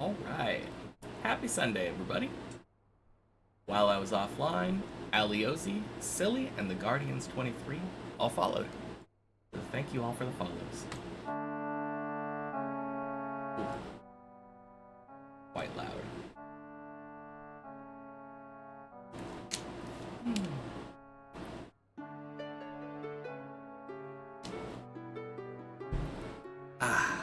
Alright. Happy Sunday, everybody. While I was offline, Aliozi, Silly, and the Guardians 23 all followed. So thank you all for the follows. Ooh. Quite loud. Ah.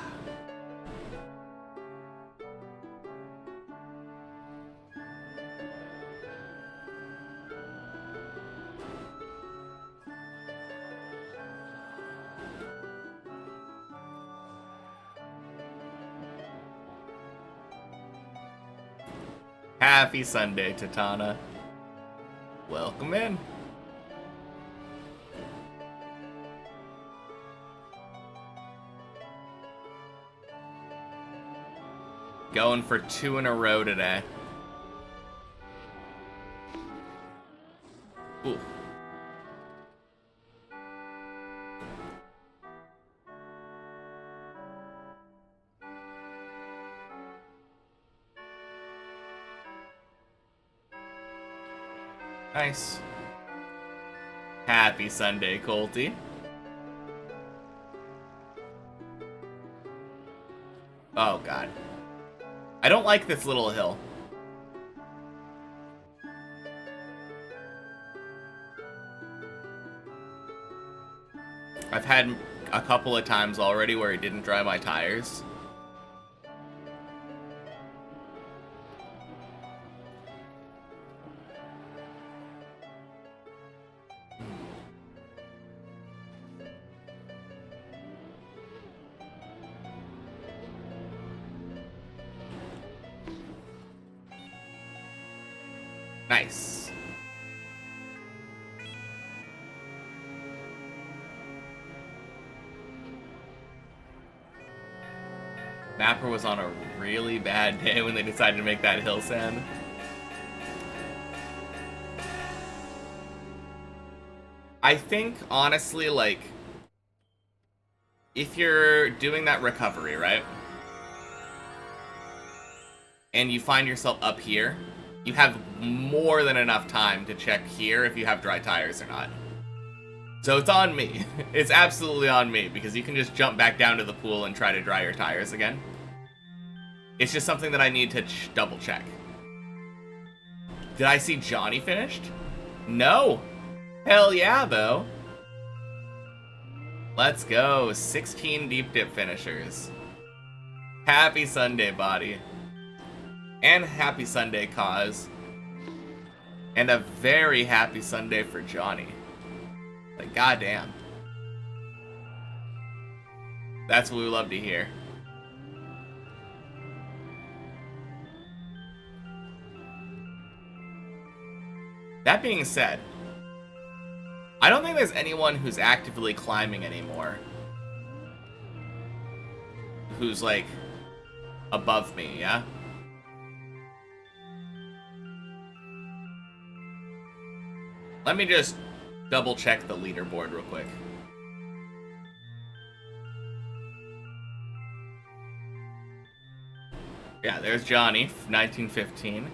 Happy Sunday, Titana. Welcome in. Going for 2 in a row today. Ooh. Nice. Happy Sunday, Colty. Oh, God. I don't like this little hill. I've had a couple of times already where it didn't dry my tires. Nice. Mapper was on a really bad day when they decided to make that hill sand. I think, honestly, like, if you're doing that recovery, right? And you find yourself up here, you have more than enough time to check here if you have dry tires or not. So it's on me. It's absolutely on me, because you can just jump back down to the pool and try to dry your tires again. It's just something that I need to double check. Did I see Johnny finished? No. Hell yeah, though. Let's go. 16 deep dip finishers. Happy Sunday, body. And happy Sunday, Cause. And a very happy Sunday for Johnny. Like, goddamn. That's what we love to hear. That being said, I don't think there's anyone who's actively climbing anymore who's, like, above me, yeah? Let me just double check the leaderboard real quick. Yeah, there's Johnny, 1915.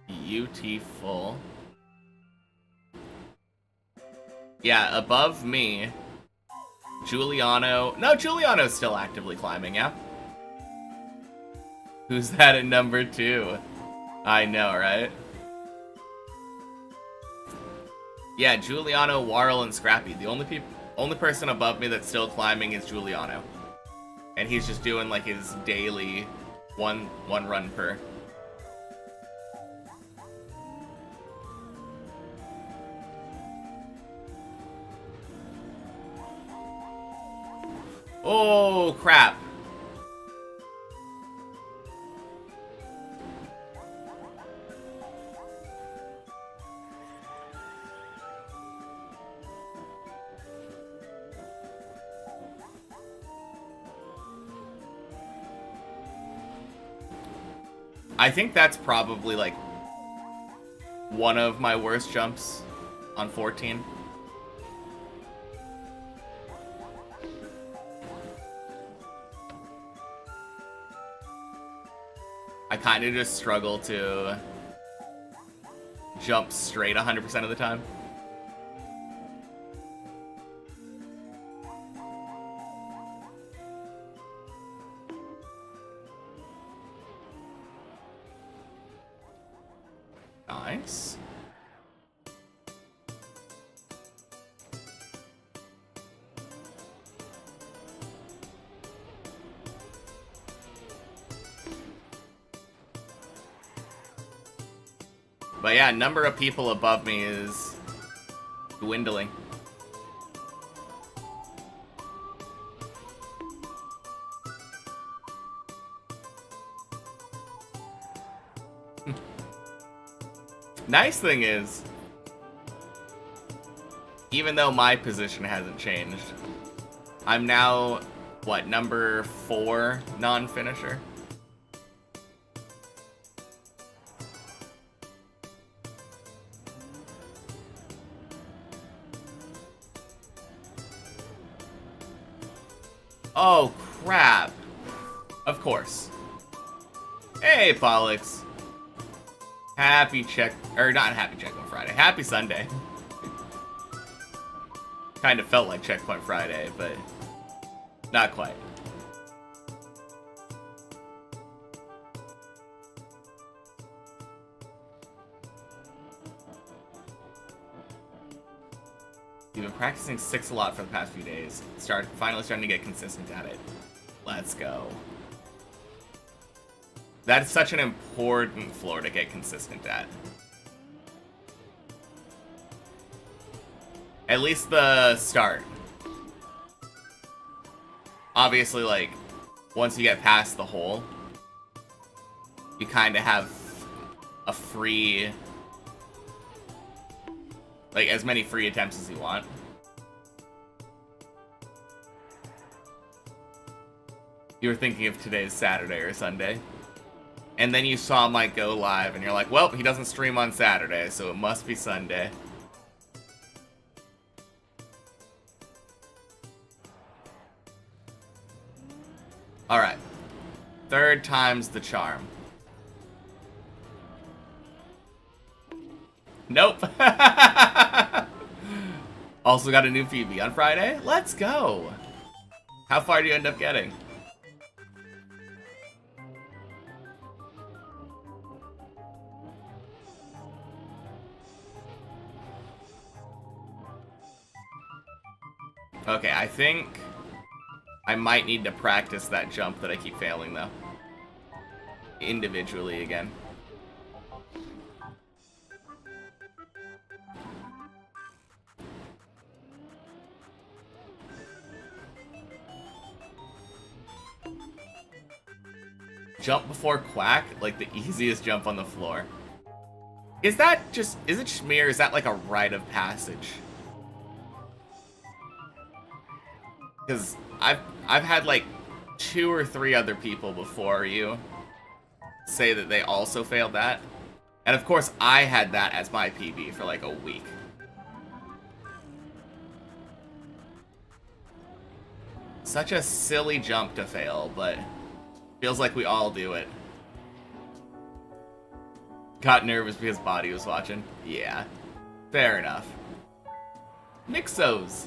Beautiful. Yeah, above me, Giuliano. No, Giuliano's still actively climbing, yeah? Who's that at number 2? I know, right? Yeah, Giuliano, Warrell, and Scrappy. The only person above me that's still climbing is Giuliano. And he's just doing, like, his daily one run per. Oh, crap. I think that's probably, like, one of my worst jumps on 14. I kind of just struggle to jump straight 100% of the time. Nice. But yeah, number of people above me is dwindling. Nice thing is, even though my position hasn't changed, I'm now, what, number 4 non-finisher? Oh, crap. Of course. Hey, Pollux. Happy not happy Checkpoint Friday. Happy Sunday. Kind of felt like Checkpoint Friday, but not quite. You've been practicing 6 a lot for the past few days. Finally starting to get consistent at it. Let's go. That's such an important floor to get consistent at. At least the start. Obviously, like, once you get past the hole, you kind of have a free... like, as many free attempts as you want. You were thinking of today's Saturday or Sunday. And then you saw Mike go live, and you're like, well, he doesn't stream on Saturday, so it must be Sunday. Alright. 3rd time's the charm. Nope. Also got a new PB on Friday. Let's go. How far do you end up getting? Okay, I think I might need to practice that jump that I keep failing, though. Individually again. Jump before quack, like the easiest jump on the floor. Is it just me, or is that like a rite of passage? Because I've had like 2 or 3 other people before you say that they also failed that. And of course I had that as my PB for like a week. Such a silly jump to fail, but feels like we all do it. Got nervous because Body was watching. Yeah, fair enough. Nixos.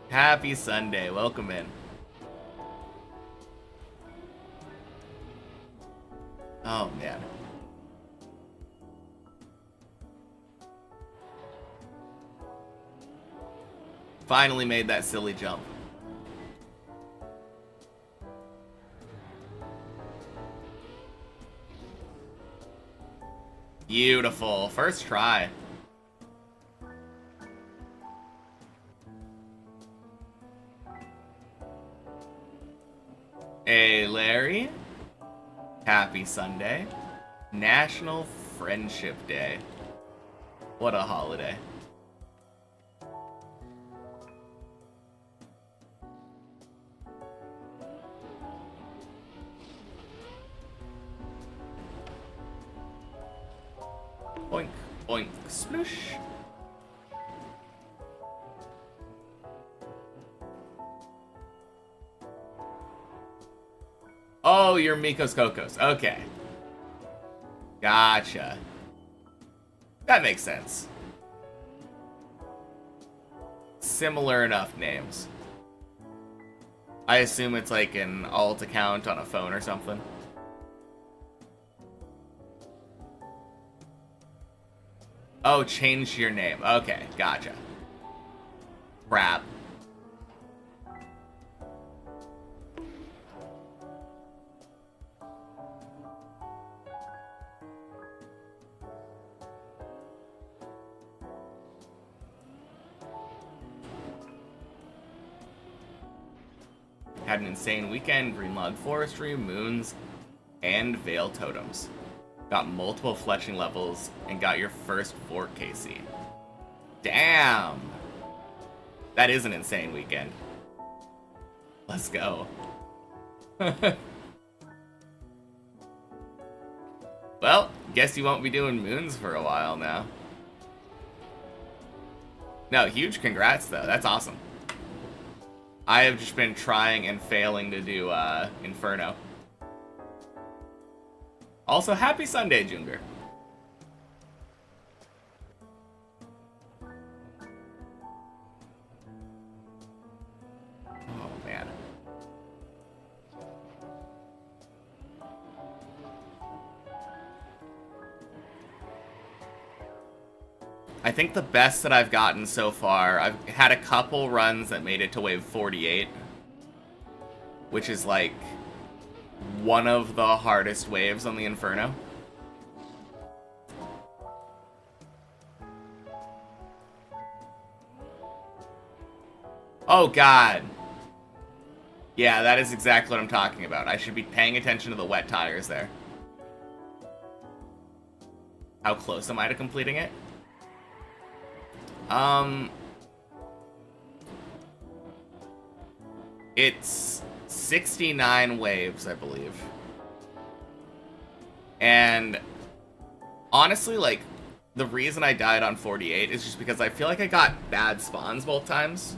Happy Sunday, welcome in. Oh man. Finally made that silly jump. Beautiful, first try. Hey, Larry. Happy Sunday. National Friendship Day. What a holiday. Boink, boink, sploosh. Oh, you're Mikos Kokos. Okay. Gotcha. That makes sense. Similar enough names. I assume it's like an alt account on a phone or something. Oh, change your name. Okay, gotcha. Crap. Had an insane weekend, green log forestry, moons, and veil totems. Got multiple fletching levels, and got your first fort KC. Damn! That is an insane weekend. Let's go. Well, guess you won't be doing moons for a while now. No, huge congrats though, that's awesome. I have just been trying and failing to do Inferno. Also, happy Sunday, Junger. Oh, man. I think the best that I've gotten so far, I've had a couple runs that made it to wave 48, which is like one of the hardest waves on the Inferno. Oh god. Yeah, that is exactly what I'm talking about. I should be paying attention to the wet tires there. How close am I to completing it? It's 69 waves, I believe. And honestly, like, the reason I died on 48 is just because I feel like I got bad spawns both times.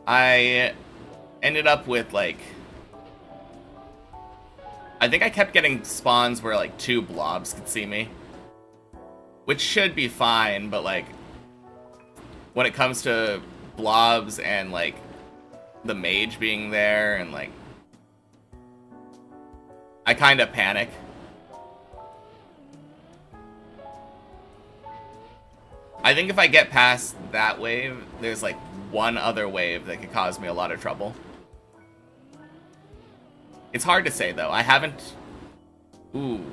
I ended up with, like, I think I kept getting spawns where, like, 2 blobs could see me. Which should be fine, but, like, when it comes to blobs and, like, the mage being there and, like, I kind of panic. I think if I get past that wave, there's, like, one other wave that could cause me a lot of trouble. It's hard to say, though. I haven't... Ooh.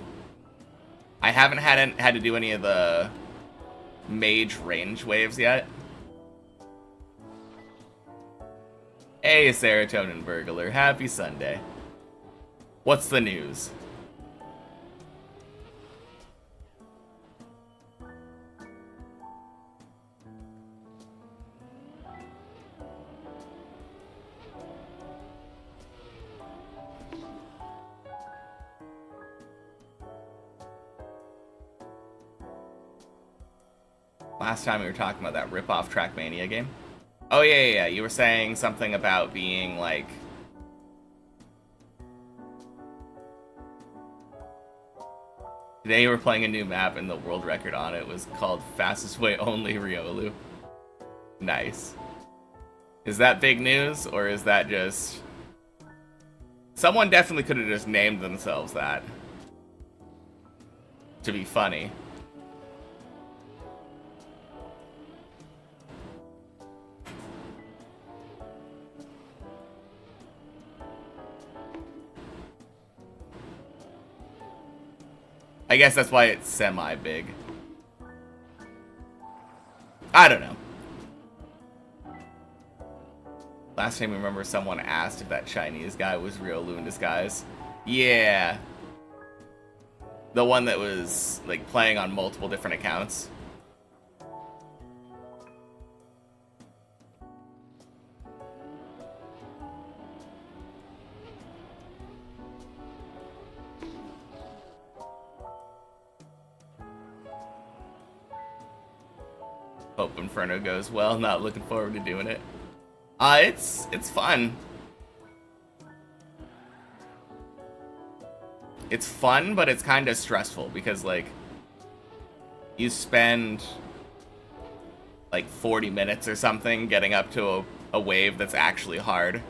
I haven't had to do any of the mage range waves yet. Hey, Serotonin Burglar. Happy Sunday. What's the news? Last time we were talking about that rip-off Trackmania game. Oh, yeah. You were saying something about being, like... Today we were playing a new map and the world record on it was called Fastest Way Only Riolu. Nice. Is that big news, or is that just... Someone definitely could have just named themselves that. To be funny. I guess that's why it's semi-big. I don't know. Last time we remember someone asked if that Chinese guy was Riolu in disguise. Yeah. The one that was, like, playing on multiple different accounts. Hope Inferno goes well. Not looking forward to doing it. It's fun. it's fun, but it's kind of stressful because, like, you spend like 40 minutes or something getting up to a wave that's actually hard.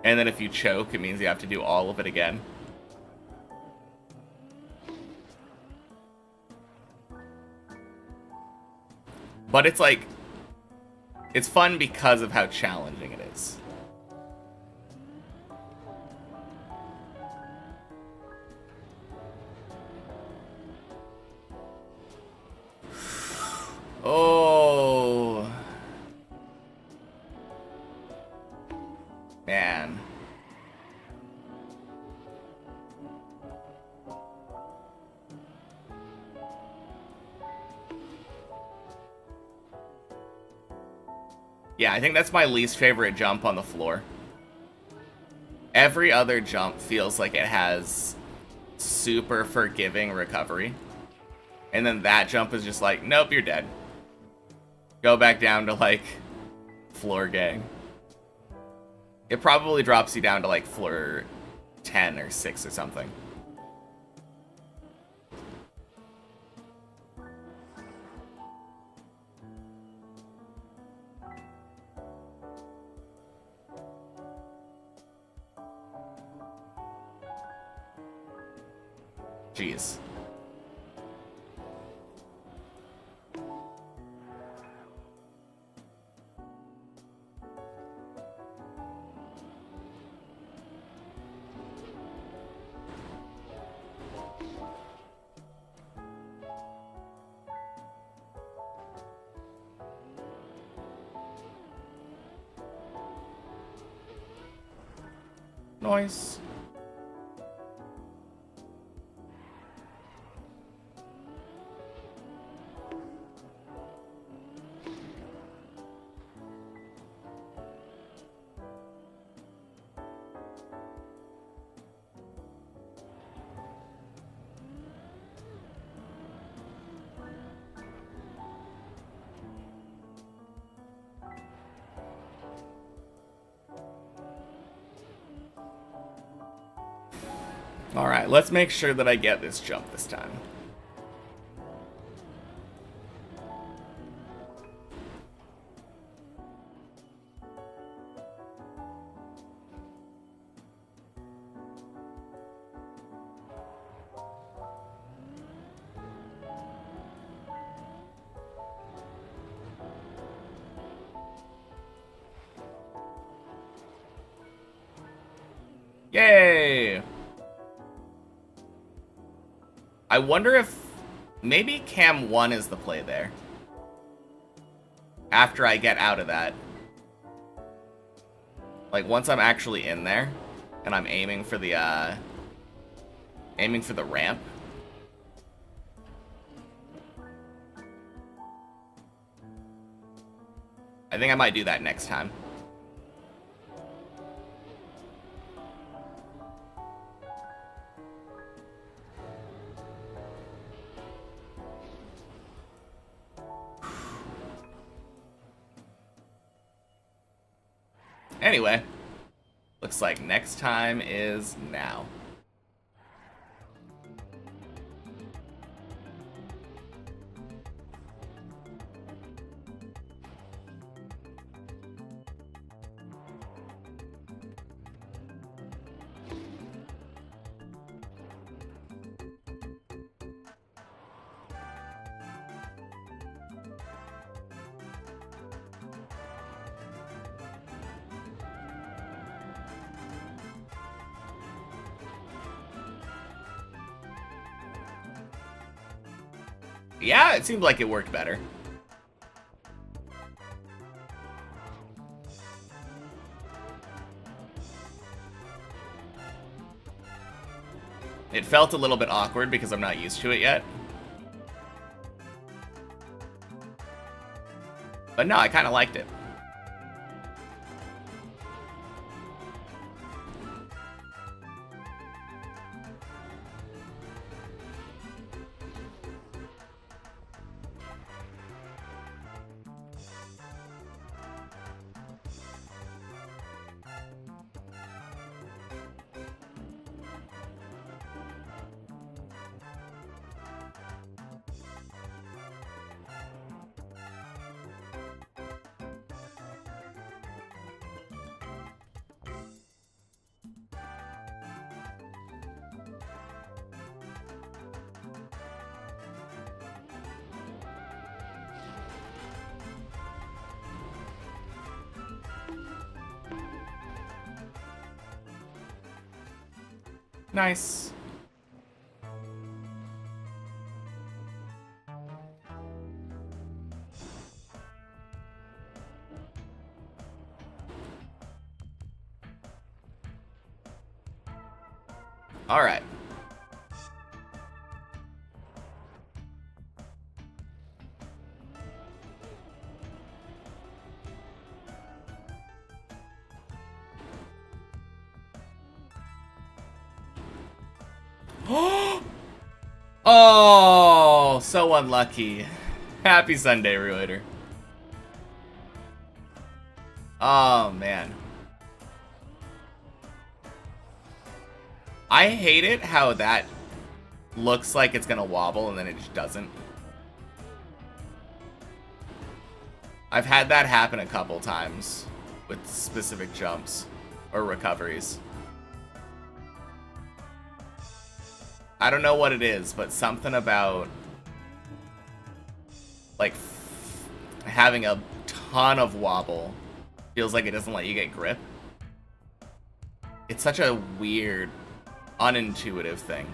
And then if you choke, it means you have to do all of it again. But it's like, it's fun because of how challenging it is. Oh. Man. Yeah, I think that's my least favorite jump on the floor. Every other jump feels like it has super forgiving recovery. And then that jump is just like, nope, you're dead. Go back down to, like, floor gang. It probably drops you down to, like, floor 10 or 6 or something. Jeez. Nice. Alright, let's make sure that I get this jump this time. Yay! I wonder if maybe cam 1 is the play there. After I get out of that. Like, once I'm actually in there, and I'm aiming for the ramp. I think I might do that next time. Anyway, looks like next time is now. Yeah, it seemed like it worked better. It felt a little bit awkward because I'm not used to it yet. But no, I kind of liked it. Nice. All right. Oh, so unlucky. Happy Sunday, Relator. Oh, man. I hate it how that looks like it's gonna wobble and then it just doesn't. I've had that happen a couple times with specific jumps or recoveries. I don't know what it is, but something about like having a ton of wobble feels like it doesn't let you get grip. It's such a weird, unintuitive thing.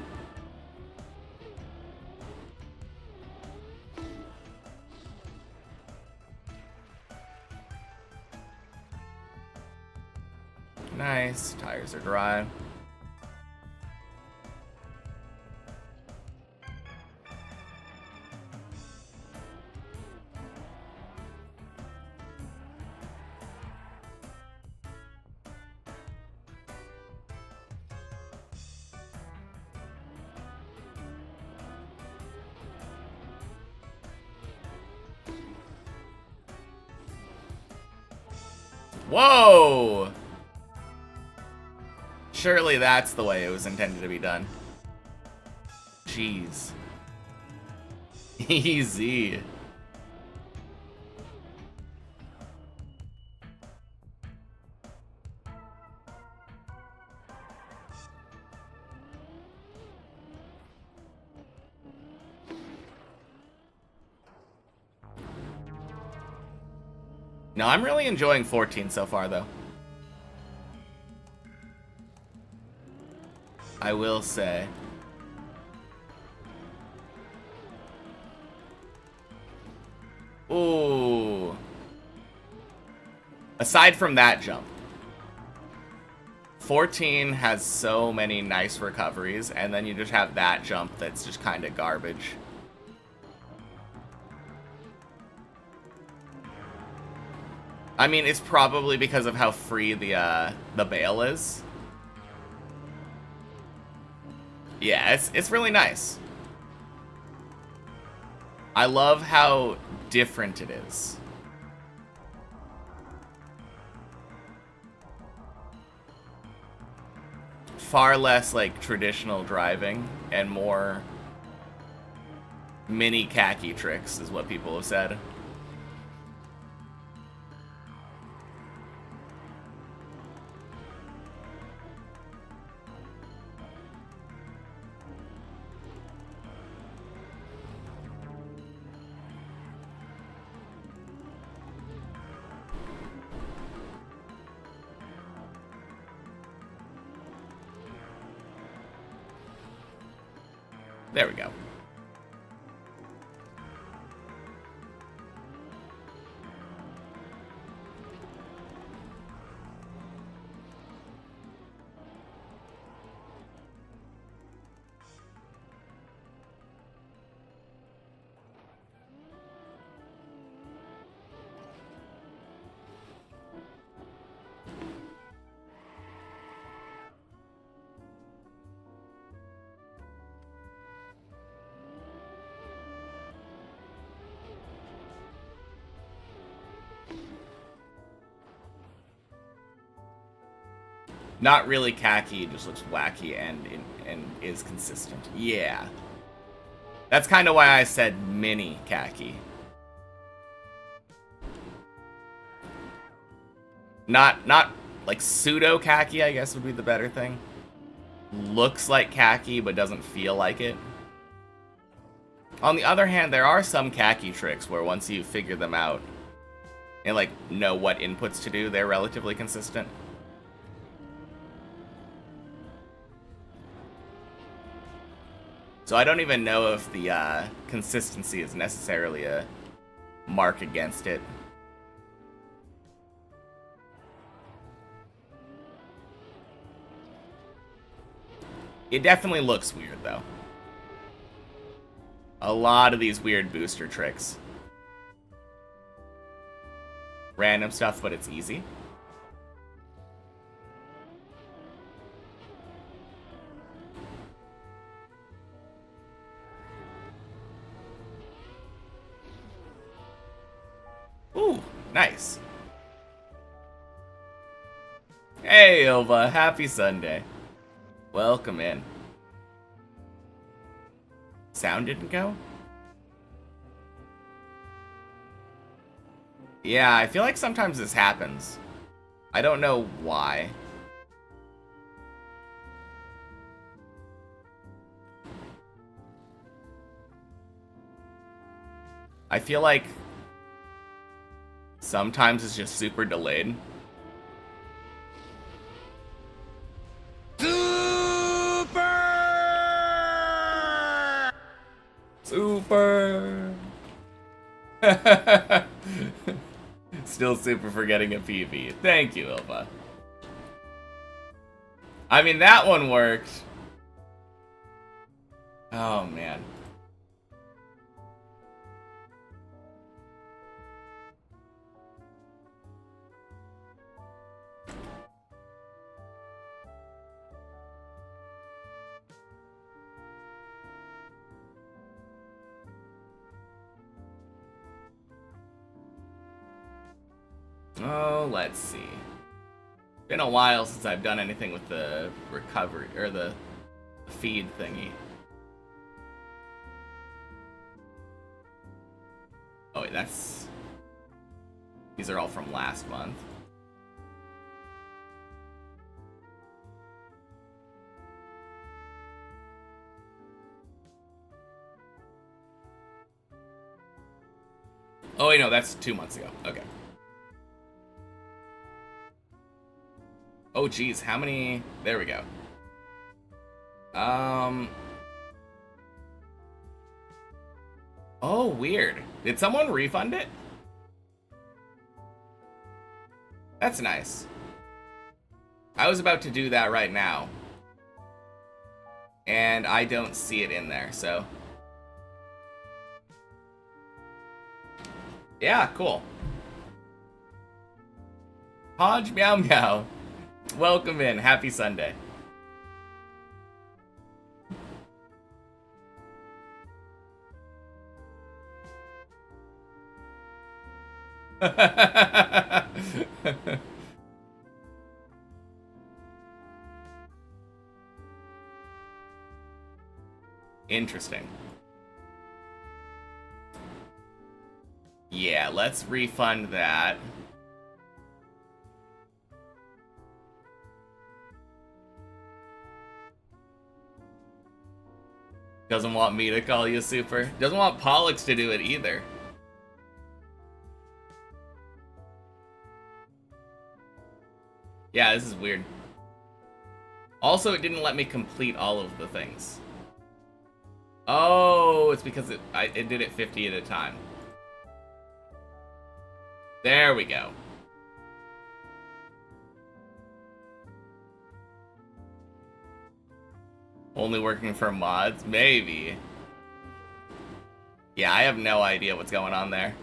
Nice. Tires are dry. Whoa! Surely that's the way it was intended to be done. Jeez. Easy. No, I'm really enjoying 14 so far, though. I will say. Ooh. Aside from that jump, 14 has so many nice recoveries, and then you just have that jump that's just kind of garbage. I mean, it's probably because of how free the bail is. Yeah, it's really nice. I love how different it is. Far less like traditional driving and more mini khaki tricks is what people have said. There we go. Not really khaki, just looks wacky and is consistent. Yeah. That's kind of why I said mini khaki. Not like pseudo khaki, I guess would be the better thing. Looks like khaki, but doesn't feel like it. On the other hand, there are some khaki tricks where once you figure them out and like know what inputs to do, they're relatively consistent. So I don't even know if the consistency is necessarily a mark against it. It definitely looks weird, though. A lot of these weird booster tricks. Random stuff, but it's easy. Ooh, nice. Hey, Ilva, happy Sunday. Welcome in. Sound didn't go? Yeah, I feel like sometimes this happens. I don't know why. I feel like sometimes it's just super delayed. Super! Still super for getting a PV. Thank you, Ilva. I mean, that one worked. Oh, man. Oh, let's see. Been a while since I've done anything with the recovery, or the feed thingy. Oh wait, that's... These are all from last month. Oh wait, no, that's 2 months ago. Okay. Oh geez, how many... There we go. Oh, weird. Did someone refund it? That's nice. I was about to do that right now. And I don't see it in there, so... Yeah, cool. Hodge Meow Meow. Welcome in. Happy Sunday. Interesting. Yeah, let's refund that. Doesn't want me to call you super. Doesn't want Pollux to do it either. Yeah, this is weird. Also, it didn't let me complete all of the things. Oh, it's because it did it 50 at a time. There we go. Only working for mods? Maybe. Yeah, I have no idea what's going on there.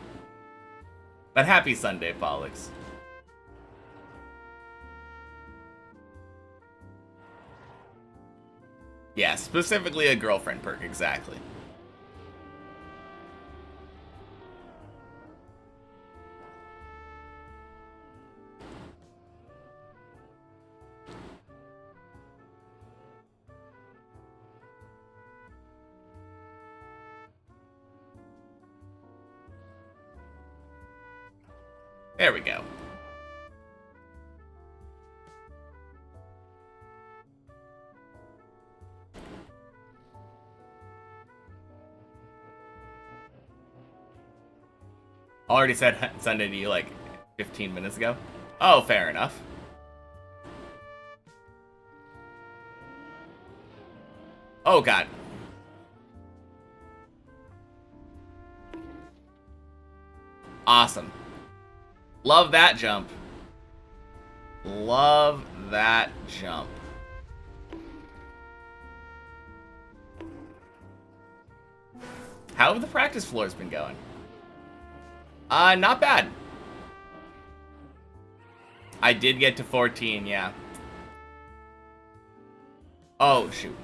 But happy Sunday, Pollux. Yeah, specifically a girlfriend perk, exactly. There we go. Already said Sunday to you like 15 minutes ago. Oh, fair enough. Oh god. Awesome. Love that jump. Love that jump. How have the practice floors been going? Not bad. I did get to 14, yeah. Oh, shoot.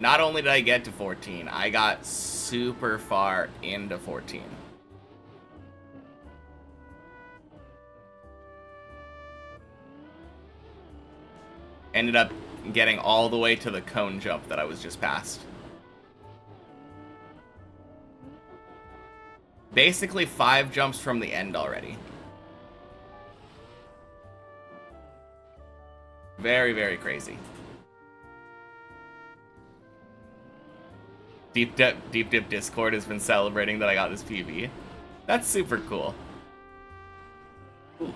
Not only did I get to 14, I got super far into 14. Ended up getting all the way to the cone jump that I was just past. Basically 5 jumps from the end already. Very, very crazy. Deep Dip Discord has been celebrating that I got this PB. That's super cool. Oof.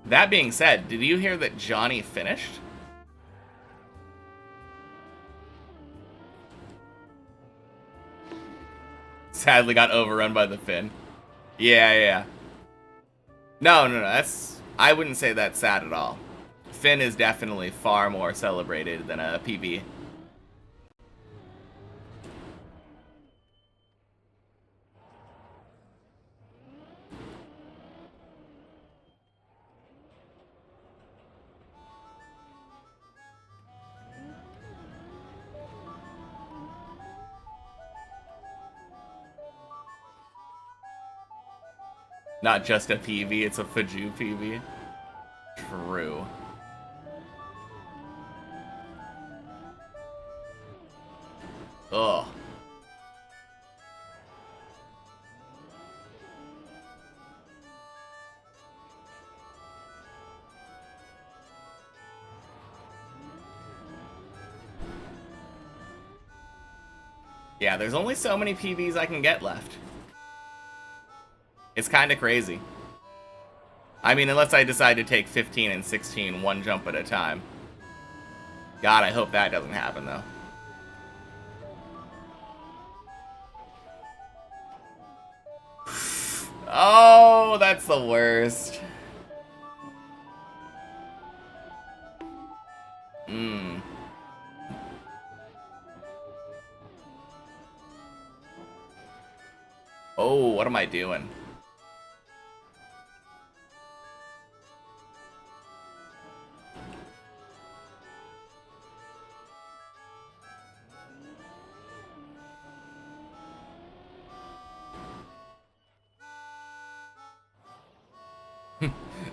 That being said, did you hear that Johnny finished? Sadly got overrun by the Finn. Yeah. No, that's... I wouldn't say that's sad at all. Finn is definitely far more celebrated than a PB. Not just a PV, it's a Faju PV. True. Ugh. Yeah, there's only so many PVs I can get left. It's kind of crazy. I mean, unless I decide to take 15 and 16 one jump at a time. God, I hope that doesn't happen, though. Oh, that's the worst. Oh, what am I doing?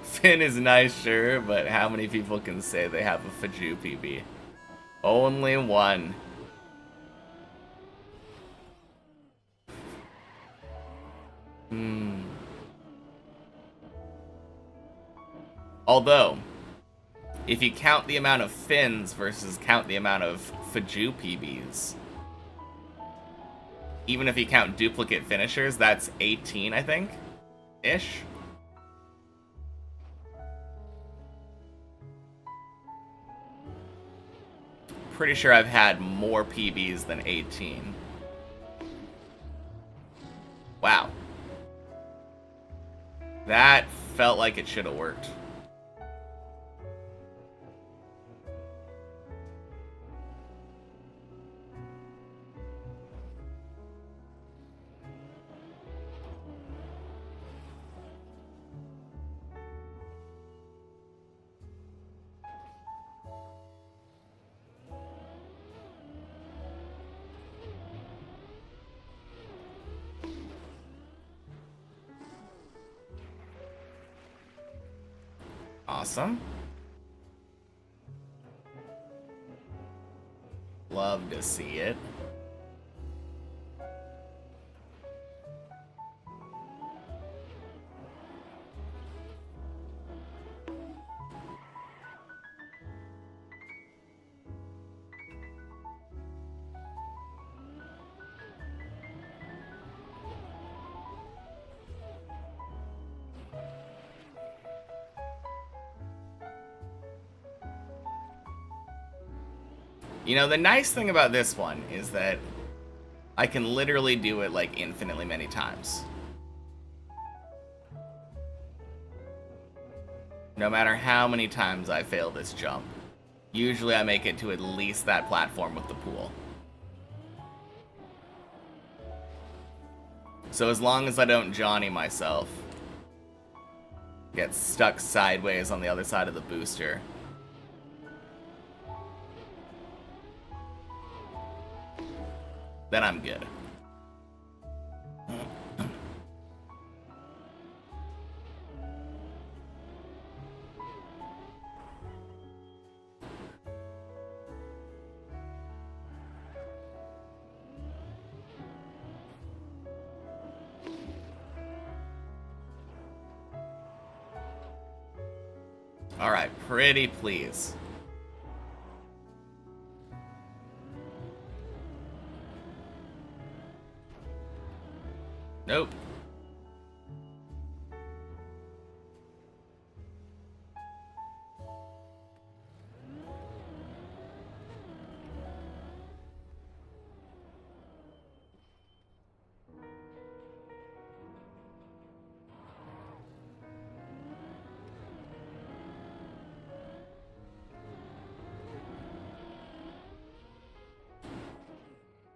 Finn is nice, sure, but how many people can say they have a Faju PB? Only one. Although, if you count the amount of Finns versus count the amount of Faju PBs, even if you count duplicate finishers, that's 18, I think, ish. Pretty sure I've had more PBs than 18. Wow. That felt like it should have worked. Awesome. Love to see it. You know, the nice thing about this one is that I can literally do it, like, infinitely many times. No matter how many times I fail this jump, usually I make it to at least that platform with the pool. So as long as I don't Johnny myself, get stuck sideways on the other side of the booster, then I'm good. Alright, pretty please. Nope.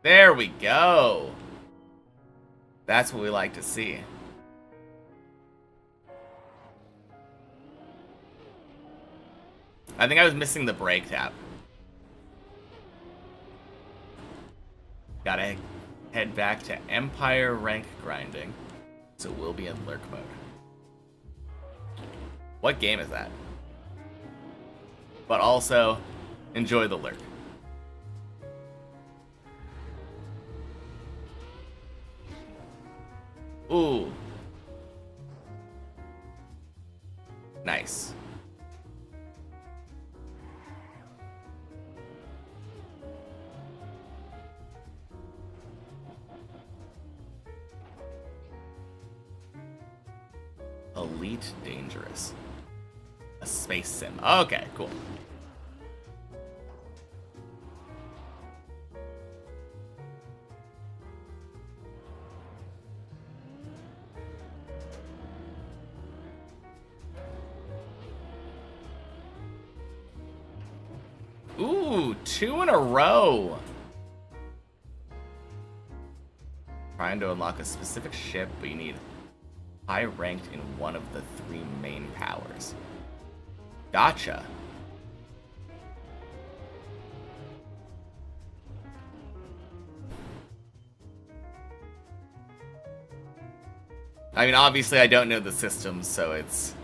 There we go. That's what we like to see. I think I was missing the brake tap. Gotta head back to Empire rank grinding. So we'll be in lurk mode. What game is that? But also, enjoy the lurk. Ooh. Nice. Elite Dangerous. A space sim. Okay, cool. Ooh, 2 in a row. Trying to unlock a specific ship, but you need high ranked in one of the 3 main powers. Gotcha. I mean, obviously I don't know the systems, so it's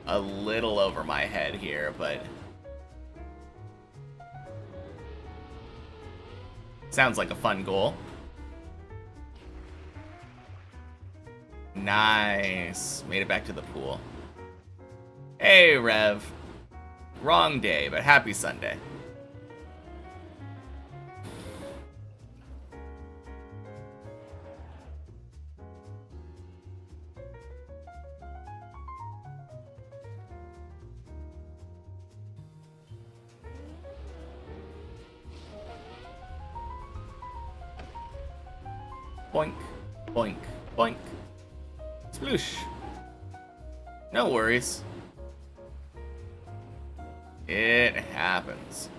a little over my head here, but sounds like a fun goal. Nice. Made it back to the pool. Hey, Rev. Wrong day, but happy Sunday. Boink, boink, boink. Sploosh. No worries. It happens.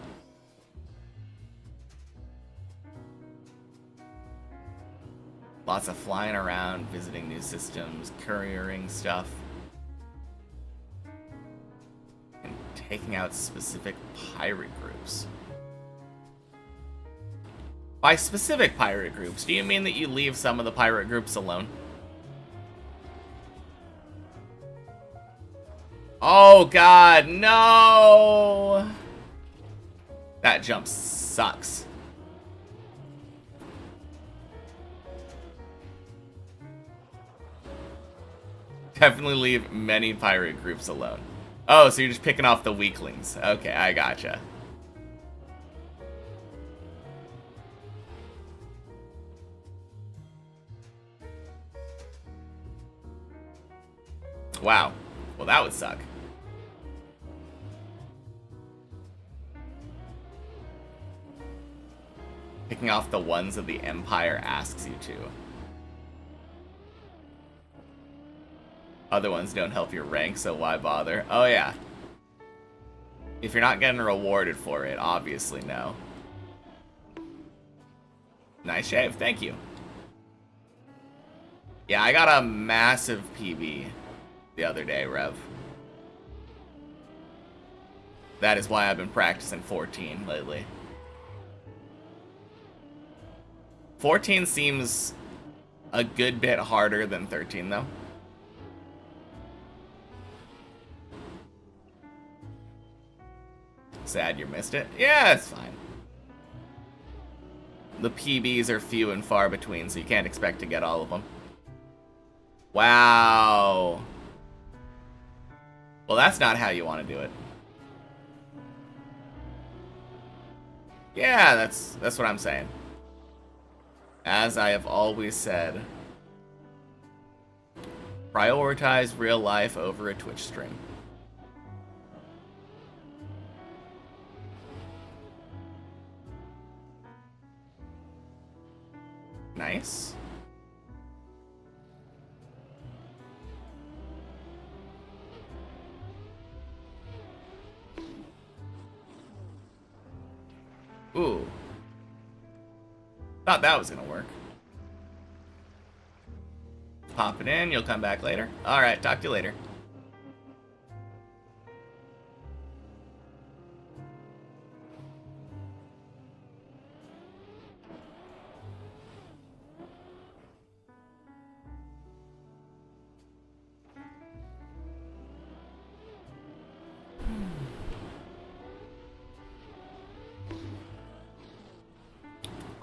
Lots of flying around, visiting new systems, couriering stuff, and taking out specific pirate groups. By specific pirate groups, do you mean that you leave some of the pirate groups alone? Oh god, no! That jump sucks. Definitely leave many pirate groups alone. Oh, so you're just picking off the weaklings. Okay, I gotcha. Wow. Well, that would suck. checking off the ones that the Empire asks you to. Other ones don't help your rank, so why bother? Oh yeah. If you're not getting rewarded for it, obviously no. Nice shave, thank you. Yeah, I got a massive PB the other day, Rev. That is why I've been practicing 14 lately. 14 seems a good bit harder than 13, though. Sad you missed it. Yeah, it's fine. The PBs are few and far between, so you can't expect to get all of them. Wow. Well, that's not how you want to do it. Yeah, that's what I'm saying. As I have always said, prioritize real life over a Twitch stream. Nice. Ooh. Thought that was gonna work. Pop it in, you'll come back later. Alright, talk to you later.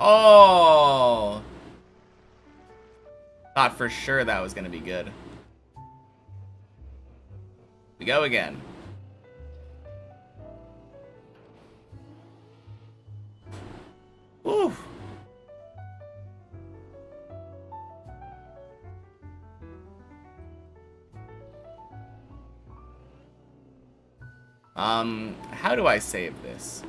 Oh! Thought for sure that was gonna be good. We go again. Woo! How do I save this?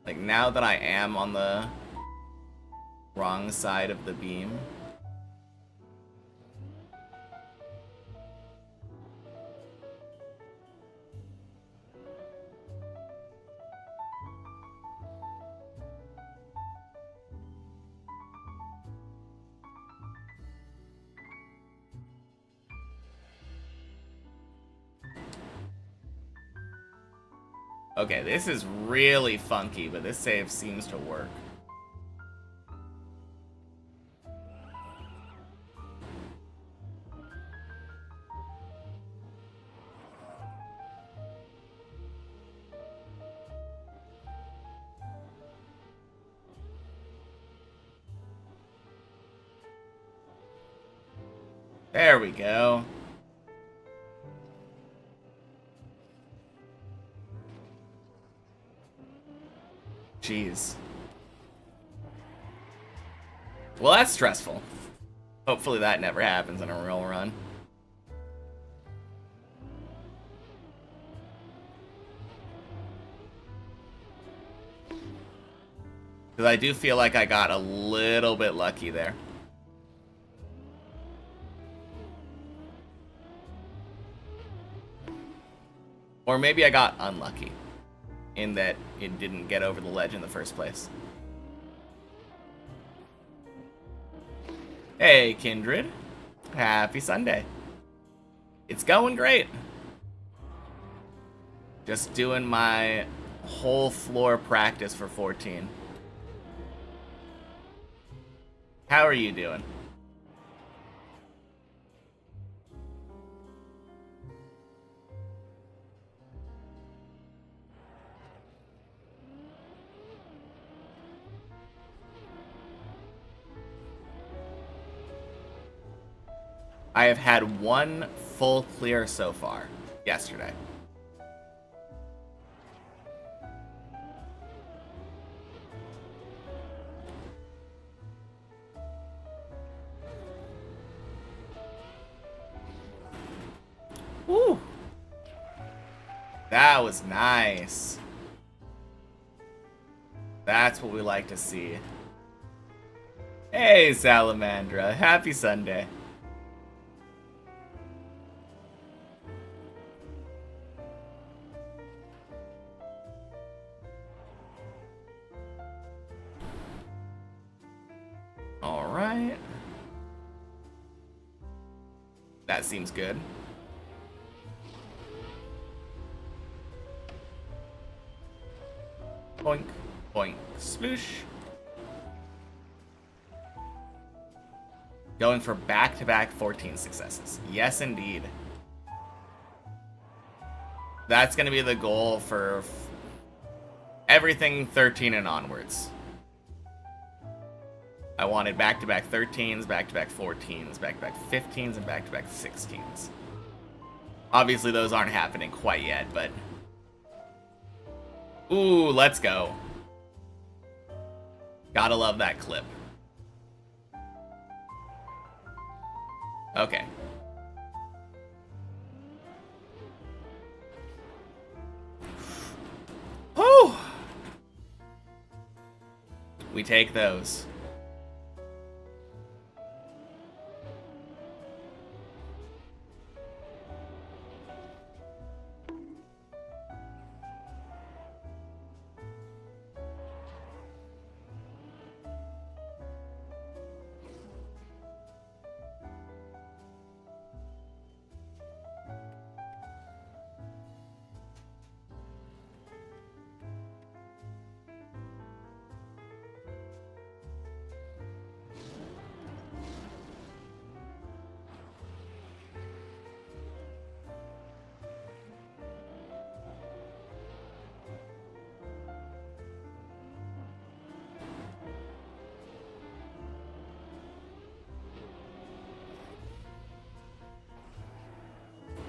Like, now that I am on the wrong side of the beam. Okay, this is really funky, but this save seems to work. There we go. Jeez. Well, that's stressful. Hopefully that never happens in a real run. Because I do feel like I got a little bit lucky there. Or maybe I got unlucky in that it didn't get over the ledge in the first place. Hey, Kindred. Happy Sunday. It's going great. Just doing my whole floor practice for 14. How are you doing? I have had one full clear so far, yesterday. That was nice. That's what we like to see. Hey, Salamandra. Happy Sunday. Alright. That seems good. Boink, boink, sploosh. Going for back-to-back 14 successes. Yes, indeed. That's going to be the goal for everything 13 and onwards. I wanted back-to-back 13s, back-to-back 14s, back-to-back 15s, and back-to-back 16s. Obviously, those aren't happening quite yet, but... Ooh, let's go. Gotta love that clip. Okay. Whew! We take those.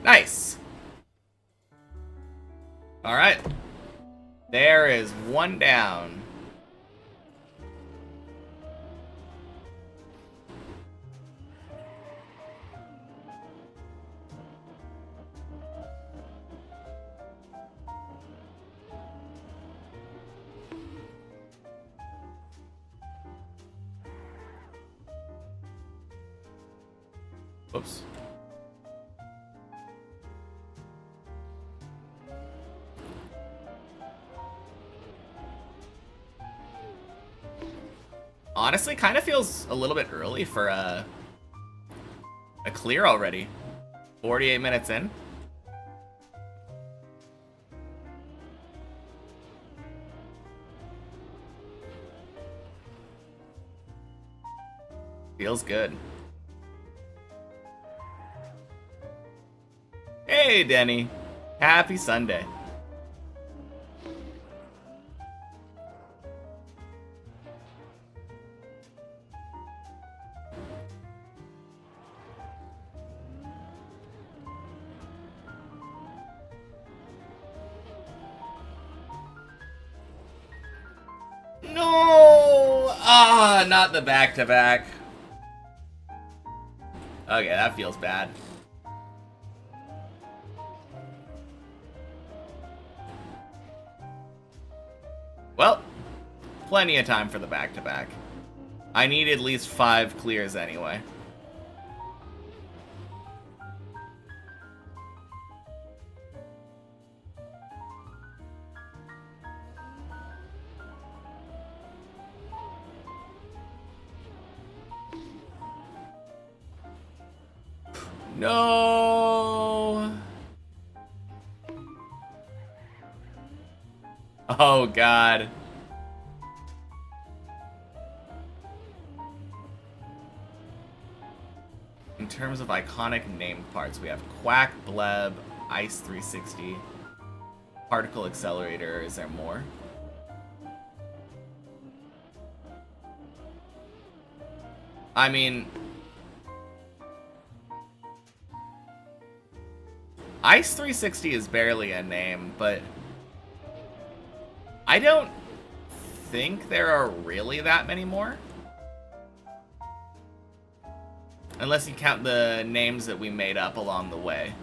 Nice. All right. There is one down. Whoops. Honestly, kind of feels a little bit early for a clear already. 48 minutes in. Feels good. Hey, Denny. Happy Sunday. No! Ah, not the back-to-back. Okay, that feels bad. Well, plenty of time for the back-to-back. I need at least 5 clears anyway. No! Oh, God. In terms of iconic named parts, we have Quack, Bleb, Ice 360, Particle Accelerator. Is there more? I mean... Ice 360 is barely a name, but... I don't think there are really that many more. Unless you count the names that we made up along the way.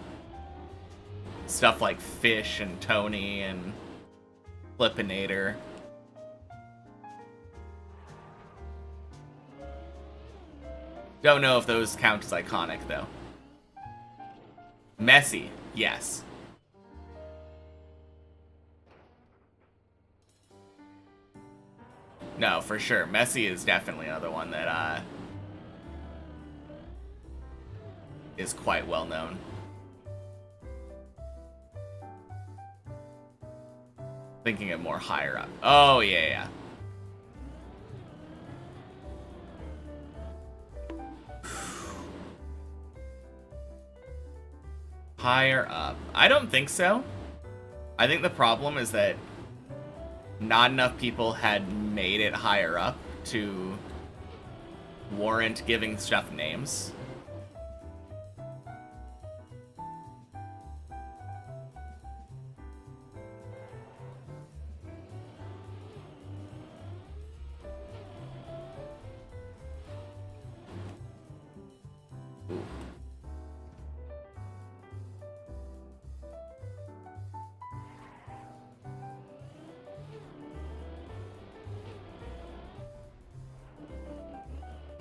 stuff like Fish and Tony and Flippinator. Don't know if those count as iconic, though. Messy, yes. No, for sure. Messy is definitely another one that is quite well known. Thinking of more higher up. Oh, yeah. Higher up. I don't think so. I think the problem is that not enough people had made it higher up to warrant giving stuff names.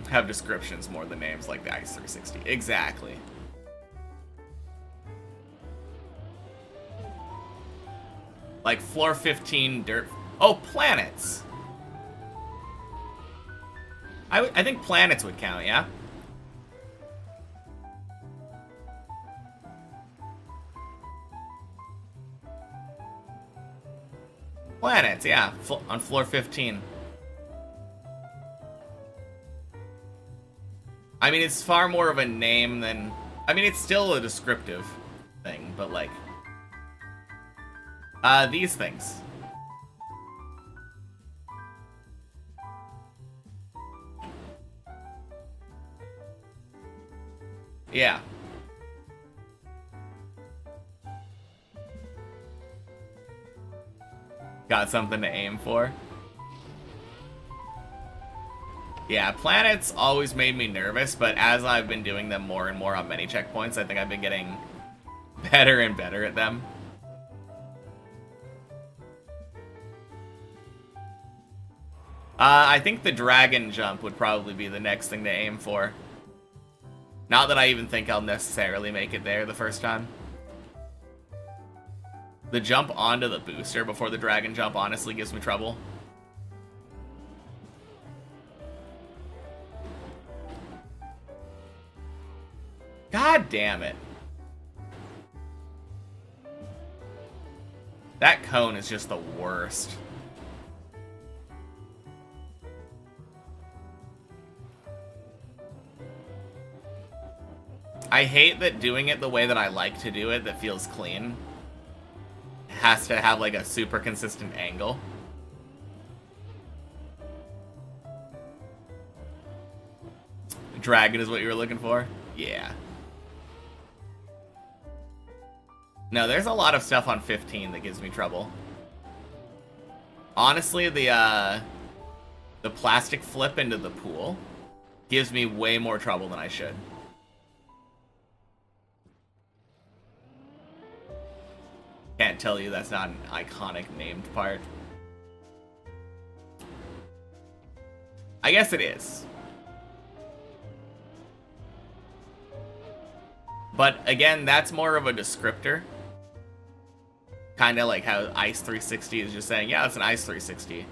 Have descriptions more than names like the Ice 360. Exactly. Like floor 15 dirt. Oh, planets. I think planets would count, yeah? Planets, yeah. On floor 15. I mean, it's far more of a name than... I mean, it's still a descriptive thing, but like... these things. Yeah. Got something to aim for. Yeah, planets always made me nervous, but as I've been doing them more and more on many checkpoints, I think I've been getting better and better at them. I think the dragon jump would probably be the next thing to aim for. Not that I even think I'll necessarily make it there the first time. The jump onto the booster before the dragon jump honestly gives me trouble. God damn it. That cone is just the worst. I hate that doing it the way that I like to do it, that feels clean, has to have like a super consistent angle. Dragon is what you were looking for? Yeah. No, there's a lot of stuff on 15 that gives me trouble. Honestly, the plastic flip into the pool gives me way more trouble than I should. Can't tell you that's not an iconic named part. I guess it is. But again, that's more of a descriptor. Kind of like how Ice 360 is just saying, yeah, it's an Ice 360.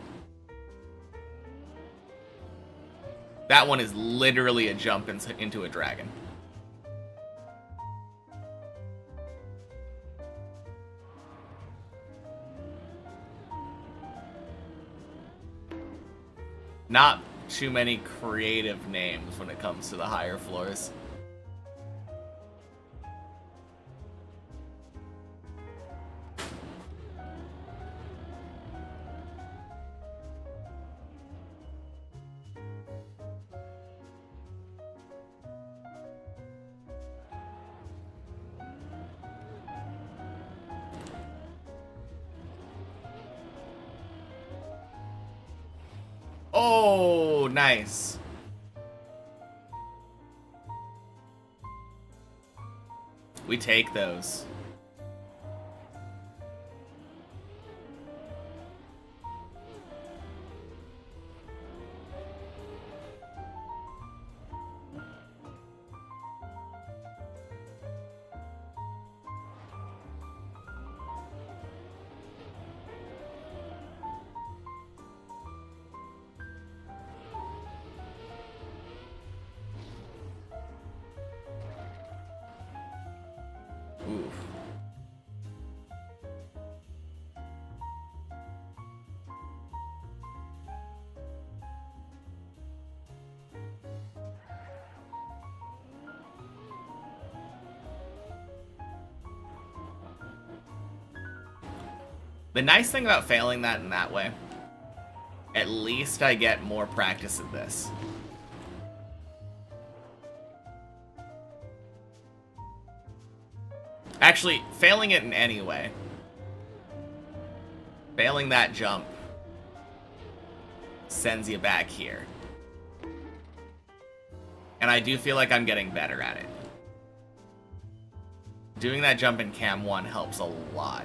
That one is literally a jump into a dragon. Not too many creative names when it comes to the higher floors. Oh, nice. We take those. The nice thing about failing that in that way, at least I get more practice at this. Actually, failing it in any way. Failing that jump sends you back here. And I do feel like I'm getting better at it. Doing that jump in Cam 1 helps a lot.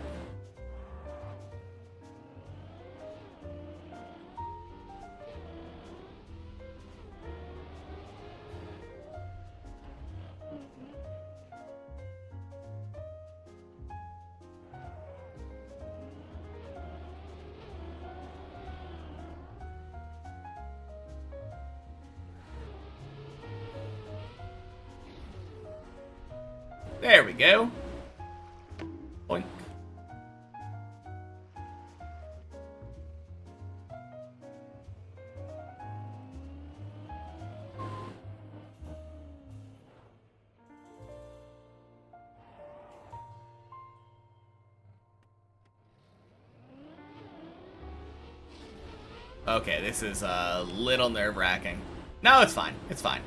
There we go. Boink. Okay, this is a little nerve-wracking. No, it's fine. It's fine.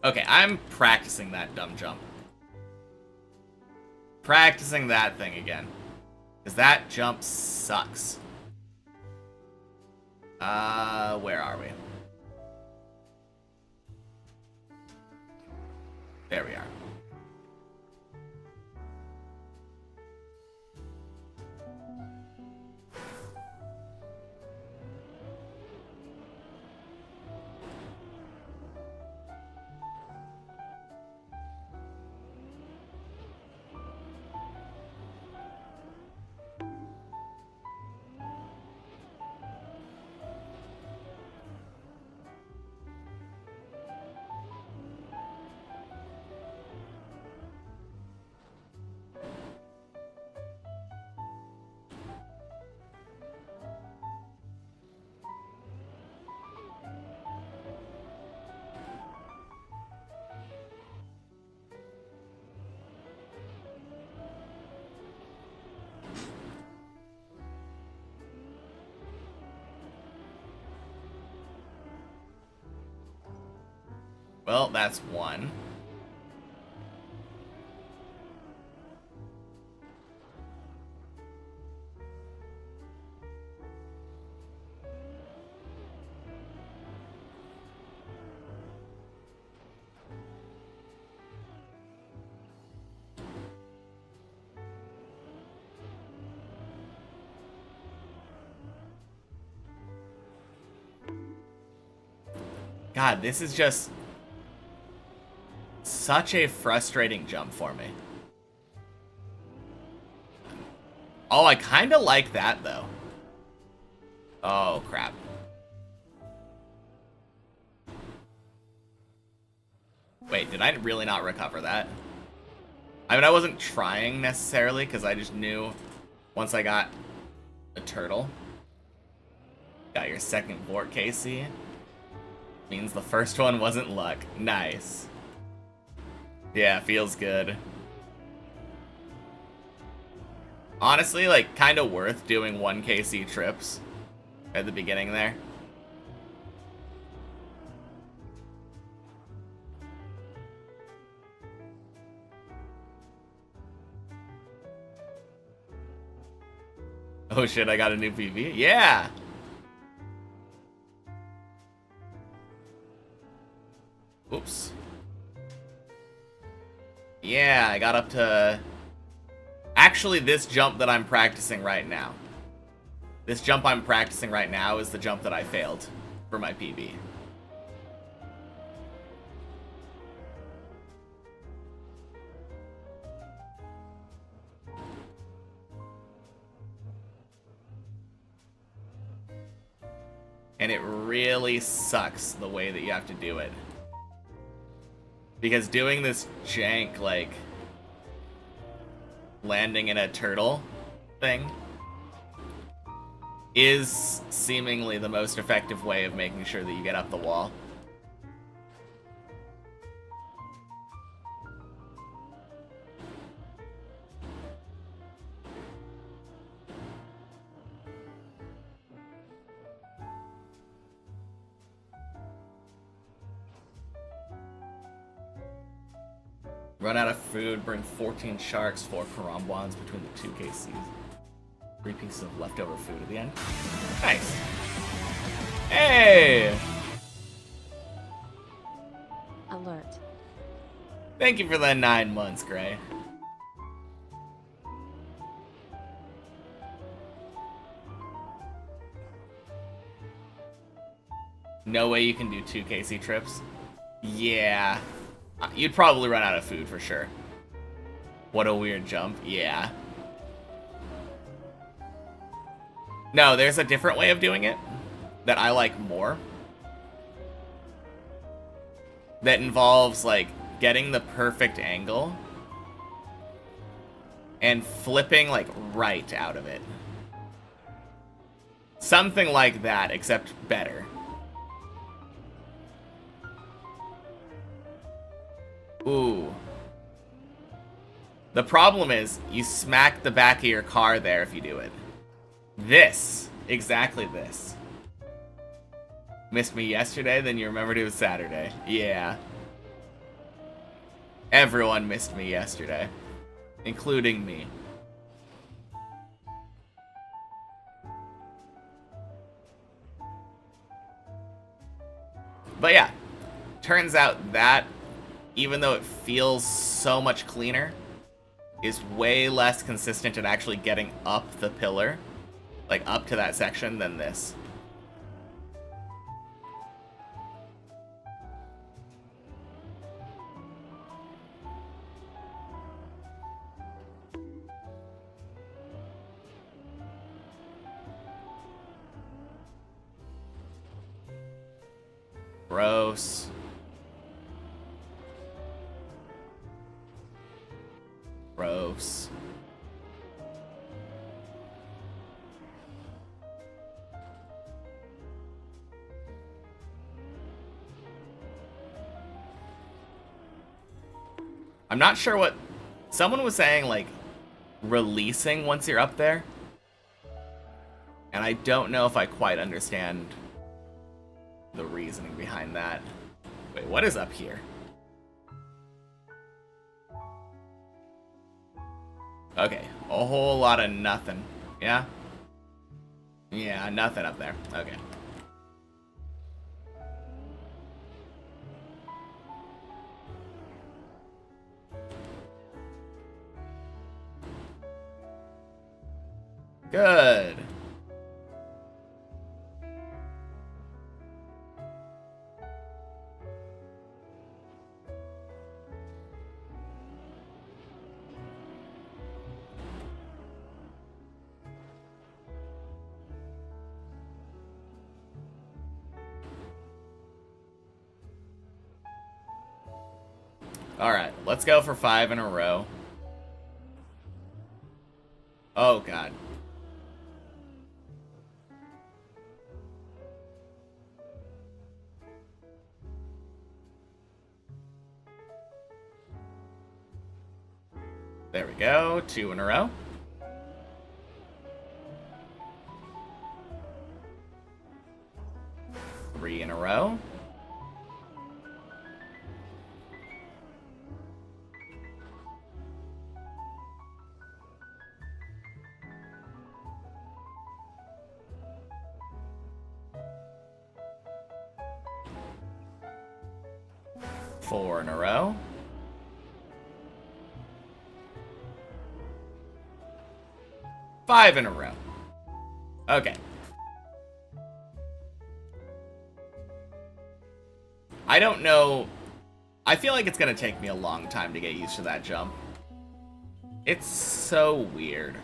Okay, I'm practicing that dumb jump. Practicing that thing again. Because that jump sucks. Where are we? There we are. Well, that's one. God, this is just such a frustrating jump for me. Oh, I kind of like that, though. Oh, crap. Wait, did I really not recover that? I mean, I wasn't trying necessarily, because I just knew once I got a turtle. Got your second Vort, Casey. Means the first one wasn't luck. Nice. Yeah, feels good. Honestly, like, kind of worth doing 1 KC trips at the beginning there. Oh shit, I got a new PV? Yeah! Oops. Yeah, I got up to... Actually, this jump that I'm practicing right now. This jump I'm practicing right now is the jump that I failed for my PB. And it really sucks the way that you have to do it. Because doing this jank, like, landing in a turtle thing is seemingly the most effective way of making sure that you get up the wall. Run out of food, bring 14 sharks, 4 karambwans between the 2 KCs. 3 pieces of leftover food at the end. Nice. Hey! Alert. Thank you for the 9 months, Gray. No way you can do 2 KC trips? Yeah. You'd probably run out of food for sure. What a weird jump. Yeah. No, there's a different way of doing it that I like more. That involves, like, getting the perfect angle and flipping, like, right out of it. Something like that, except better. Ooh. The problem is, you smack the back of your car there if you do it. This. Exactly this. Missed me yesterday, then you remembered it was Saturday. Yeah. Everyone missed me yesterday. Including me. But yeah. Turns out that, even though it feels so much cleaner, is way less consistent at actually getting up the pillar, like up to that section, than this. Gross. Gross. I'm not sure what... Someone was saying, like, releasing once you're up there. And I don't know if I quite understand the reasoning behind that. Wait, what is up here? Okay, a whole lot of nothing. Yeah? Yeah, nothing up there. Okay. Good. Alright, let's go for 5 in a row. Oh, God. There we go, 2 in a row. Three in a row. Four in a row. Five in a row. Okay. I don't know. I feel like it's going to take me a long time to get used to that jump. It's so weird.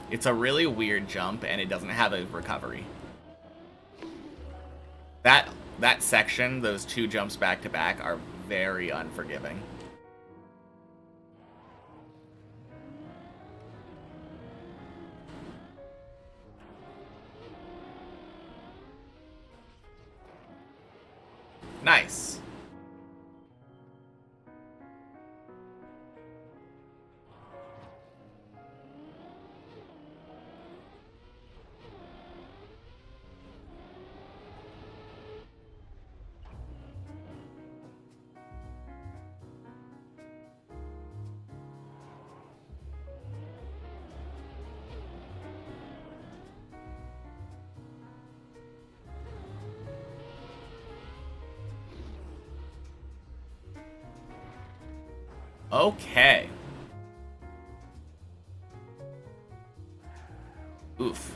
It's a really weird jump, and it doesn't have a recovery. That section, those 2 jumps back to back, are very unforgiving. Nice. Okay. Oof.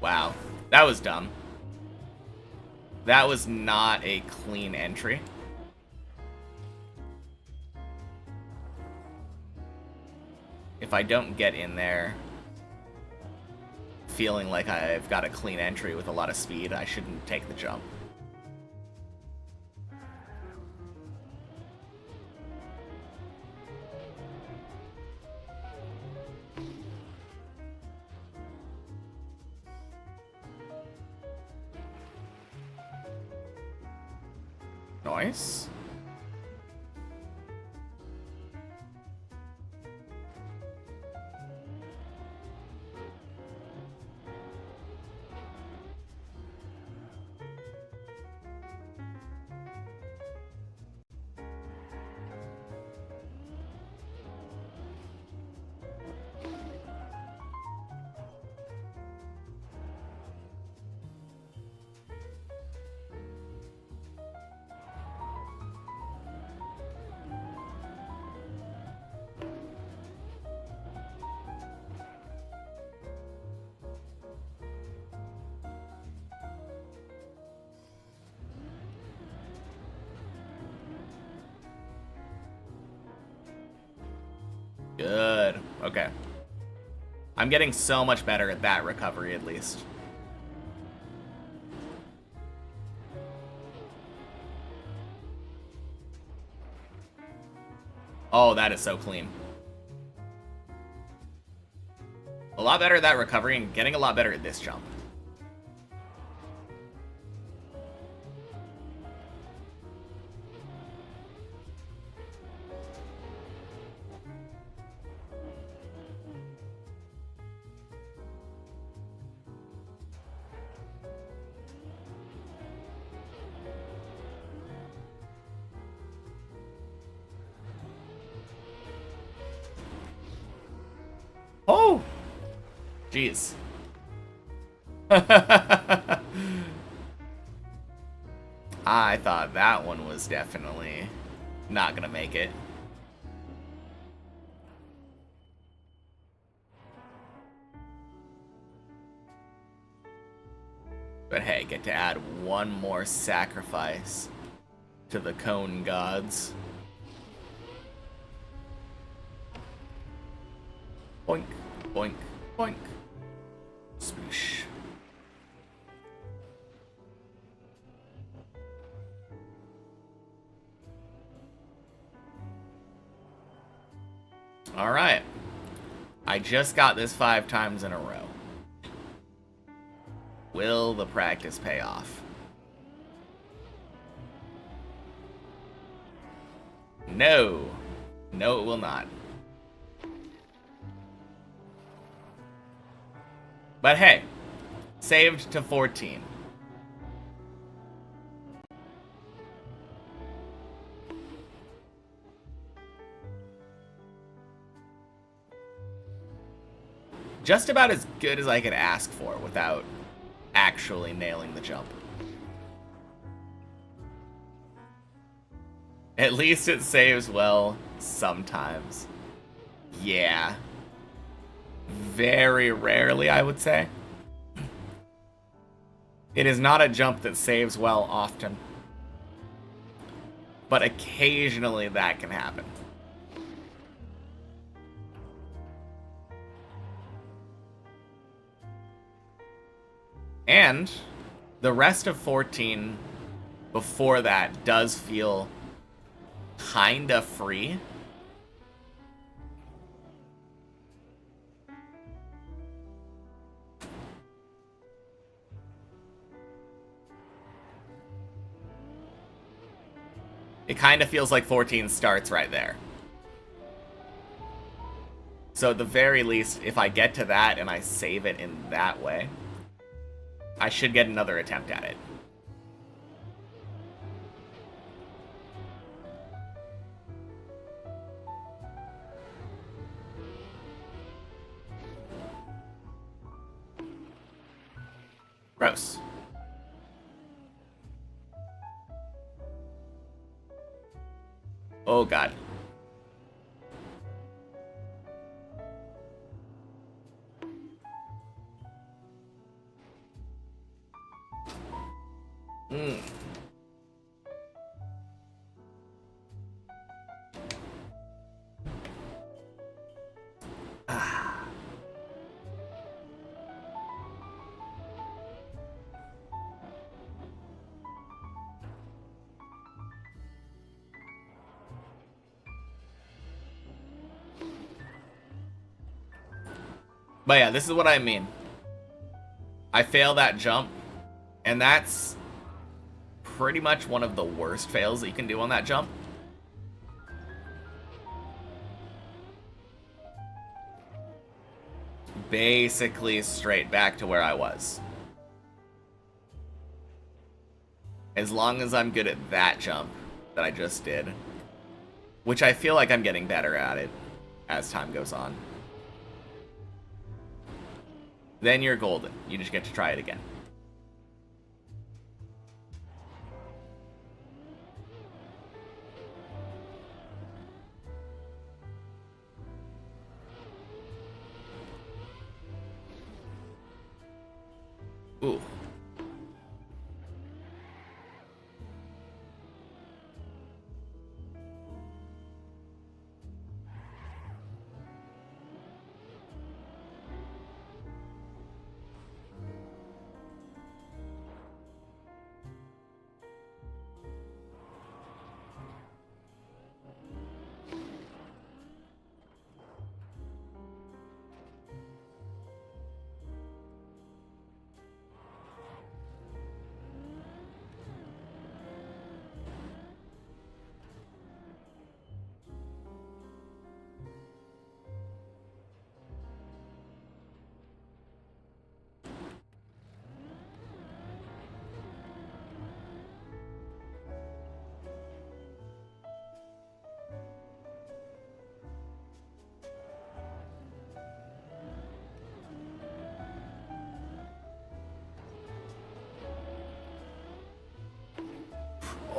Wow. That was dumb. That was not a clean entry. If I don't get in there feeling like I've got a clean entry with a lot of speed, I shouldn't take the jump. Nice. Good. Okay. I'm getting so much better at that recovery, at least. Oh, that is so clean. A lot better at that recovery and getting a lot better at this jump. Oh! Jeez. I thought that one was definitely not gonna make it. But hey, get to add one more sacrifice to the cone gods. Boink, boink, boink. Sploosh. Alright. I just got this 5 times in a row. Will the practice pay off? No. No, it will not. But hey, saved to 14. just about as good as I could ask for without actually nailing the jump. At least it saves well sometimes. Yeah. Very rarely, I would say. It is not a jump that saves well often. But occasionally that can happen. And the rest of 14 before that does feel kinda free. It kind of feels like 14 starts right there. So at the very least, if I get to that and I save it in that way, I should get another attempt at it. Gross. Oh god. Mm. But yeah, this is what I mean. I fail that jump, and that's pretty much one of the worst fails that you can do on that jump. Basically straight back to where I was. As long as I'm good at that jump that I just did, which I feel like I'm getting better at it as time goes on, then you're golden. You just get to try it again. Ooh.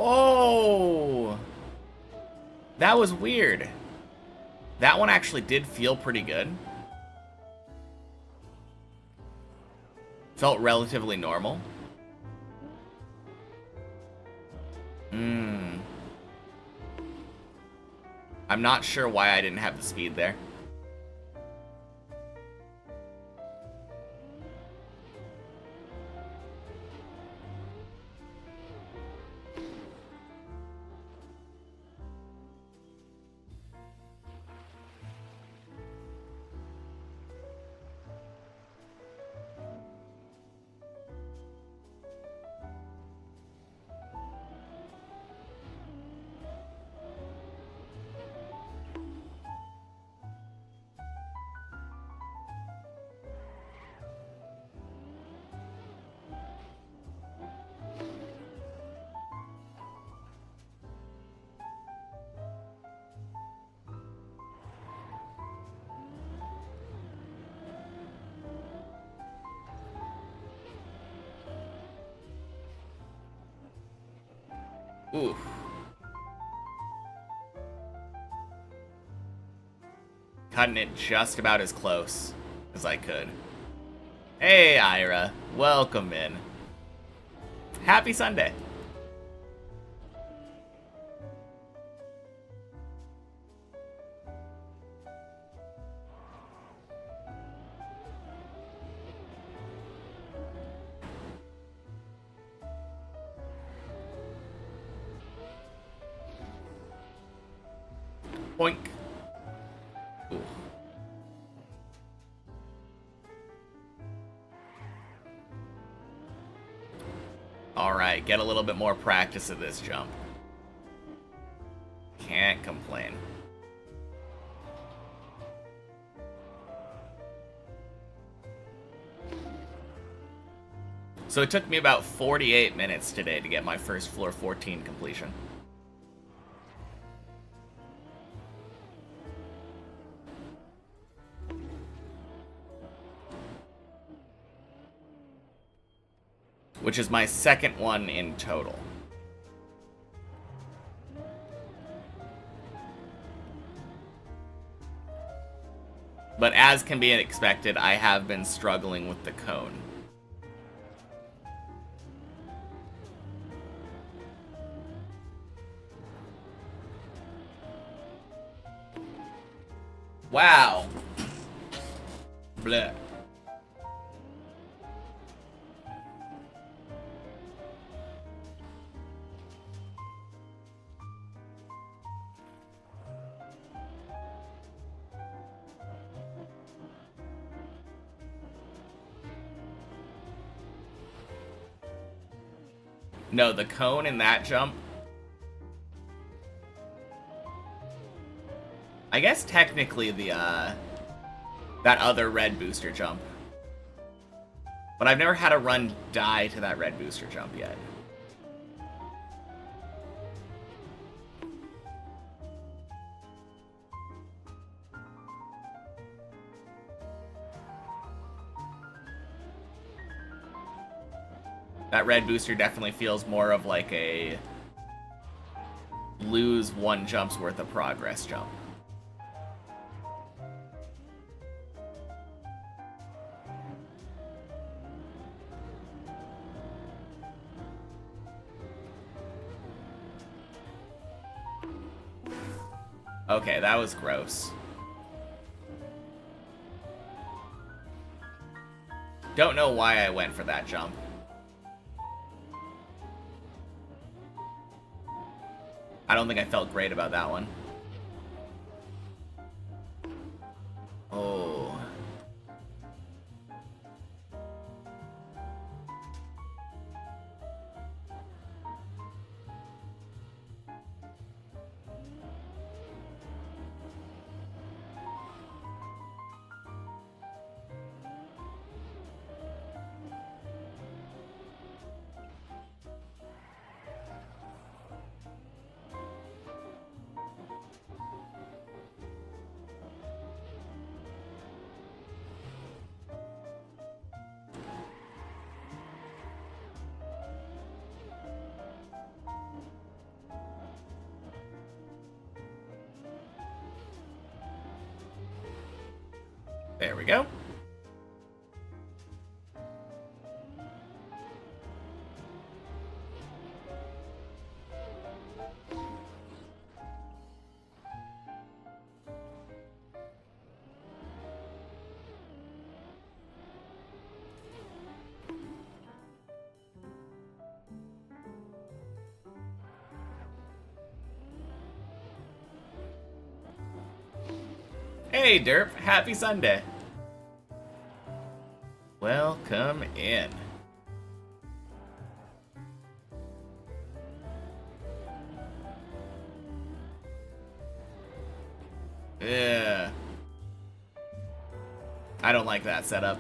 Oh! That was weird. That one actually did feel pretty good. Felt relatively normal. I'm not sure why I didn't have the speed there. Ooh. Cutting it just about as close as I could. Hey, Ira. Welcome in. Happy Sunday. Boink. Ooh. Alright, get a little bit more practice of this jump. Can't complain. So it took me about 48 minutes today to get my first floor 14 completion. Which is my second one in total. But as can be expected, I have been struggling with the cone. Wow. Bleh. No, the cone in that jump... I guess technically the, that other red booster jump. But I've never had a run die to that red booster jump yet. That red booster definitely feels more of like a lose one jump's worth of progress jump. Okay, that was gross. Don't know why I went for that jump. I don't think I felt great about that one. Oh. There we go. Hey, Derp. Happy Sunday. Welcome in. Yeah. I don't like that setup.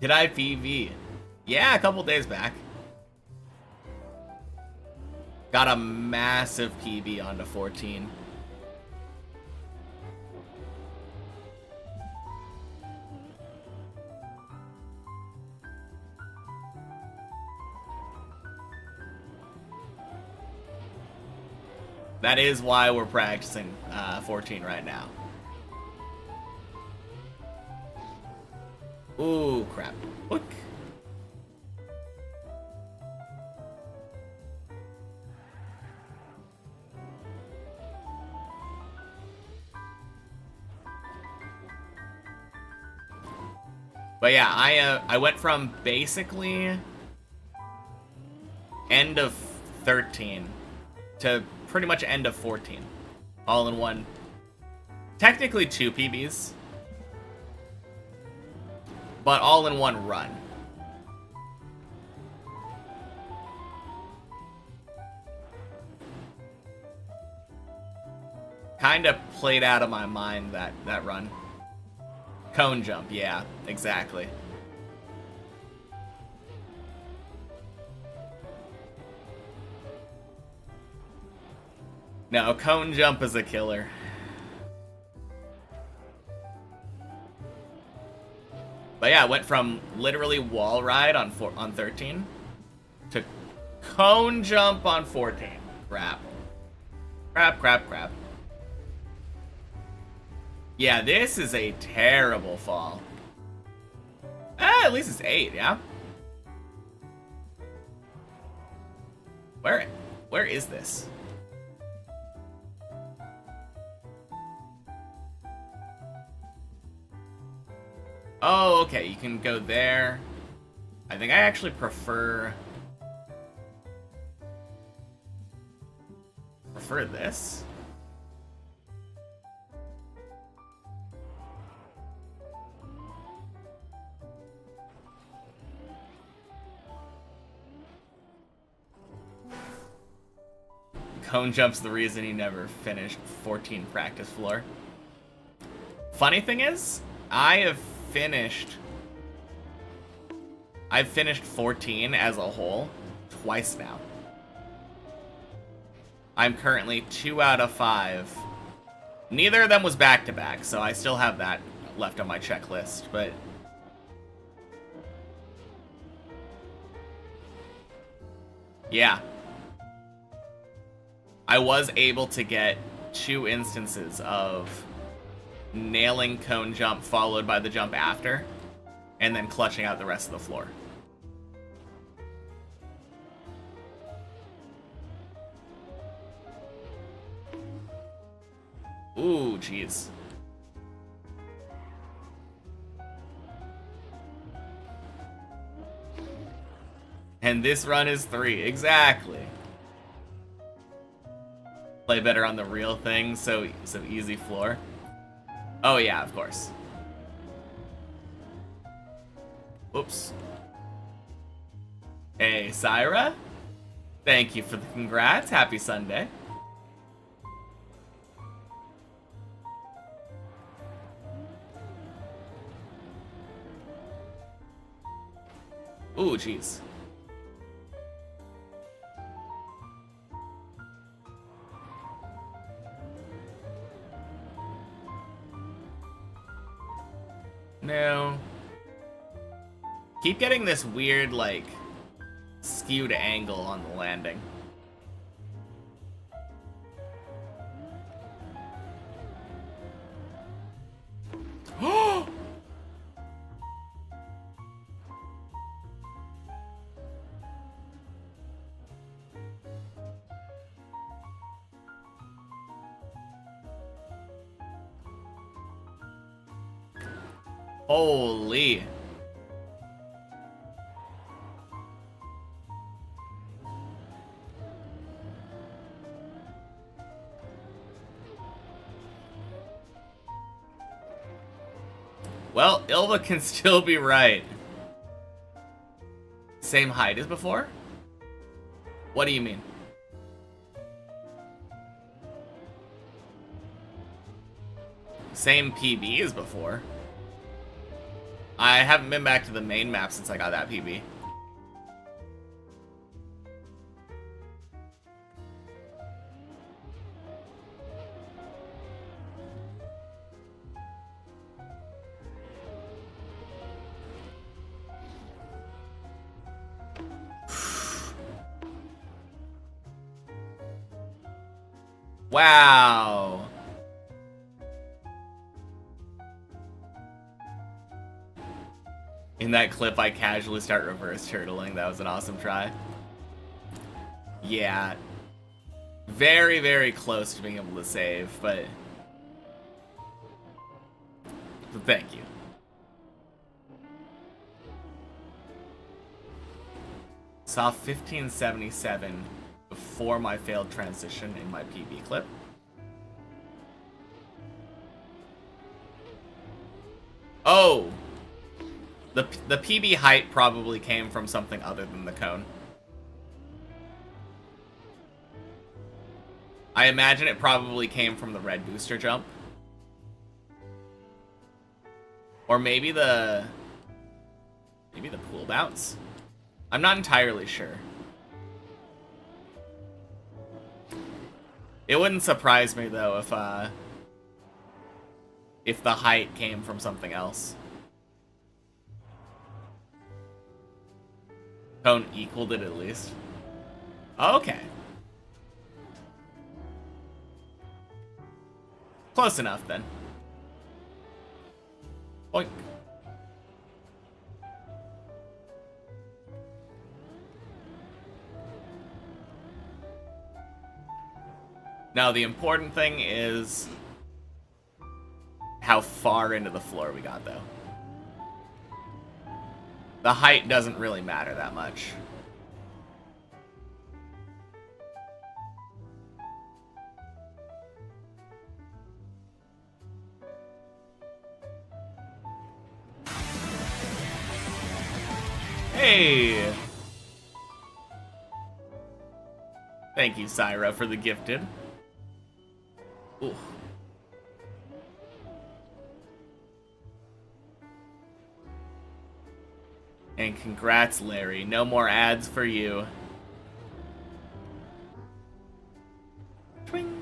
Did I PV? Yeah, a couple days back. Got a massive PB onto 14. That is why we're practicing 14 right now. Ooh, crap. Look. But yeah, I went from basically end of 13 to pretty much end of 14, all in one. Technically 2 PBs, but all in one run. Kind of played out of my mind that run. Cone jump, yeah, exactly. No, cone jump is a killer. But yeah, I went from literally wall ride on 13 to cone jump on 14. Crap. Crap, crap, crap. Yeah, this is a terrible fall. At least it's 8, yeah? Where is this? Oh, okay, you can go there. I think I actually prefer this. Cone jump's the reason he never finished 14 practice floor. Funny thing is, I've finished 14 as a whole twice now. I'm currently 2 out of 5. Neither of them was back-to-back, so I still have that left on my checklist, but yeah. I was able to get 2 instances of nailing cone jump followed by the jump after, and then clutching out the rest of the floor. Ooh, jeez. And this run is 3, exactly. Play better on the real thing, so easy floor. Oh yeah, of course. Oops. Hey, Syra. Thank you for the congrats. Happy Sunday. Ooh, jeez. No. Keep getting this weird, like, skewed angle on the landing. Holy. Well, Ilva can still be right. Same height as before? What do you mean? Same PB as before. I haven't been back to the main map since I got that PB. Wow. In that clip, I casually start reverse turtling. That was an awesome try. Yeah. Very, very close to being able to save, but thank you. Saw 1577 before my failed transition in my PB clip. Oh! The PB height probably came from something other than the cone. I imagine it probably came from the red booster jump. Or maybe the pool bounce? I'm not entirely sure. It wouldn't surprise me though if the height came from something else. Cone equaled it at least. Okay. Close enough then. Boink. Now the important thing is how far into the floor we got though. The height doesn't really matter that much. Hey! Thank you, Syra, for the gifted. Ooh. And congrats, Larry. No more ads for you. Twing.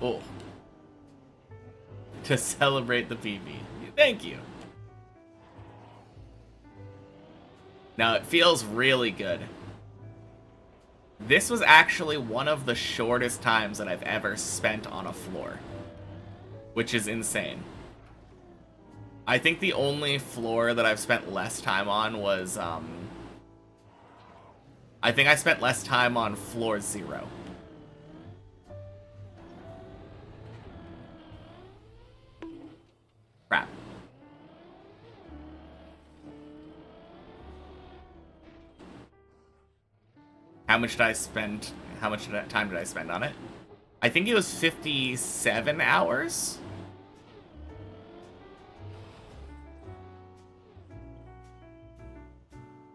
Oh. To celebrate the PB. Thank you. Now it feels really good. This was actually one of the shortest times that I've ever spent on a floor, which is insane. I think the only floor that I've spent less time on was, I think I spent less time on floor 0. Crap. How much time did I spend on it? I think it was 57 hours.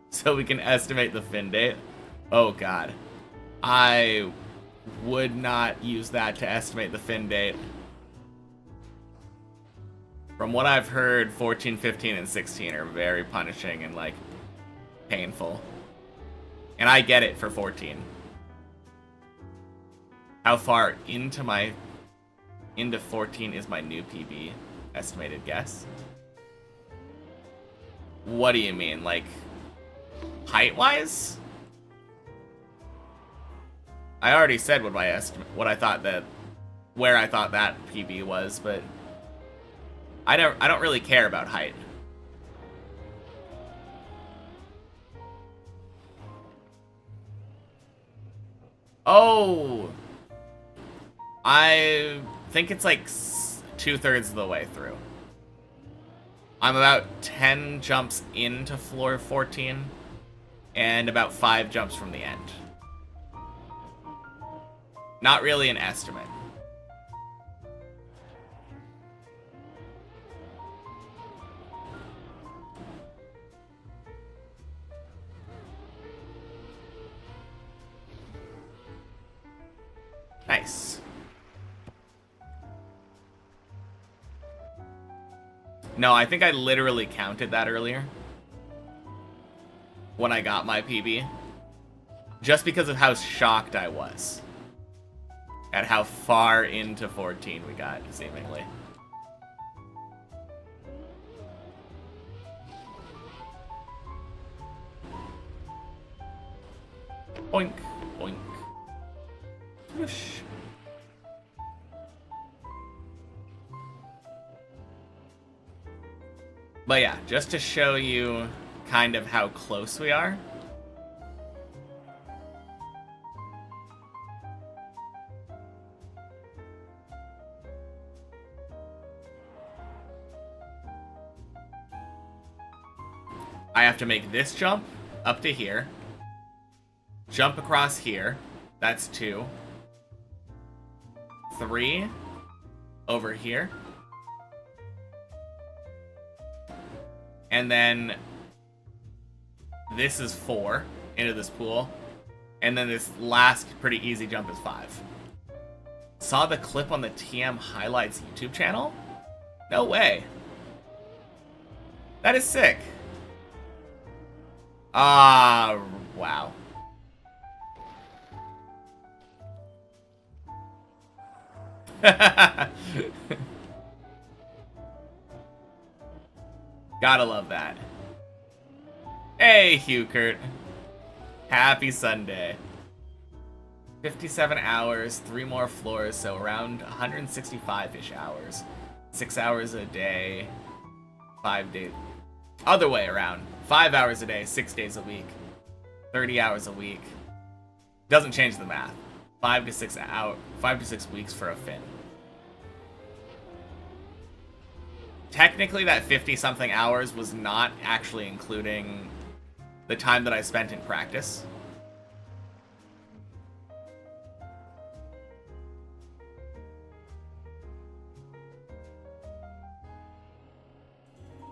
So we can estimate the fin date. Oh god. I would not use that to estimate the fin date. From what I've heard, 14, 15, and 16 are very punishing and, like, painful. And I get it for 14. How far into 14 is my new PB? Estimated guess. What do you mean? Like, height-wise? I already said what where I thought that PB was, but I don't really care about height. Oh, I think it's like 2/3 of the way through. I'm about 10 jumps into floor 14 and about 5 jumps from the end. Not really an estimate. Nice. No, I think I literally counted that earlier. When I got my PB. Just because of how shocked I was. At how far into 14 we got, seemingly. Boink, boink. Whoosh. But yeah, just to show you kind of how close we are. I have to make this jump up to here. Jump across here. That's 2. 3. Over here. And then this is 4 into this pool. And then this last pretty easy jump is 5. Saw the clip on the TM Highlights YouTube channel? No way. That is sick. Ah, wow. Gotta love that. Hey, Hugh Kurt. Happy Sunday. 57 hours, 3 more floors, so around 165-ish hours. 6 hours a day, 5 days. Other way around. 5 hours a day, 6 days a week. 30 hours a week. Doesn't change the math. 5 to 6 weeks for a fin. Technically, that 50-something hours was not actually including the time that I spent in practice.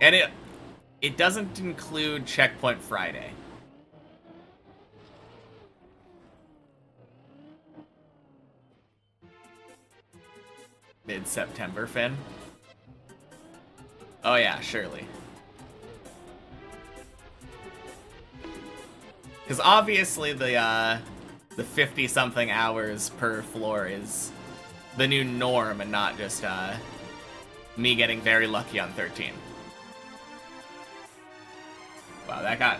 And it doesn't include Checkpoint Friday. Mid-September, Finn? Oh yeah, surely. Because obviously the 50-something hours per floor is the new norm and not just me getting very lucky on 13. Wow, that got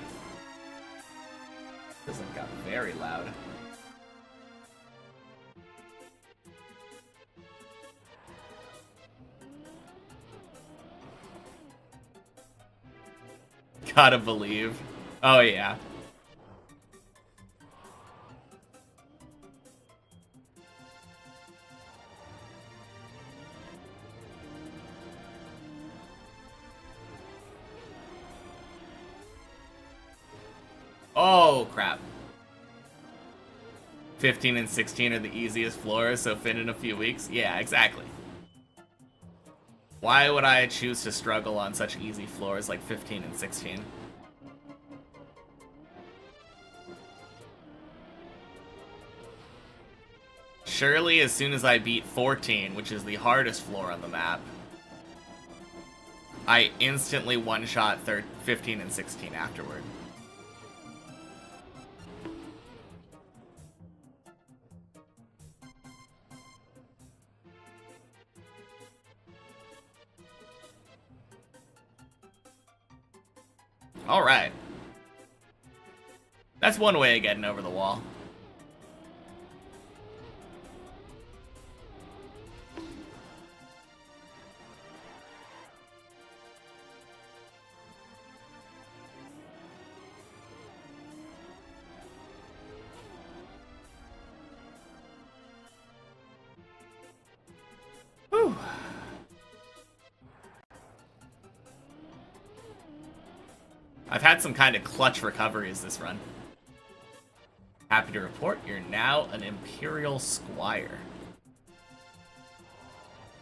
very loud. Gotta believe. Oh yeah. Oh, crap. 15 and 16 are the easiest floors, so fit in a few weeks? Yeah, exactly. Why would I choose to struggle on such easy floors like 15 and 16? Surely, as soon as I beat 14, which is the hardest floor on the map, I instantly one-shot 15 and 16 afterward. Alright. That's one way of getting over the wall. Whew. I've had some kind of clutch recoveries this run. Happy to report you're now an Imperial Squire.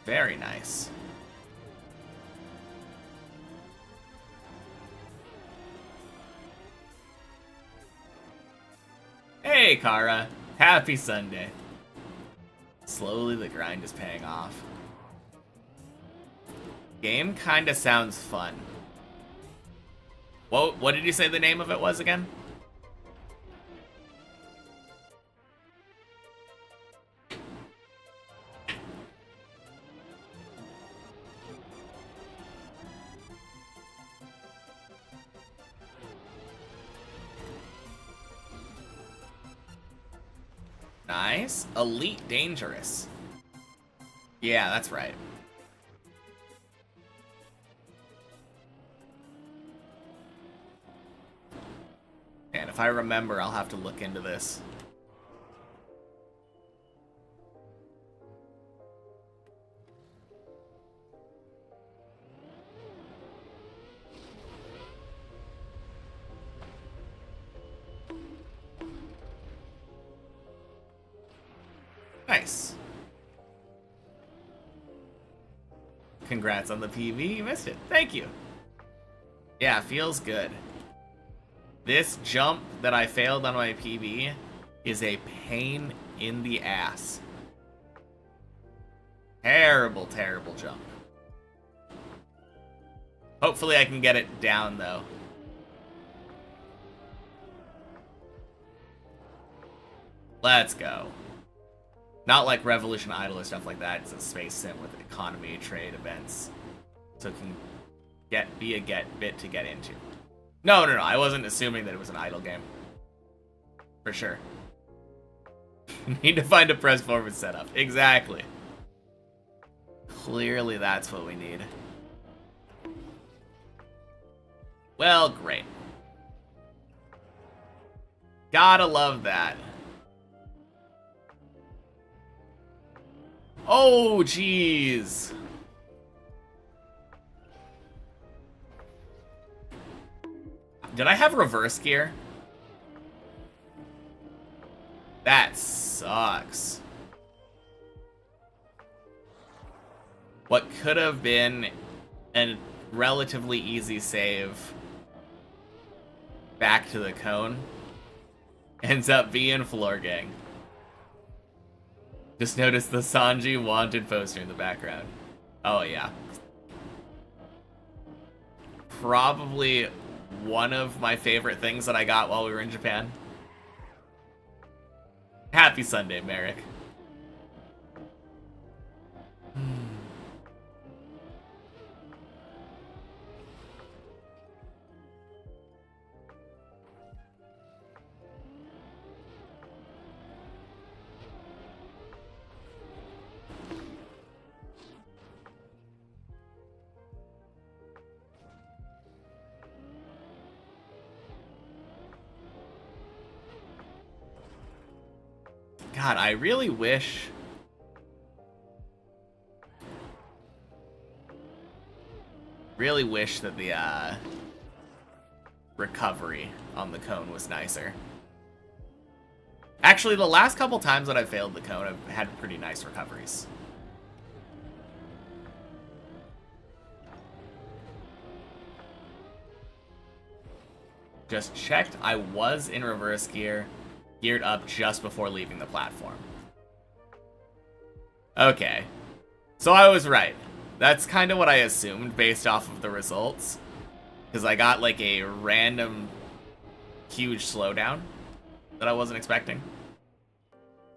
Very nice. Hey, Kara. Happy Sunday. Slowly the grind is paying off. Game kinda sounds fun. What did you say the name of it was again? Nice. Elite Dangerous. Yeah, that's right. And if I remember, I'll have to look into this. Nice. Congrats on the PB. You missed it. Thank you. Yeah, feels good. This jump that I failed on my PB is a pain in the ass. Terrible, terrible jump. Hopefully I can get it down, though. Let's go. Not like Revolution Idol or stuff like that. It's a space sim with economy, trade, events. So it can be a bit to get into. No. I wasn't assuming that it was an idle game. For sure. Need to find a press forward setup. Exactly. Clearly that's what we need. Well, great. Gotta love that. Oh, jeez. Did I have reverse gear? That sucks. What could have been a relatively easy save back to the cone ends up being floor gang. Just notice the Sanji wanted poster in the background. Oh yeah. Probably one of my favorite things that I got while we were in Japan. Happy Sunday, Merrick. God, I really wish... that the recovery on the cone was nicer. Actually, the last couple times that I failed the cone, I've had pretty nice recoveries. Just checked. I was in reverse gear, geared up just before leaving the platform. Okay. So I was right. That's kind of what I assumed based off of the results. Because I got like a random huge slowdown that I wasn't expecting.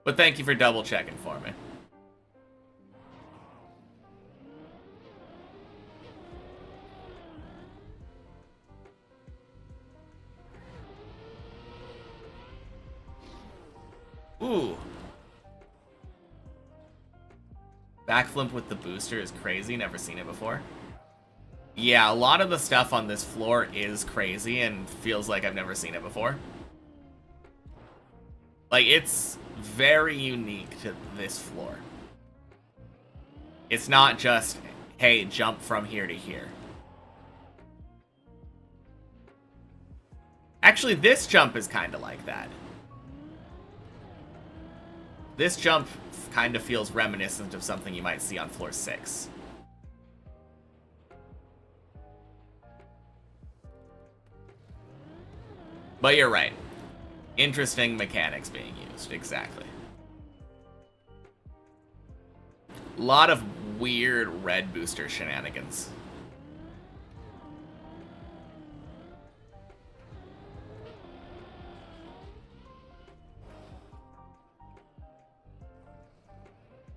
But thank you for double checking for me. Ooh. Backflip with the booster is crazy. Never seen it before. Yeah, a lot of the stuff on this floor is crazy and feels like I've never seen it before. Like, it's very unique to this floor. It's not just, hey, jump from here to here. Actually, this jump is kind of like that. This jump kind of feels reminiscent of something you might see on floor 6. But you're right. Interesting mechanics being used, exactly. Lot of weird red booster shenanigans.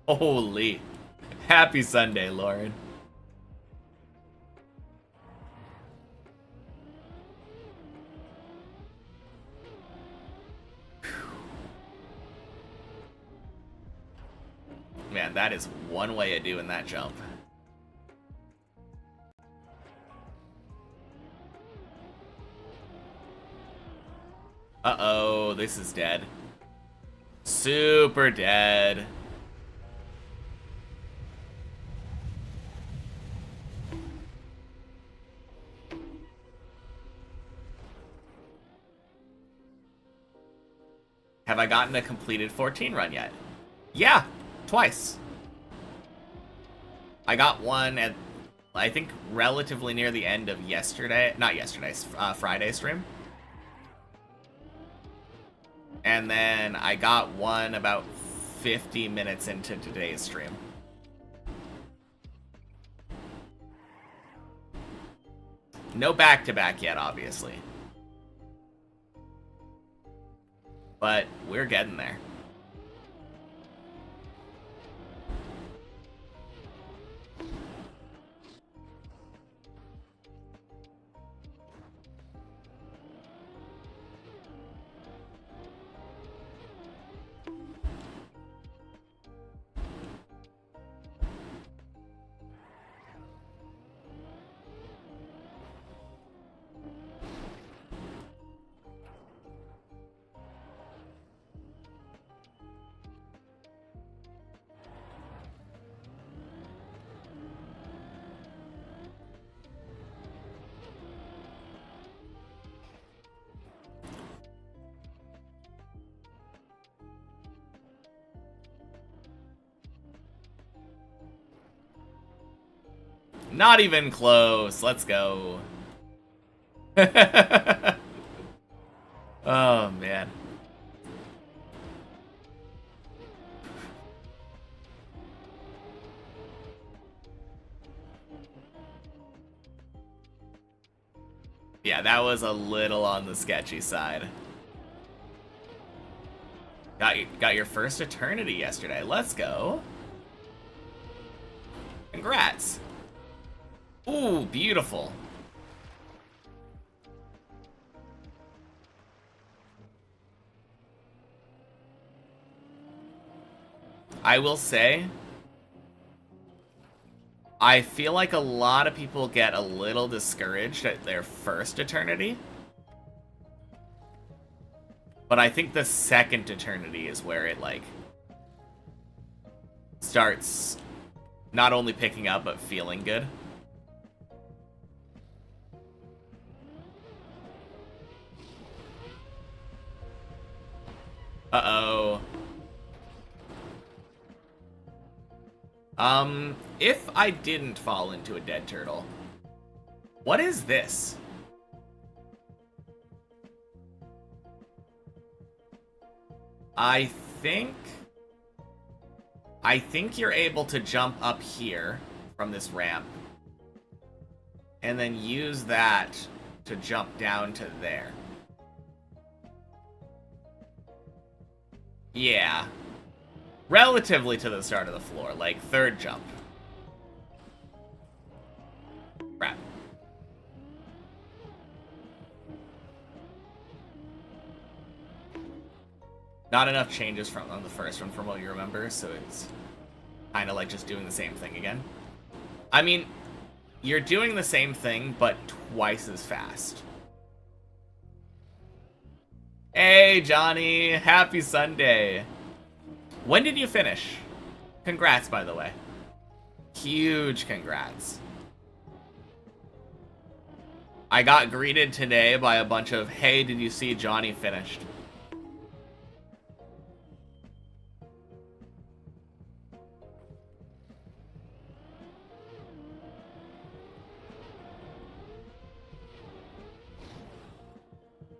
Holy. Happy Sunday, Lauren. Man, that is one way of doing that jump. Uh-oh, this is dead. Super dead. Have I gotten a completed 14 run yet? Yeah, twice. I got one at, I think, relatively near the end of Friday's stream. And then I got one about 50 minutes into today's stream. No back-to-back yet, obviously. But we're getting there. Not even close. Let's go. Oh, man. Yeah, that was a little on the sketchy side. Got your first Eternity yesterday. Let's go. Congrats. Ooh, beautiful. I will say, I feel like a lot of people get a little discouraged at their first Eternity. But I think the second Eternity is where it, like, starts not only picking up, but feeling good. Uh-oh. If I didn't fall into a dead turtle, what is this? I think you're able to jump up here from this ramp and then use that to jump down to there. Yeah. Relatively to the start of the floor, like third jump. Crap. Not enough changes from on the first one from what you remember, so it's kind of like just doing the same thing again. I mean, you're doing the same thing, but twice as fast. Hey, Johnny! Happy Sunday! When did you finish? Congrats, by the way. Huge congrats. I got greeted today by a bunch of, hey, did you see Johnny finished?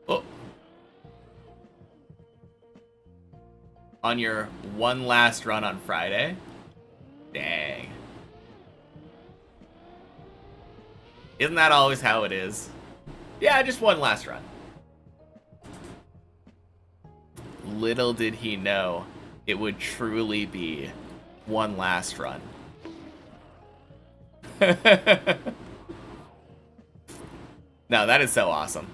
Oh. On your one last run on Friday? Dang. Isn't that always how it is? Yeah, just one last run. Little did he know it would truly be one last run. No, that is so awesome.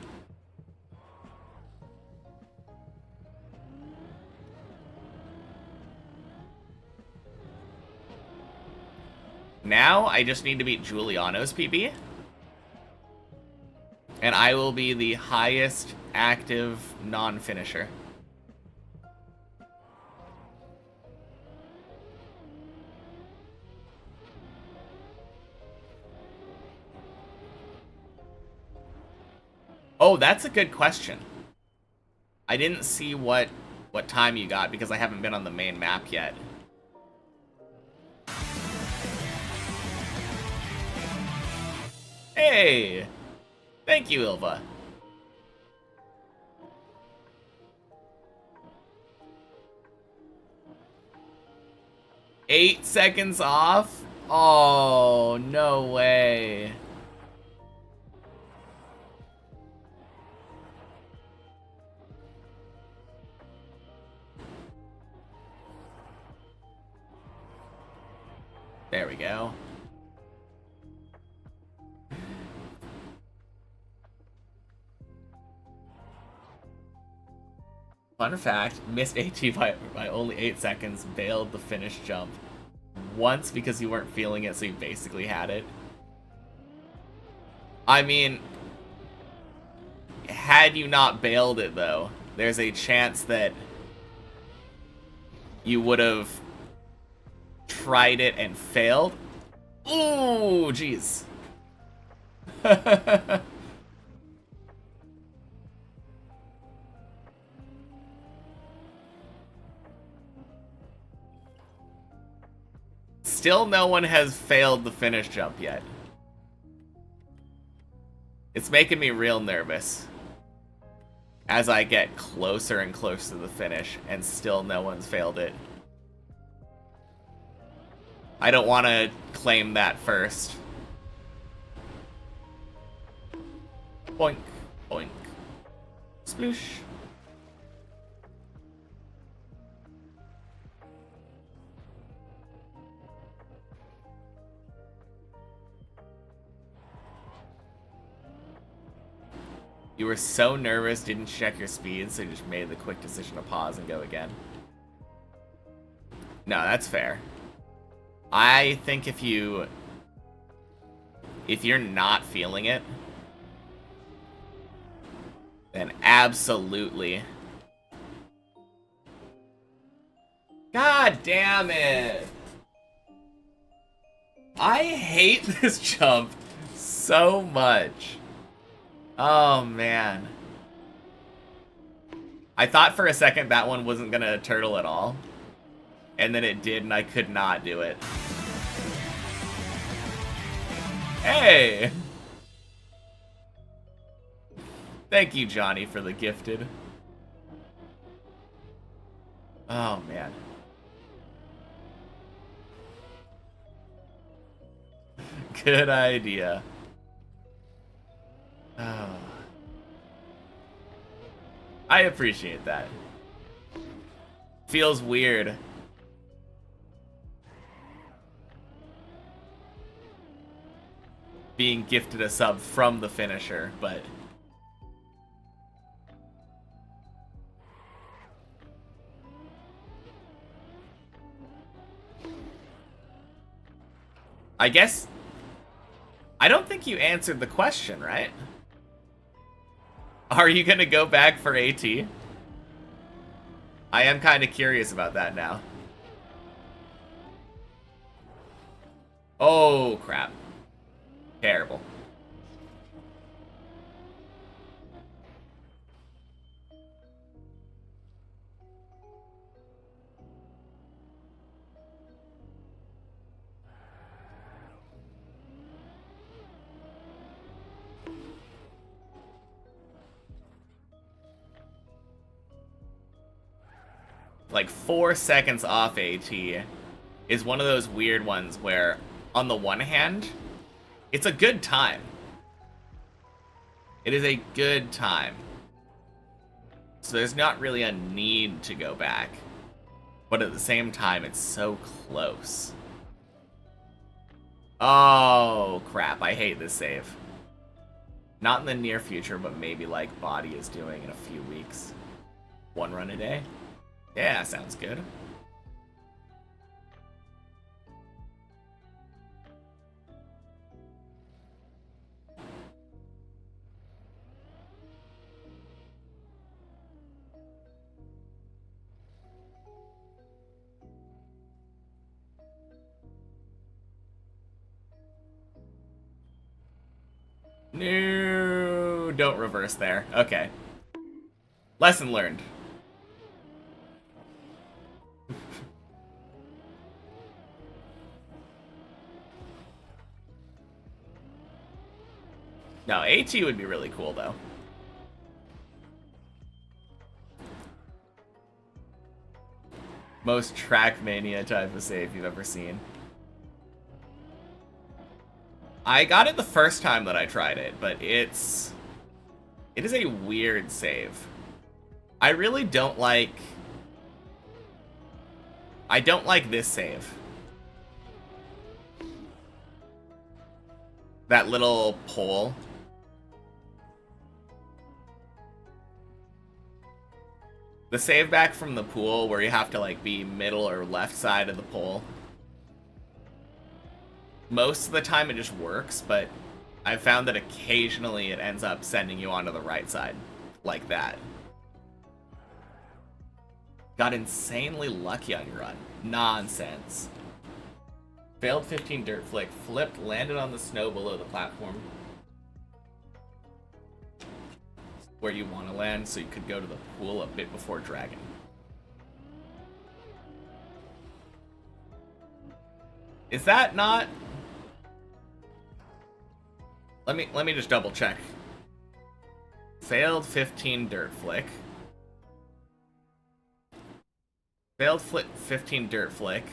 Now, I just need to beat Giuliano's PB. And I will be the highest active non-finisher. Oh, that's a good question. I didn't see what time you got because I haven't been on the main map yet. Hey! Thank you, Ilva. Eight seconds off? Oh, no way. There we go. Fun fact, missed AT by only 8 seconds, bailed the finish jump once because you weren't feeling it, so you basically had it. I mean, had you not bailed it, though, there's a chance that you would have tried it and failed. Ooh, jeez. Still no one has failed the finish jump yet. It's making me real nervous as I get closer and closer to the finish, and still no one's failed it. I don't want to claim that first. Boink, boink. Sploosh. You were so nervous, didn't check your speed, so you just made the quick decision to pause and go again. No, that's fair. I think if you're not feeling it, then absolutely. God damn it! I hate this jump so much. Oh, man. I thought for a second that one wasn't gonna turtle at all. And then it did, and I could not do it. Hey! Thank you, Johnny, for the gifted. Oh, man. Good idea. Oh. I appreciate that. Feels weird. Being gifted a sub from the finisher, but I guess I don't think you answered the question, right? Are you gonna go back for AT? I am kind of curious about that now. Oh, crap. Terrible. Like 4 seconds off AT is one of those weird ones where, on the one hand, it's a good time. It is a good time. So there's not really a need to go back. But at the same time, it's so close. Oh, crap. I hate this save. Not in the near future, but maybe like Body is doing in a few weeks. 1 run a day? Yeah, sounds good. No, don't reverse there. Okay. Lesson learned. No, AT would be really cool, though. Most Trackmania type of save you've ever seen. I got it the first time that I tried it, but it is a weird save. I really don't like... I don't like this save. That little pole. The save back from the pool where you have to like be middle or left side of the pole. Most of the time it just works, but I've found that occasionally it ends up sending you onto the right side. Like that. Got insanely lucky on your run. Nonsense. Failed 15 dirt flick. Flipped, landed on the snow below the platform. Where you want to land, so you could go to the pool a bit before dragon. Is that not... Let me just double check. Failed 15 dirt flick. Failed 15 dirt flick.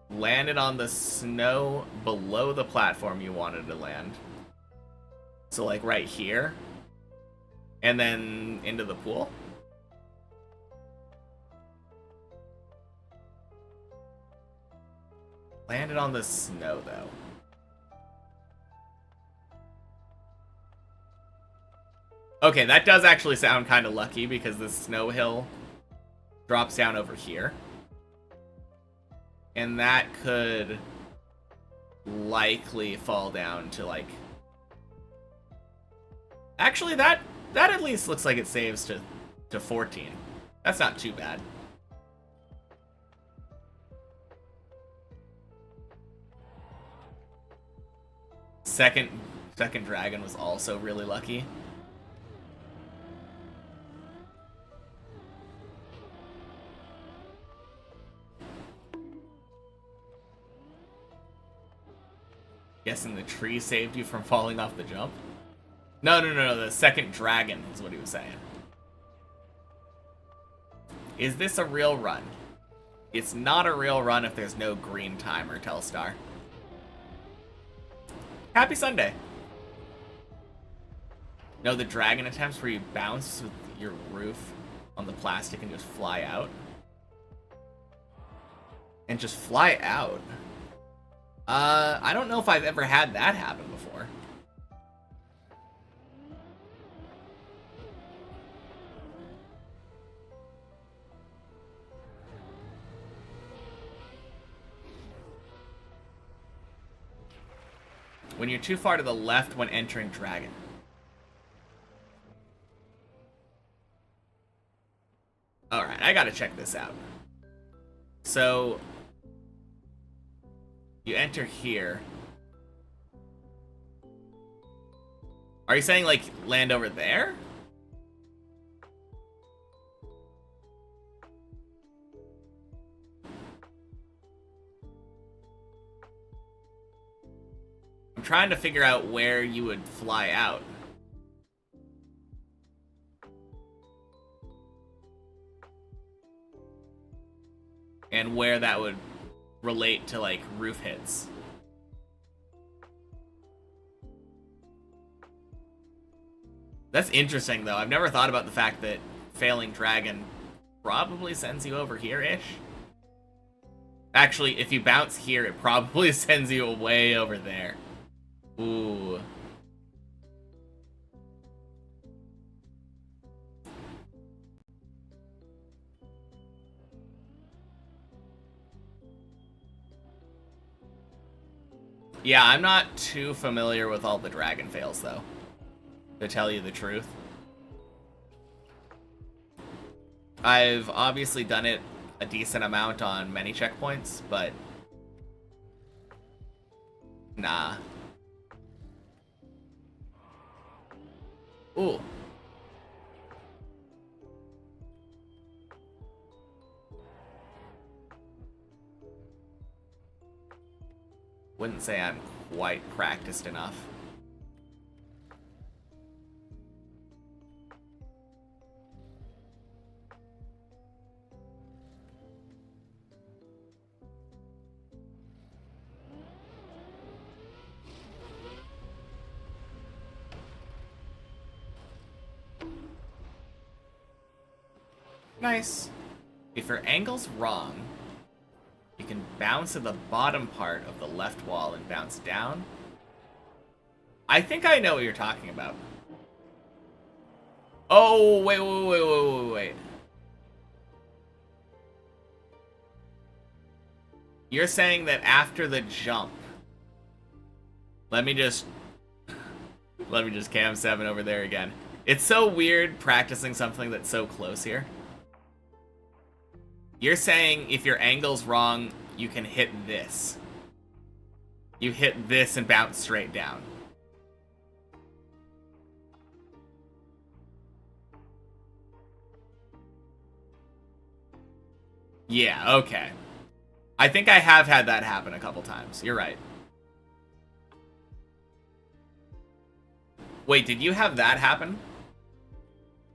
Landed on the snow below the platform you wanted to land. So like right here. And then into the pool. Landed on the snow though. Okay, that does actually sound kind of lucky because the snow hill drops down over here. And that could likely fall down to like... Actually, that at least looks like it saves to 14. That's not too bad. Second dragon was also really lucky. Guessing the tree saved you from falling off the jump? No, the second dragon is what he was saying. Is this a real run? It's not a real run if there's no green timer, Telstar. Happy Sunday. No, the dragon attempts where you bounce with your roof on the plastic and just fly out. And just fly out? I don't know if I've ever had that happen before. When you're too far to the left when entering dragon. Alright, I gotta check this out. So... you enter here. Are you saying, like, land over there? I'm trying to figure out where you would fly out. And where that would relate to like roof hits. That's interesting, though. I've never thought about the fact that failing dragon probably sends you over here-ish. Actually, if you bounce here, it probably sends you way over there. Ooh. Yeah, I'm not too familiar with all the dragon fails, though, to tell you the truth. I've obviously done it a decent amount on many checkpoints, but nah. Ooh. Wouldn't say I'm quite practiced enough. Nice. If your angle's wrong, you can bounce to the bottom part of the left wall and bounce down. I think I know what you're talking about. Oh, wait. You're saying that after the jump... Let me just cam 7 over there again. It's so weird practicing something that's so close here. You're saying if your angle's wrong, you can hit this. You hit this and bounce straight down. Yeah, okay. I think I have had that happen a couple times. You're right. Wait, did you have that happen?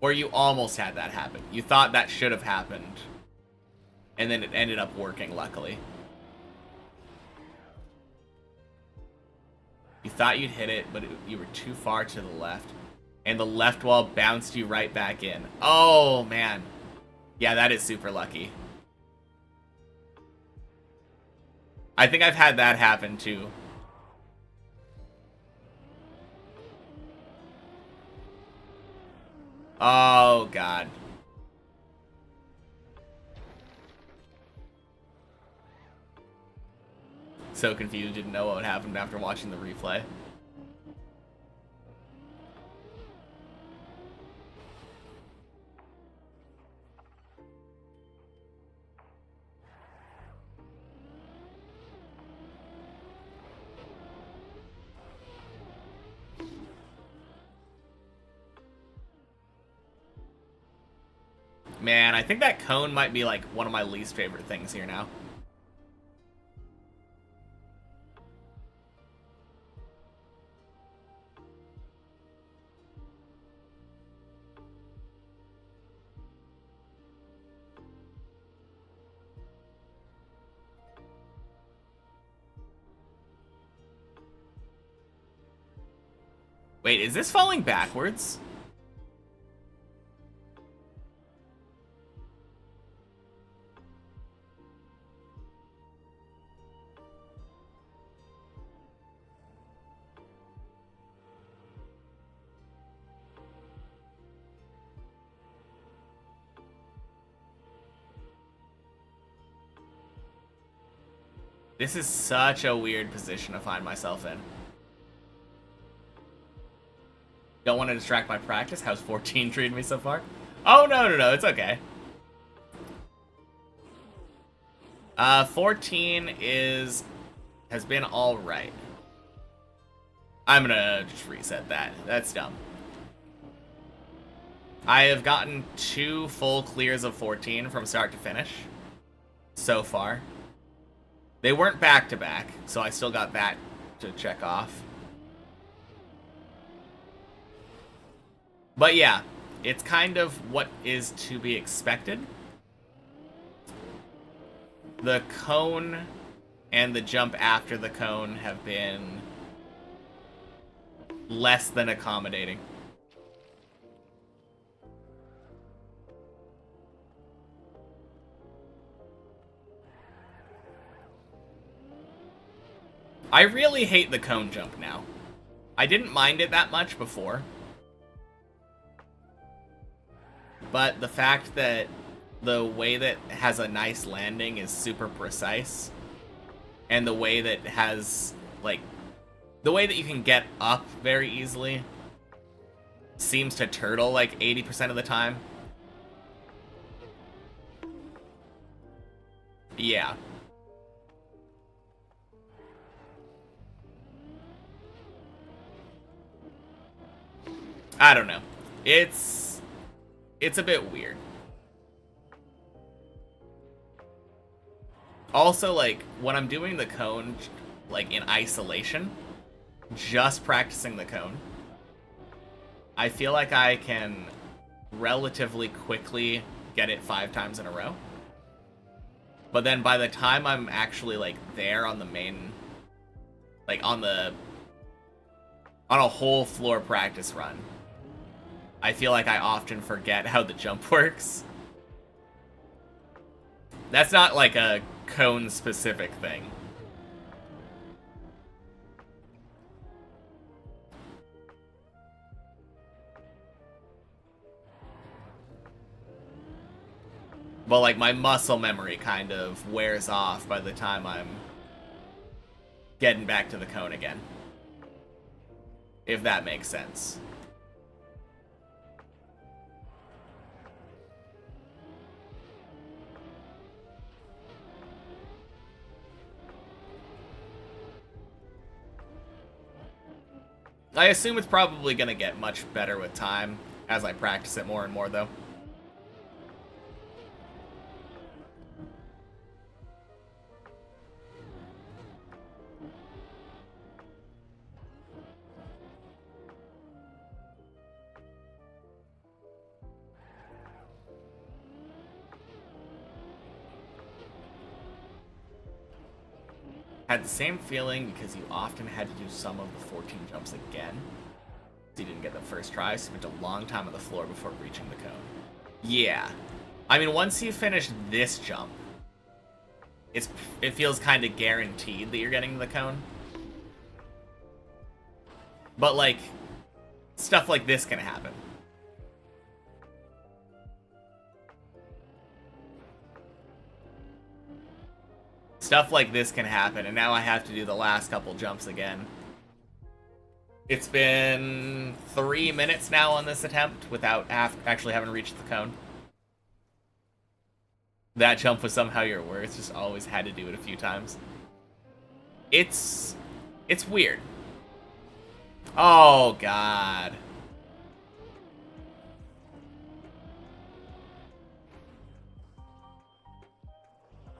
Or you almost had that happen? You thought that should have happened, and then it ended up working, luckily. You thought you'd hit it, but you were too far to the left. And the left wall bounced you right back in. Oh, man. Yeah, that is super lucky. I think I've had that happen, too. Oh, God. So confused, didn't know what happened after watching the replay. Man, I think that cone might be like one of my least favorite things here now. Wait, is this falling backwards? This is such a weird position to find myself in. Don't want to distract my practice. How's 14 treated me so far? Oh, no, it's okay. 14 has been alright. I'm gonna just reset that. That's dumb. I have gotten 2 full clears of 14 from start to finish so far. They weren't back-to-back, so I still got that to check off. But yeah, it's kind of what is to be expected. The cone and the jump after the cone have been less than accommodating. I really hate the cone jump now. I didn't mind it that much before. But the fact that the way that it has a nice landing is super precise, and the way that it has, like, the way that you can get up very easily seems to turtle like 80% of the time. Yeah. I don't know. It's a bit weird. Also, like, when I'm doing the cone, like, in isolation, just practicing the cone, I feel like I can relatively quickly get it 5 times in a row. But then by the time I'm actually, like, there on the main, like, on a whole floor practice run, I feel like I often forget how the jump works. That's not, like, a cone-specific thing. But, like, my muscle memory kind of wears off by the time I'm getting back to the cone again. If that makes sense. I assume it's probably going to get much better with time as I practice it more and more, though. Had the same feeling because you often had to do some of the 14 jumps again. So you didn't get the first try, so you spent a long time on the floor before reaching the cone. Yeah. I mean, once you finish this jump, it feels kind of guaranteed that you're getting the cone. But, like, stuff like this can happen. Stuff like this can happen, and now I have to do the last couple jumps again. It's been 3 minutes now on this attempt without actually having reached the cone. That jump was somehow your worst, just always had to do it a few times. It's weird. Oh, God.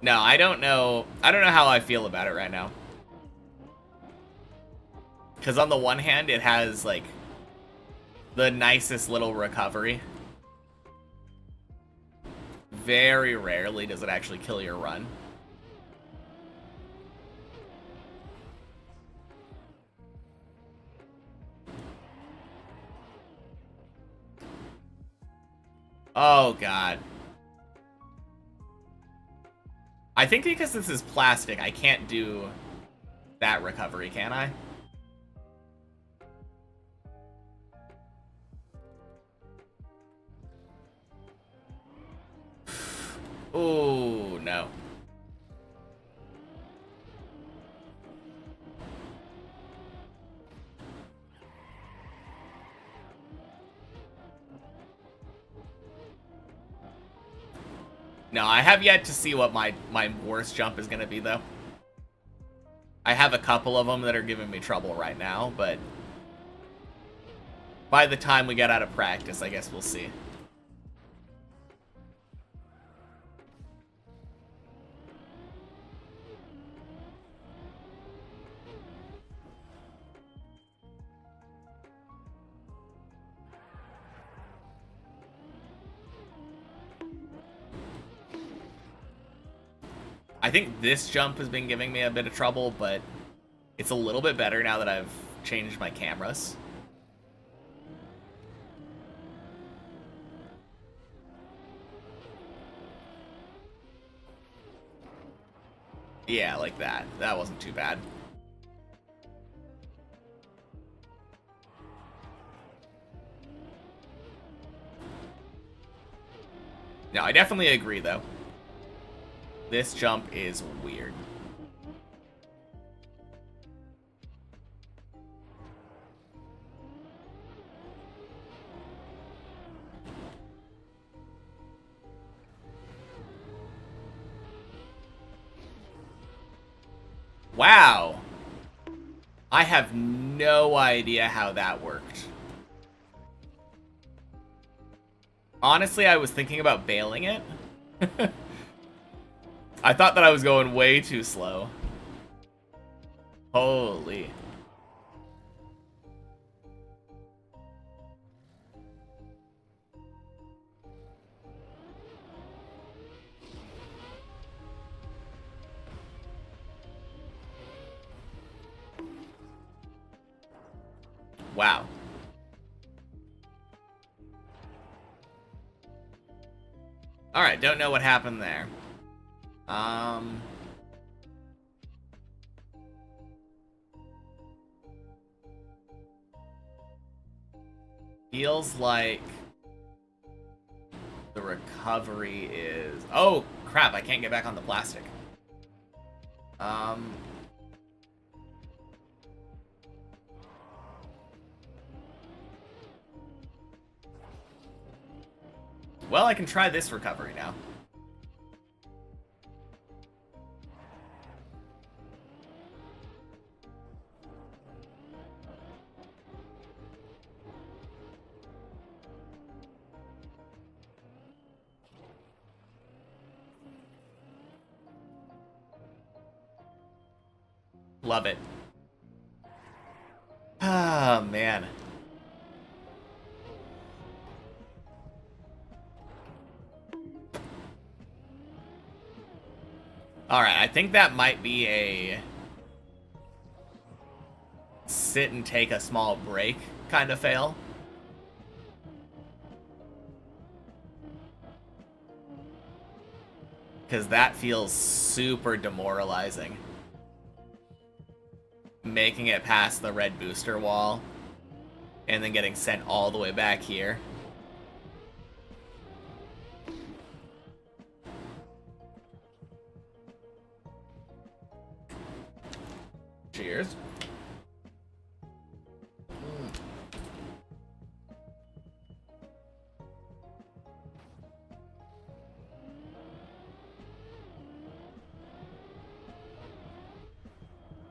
No, I don't know how I feel about it right now. Because on the one hand, it has, like, the nicest little recovery. Very rarely does it actually kill your run. Oh, God. I think because this is plastic, I can't do that recovery, can I? Oh, no. No, I have yet to see what my worst jump is going to be, though. I have a couple of them that are giving me trouble right now, but by the time we get out of practice, I guess we'll see. I think this jump has been giving me a bit of trouble, but it's a little bit better now that I've changed my cameras. Yeah, like that. That wasn't too bad. No, I definitely agree, though. This jump is weird. Wow. I have no idea how that worked. Honestly, I was thinking about bailing it. I thought that I was going way too slow. Holy. Wow. Alright, don't know what happened there. Feels like the recovery is... Oh, crap, I can't get back on the plastic. Well, I can try this recovery now. Love it. Ah, man. Alright, I think that might be a sit and take a small break kind of fail. Because that feels super demoralizing. Making it past the red booster wall and then getting sent all the way back here. Cheers.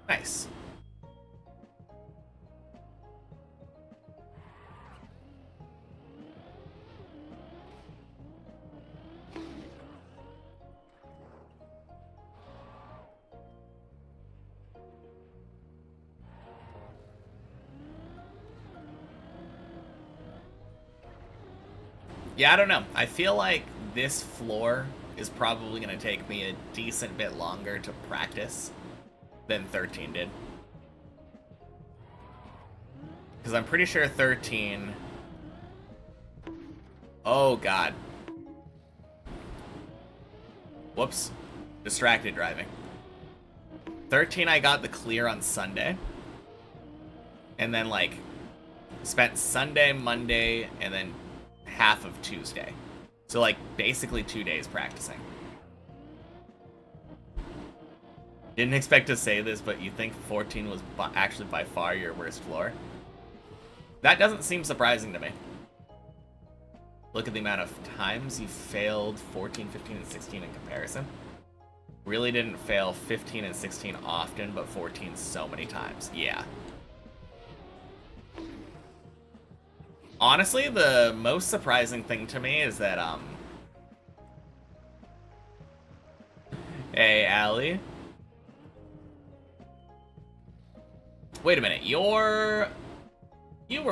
Nice. Yeah, I don't know. I feel like this floor is probably going to take me a decent bit longer to practice than 13 did. Because I'm pretty sure 13... Oh, God. Whoops. Distracted driving. 13, I got the clear on Sunday. And then, like, spent Sunday, Monday, and then half of Tuesday. So, like, basically 2 days practicing. Didn't expect to say this, but you think 14 was actually by far your worst floor? That doesn't seem surprising to me. Look at the amount of times you failed 14, 15, and 16 in comparison. Really didn't fail 15 and 16 often, but 14 so many times. Yeah. Honestly, the most surprising thing to me is that, Hey, Allie. Wait a minute, you were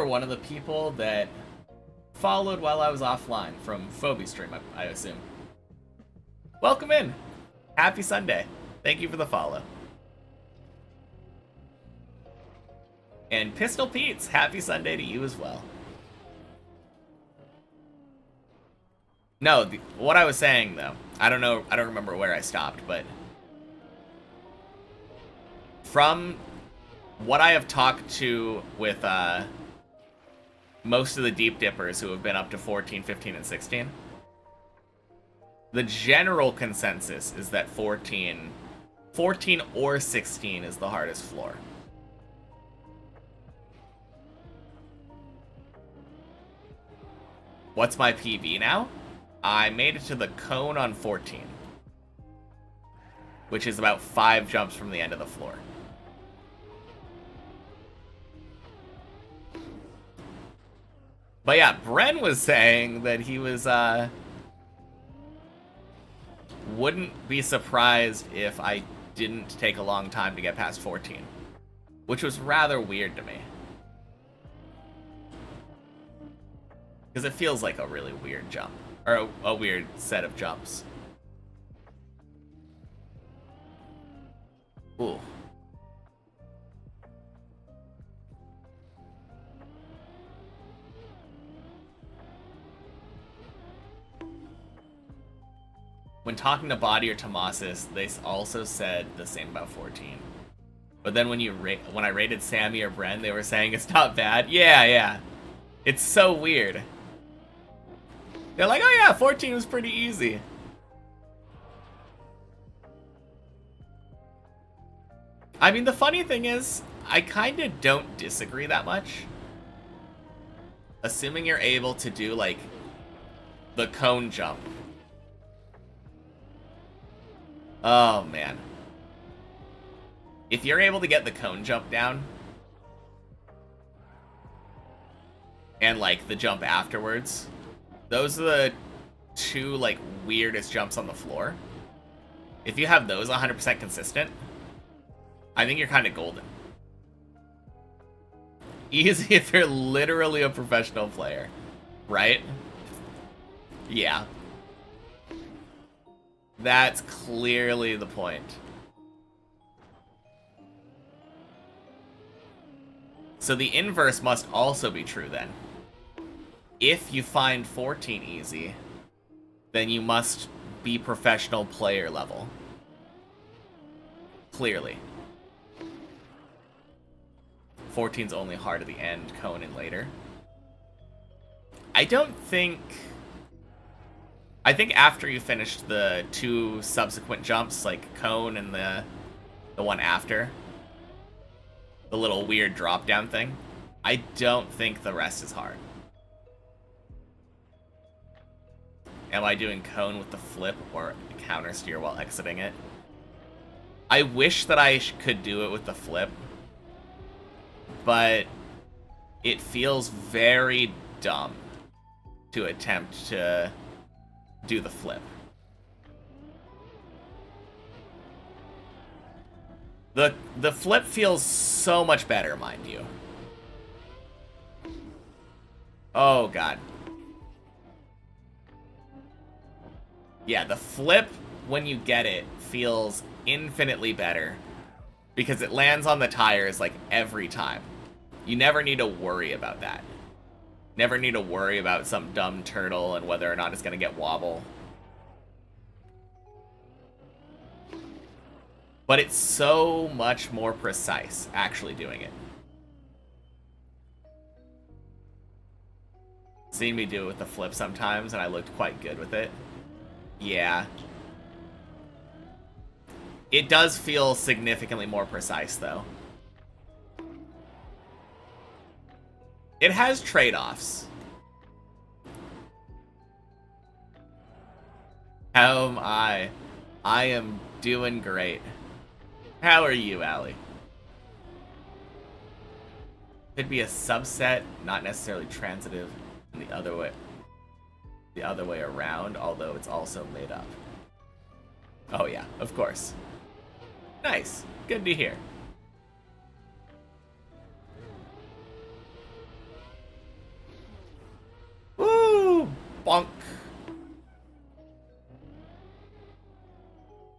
one of the people that followed while I was offline from Phobie stream, I assume. Welcome in. Happy Sunday. Thank you for the follow. And Pistol Pete's, happy Sunday to you as well. No, what I was saying, though, I don't remember where I stopped, but from what I have talked to with most of the deep dippers who have been up to 14, 15, and 16, The general consensus is that 14 or 16 is the hardest floor. What's my PB now? I made it to the cone on 14, which is about 5 jumps from the end of the floor. But yeah, Bren was saying that he was, wouldn't be surprised if I didn't take a long time to get past 14, which was rather weird to me. Because it feels like a really weird jump, or a weird set of jumps. Ooh. When talking to Body or Tomasis, they also said the same about 14. But then when I rated Sammy or Bren, they were saying it's not bad. Yeah. It's so weird. They're like, oh yeah, 14 was pretty easy. I mean, the funny thing is, I kind of don't disagree that much. Assuming you're able to do, like, the cone jump. Oh, man. If you're able to get the cone jump down, and, like, the jump afterwards, those are the 2, like, weirdest jumps on the floor. If you have those 100% consistent, I think you're kind of golden. Easy if you're literally a professional player, right? Yeah. That's clearly the point. So the inverse must also be true then. If you find 14 easy, then you must be professional player level. Clearly. 14's only hard at the end, cone and later. I think after you finish the 2 subsequent jumps, like cone and the one after, the little weird drop down thing, I don't think the rest is hard. Am I doing cone with the flip or counter steer while exiting it? I wish that I could do it with the flip, but it feels very dumb to attempt to do the flip. The flip feels so much better, mind you. Oh, God. Yeah, the flip, when you get it, feels infinitely better because it lands on the tires, like, every time. You never need to worry about that. Never need to worry about some dumb turtle and whether or not it's going to get wobble. But it's so much more precise, actually doing it. Seen me do it with the flip sometimes, and I looked quite good with it. Yeah. It does feel significantly more precise, though. It has trade-offs. How am I? I am doing great. How are you, Allie? Could be a subset, not necessarily transitive, in the other way around, although it's also made up. Oh yeah, of course. Nice. Good to hear. Woo! Bonk.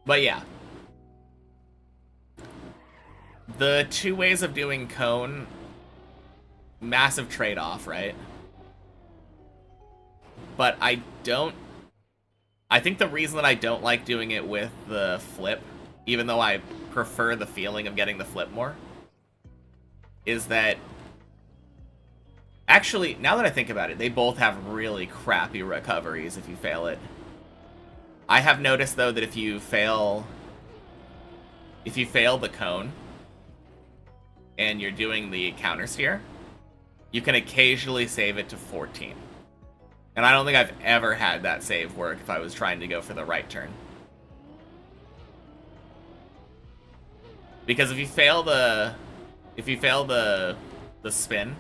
But yeah. The 2 ways of doing cone, massive trade-off, right? But I think the reason that I don't like doing it with the flip, even though I prefer the feeling of getting the flip more, is that... Actually, now that I think about it, they both have really crappy recoveries if you fail it. I have noticed, though, that if you fail the cone and you're doing the counter steer, you can occasionally save it to 14. And I don't think I've ever had that save work if I was trying to go for the right turn. Because if you fail the spin,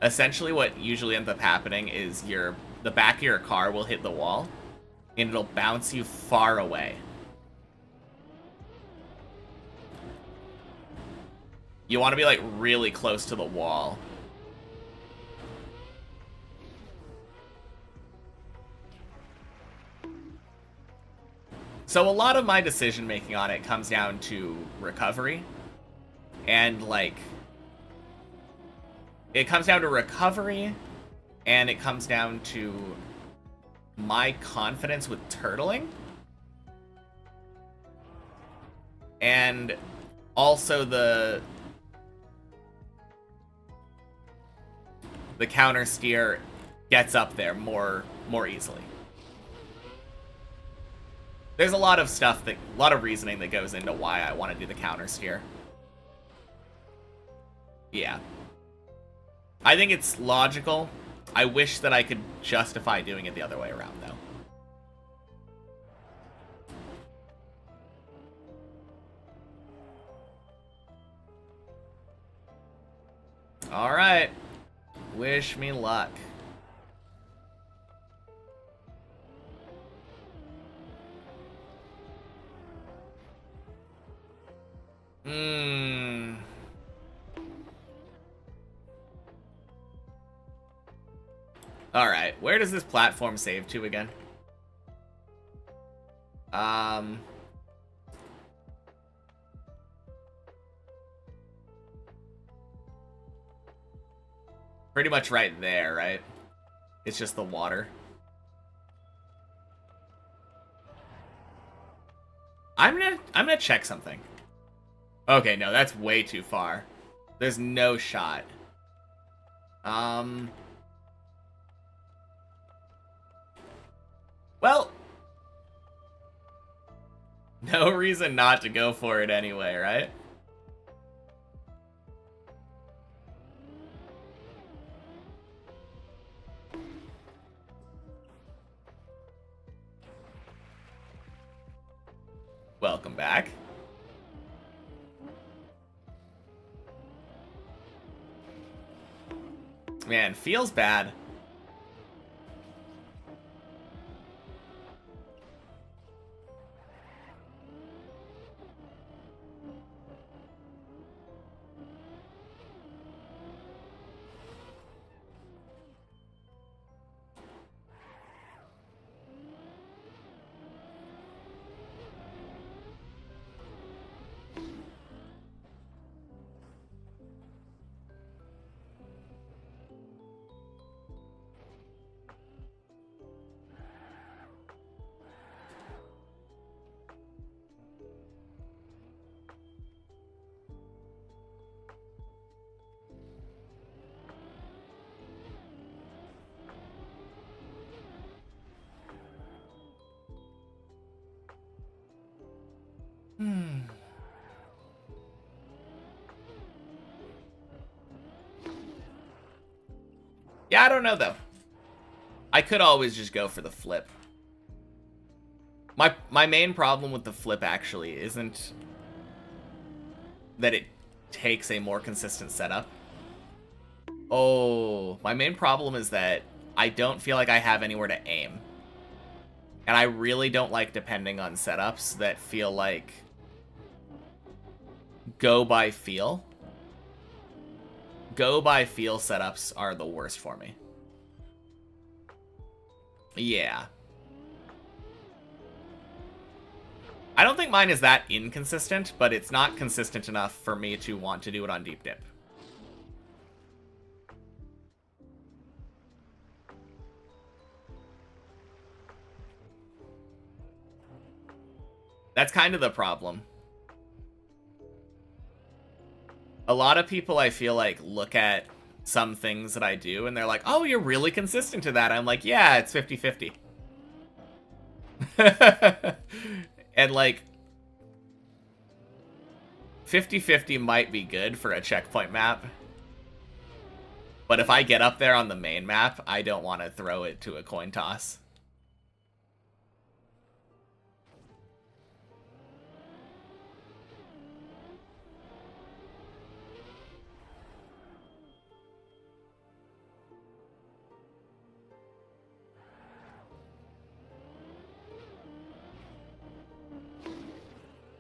essentially what usually ends up happening is the back of your car will hit the wall and it'll bounce you far away. You want to be like really close to the wall. So a lot of my decision making on it comes down to recovery. And like, it comes down to recovery and it comes down to my confidence with turtling. And also the counter steer gets up there more easily. There's a lot of reasoning that goes into why I want to do the counter steer. Yeah. I think it's logical. I wish that I could justify doing it the other way around, though. Alright. Wish me luck. Alright, where does this platform save to again? Pretty much right there, right? It's just the water. I'm gonna check something. Okay, no, that's way too far. There's no shot. Well, no reason not to go for it anyway, right? Welcome back. Man, feels bad. Yeah, I don't know, though. I could always just go for the flip. My main problem with the flip, actually, isn't that it takes a more consistent setup. Oh, my main problem is that I don't feel like I have anywhere to aim. And I really don't like depending on setups that feel like go by feel. Go by feel setups are the worst for me. Yeah. I don't think mine is that inconsistent, but it's not consistent enough for me to want to do it on deep dip. That's kind of the problem. A lot of people, I feel like, look at some things that I do and they're like, oh, you're really consistent to that. I'm like, yeah, it's 50-50. And like 50-50 might be good for a checkpoint map. But if I get up there on the main map, I don't want to throw it to a coin toss.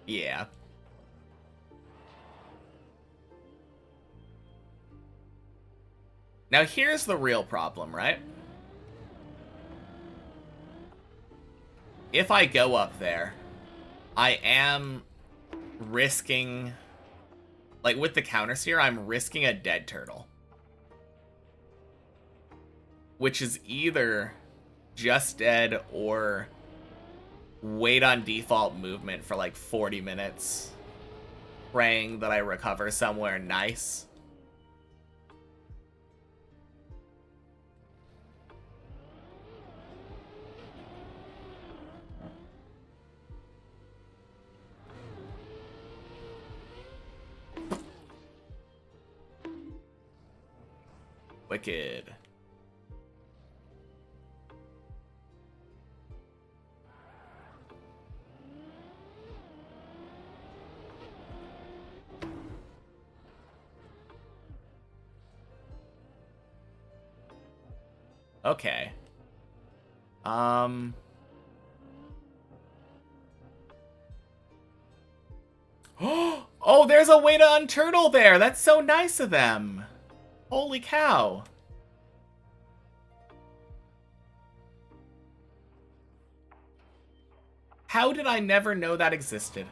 Yeah. Now here's the real problem, right? If I go up there, I am risking... Like, with the counter steer, I'm risking a dead turtle. Which is either just dead or wait on default movement for like 40 minutes, praying that I recover somewhere nice. Wicked. Okay. Oh, there's a way to unturtle there. That's so nice of them. Holy cow. How did I never know that existed?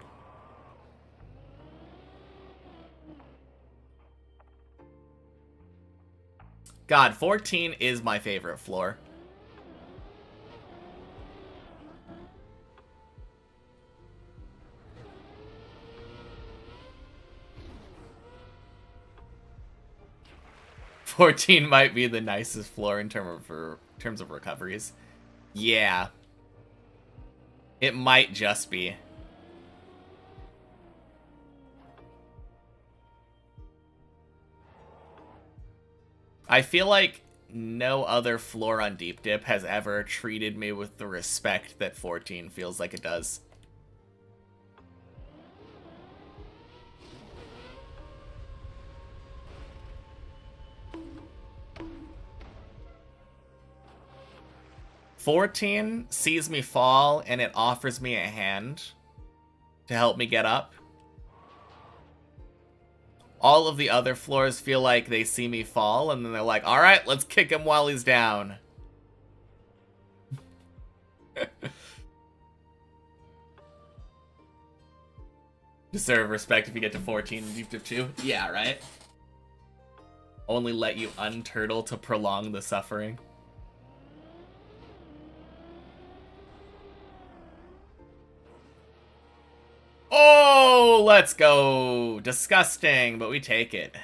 God, 14 is my favorite floor. "14 might be the nicest floor in terms of recoveries." Yeah. It might just be. I feel like no other floor on Deep Dip has ever treated me with the respect that 14 feels like it does. "14 sees me fall and it offers me a hand to help me get up. All of the other floors feel like they see me fall and then they're like, all right, let's kick him while he's down." Deserve respect if you get to 14 and Deep Dip 2. Yeah, right? Only let you unturtle to prolong the suffering. Oh, let's go. Disgusting, but we take it.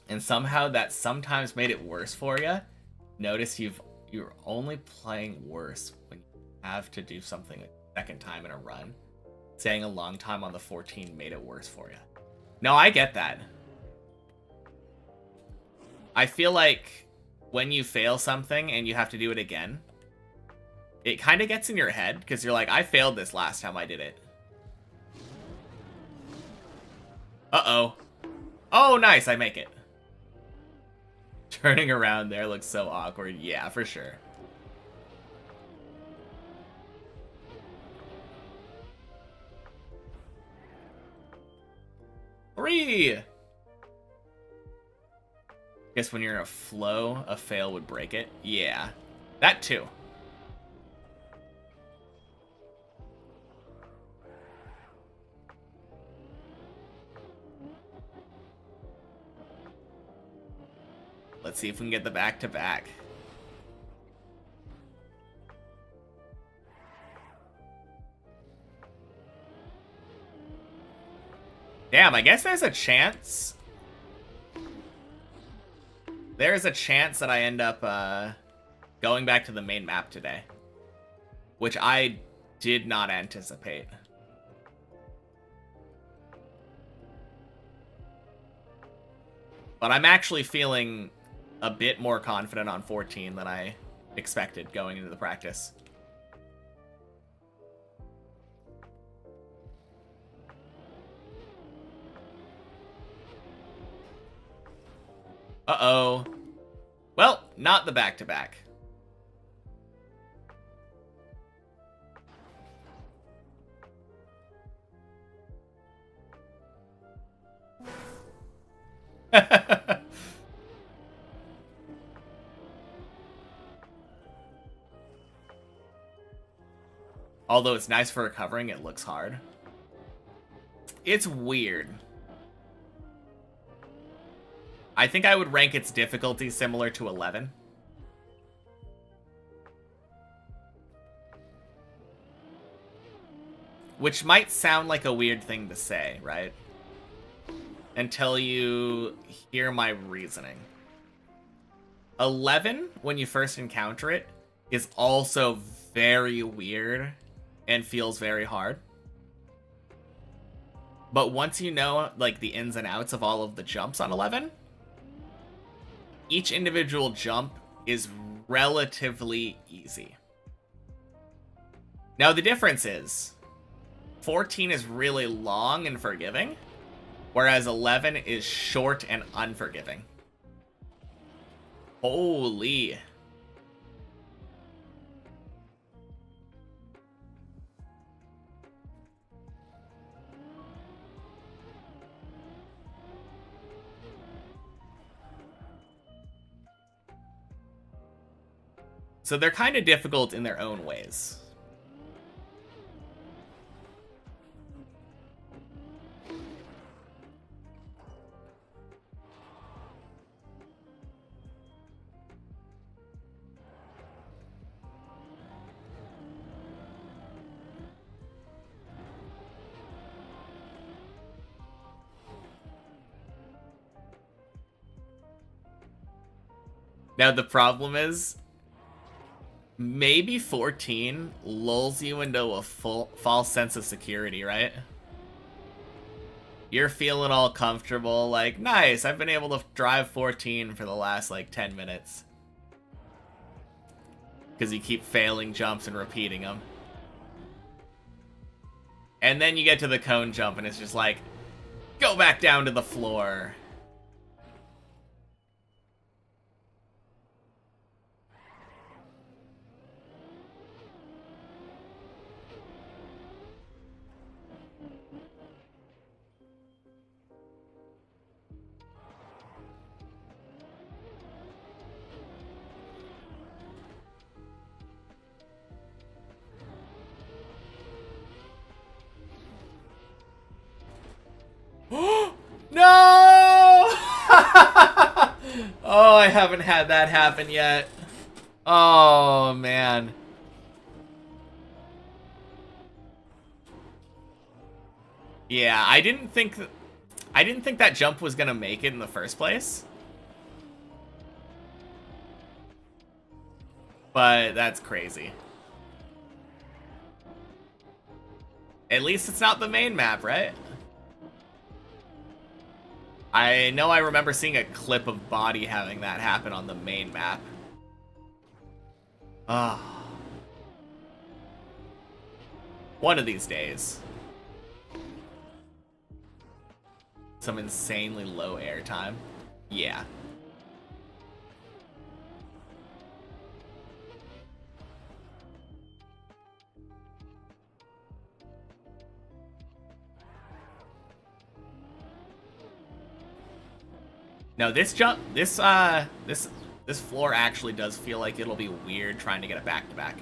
And somehow that sometimes made it worse for you. Notice you're only playing worse when you have to do something a second time in a run. Staying a long time on the 14 made it worse for you. No, I get that. I feel like when you fail something and you have to do it again, it kind of gets in your head, because you're like, I failed this last time I did it. Uh-oh. Oh, nice, I make it. Turning around there looks so awkward. Yeah, for sure. Three! Guess when you're in a flow, a fail would break it. Yeah, that too. Let's see if we can get the back-to-back. Damn, I guess there's a chance. There's a chance that I end up going back to the main map today, which I did not anticipate. But I'm actually feeling a bit more confident on 14 than I expected going into the practice. Uh-oh. Well, not the back-to-back. Although it's nice for recovering, it looks hard. It's weird. I think I would rank its difficulty similar to 11. Which might sound like a weird thing to say, right? Until you hear my reasoning. 11, when you first encounter it, is also very weird and feels very hard. But once you know, like, the ins and outs of all of the jumps on 11, each individual jump is relatively easy. Now, the difference is 14 is really long and forgiving, whereas 11 is short and unforgiving. Holy. So they're kind of difficult in their own ways. Now the problem is, maybe 14 lulls you into a false sense of security, right? You're feeling all comfortable, like, nice, I've been able to drive 14 for the last, like, 10 minutes. Because you keep failing jumps and repeating them. And then you get to the cone jump and it's just like, go back down to the floor. No! Oh, I haven't had that happen yet. Oh, man. Yeah, I didn't think that jump was gonna make it in the first place. But that's crazy. At least it's not the main map, right? I know I remember seeing a clip of Body having that happen on the main map. Ah. One of these days. Some insanely low airtime. Yeah. No, this floor actually does feel like it'll be weird trying to get it back to back.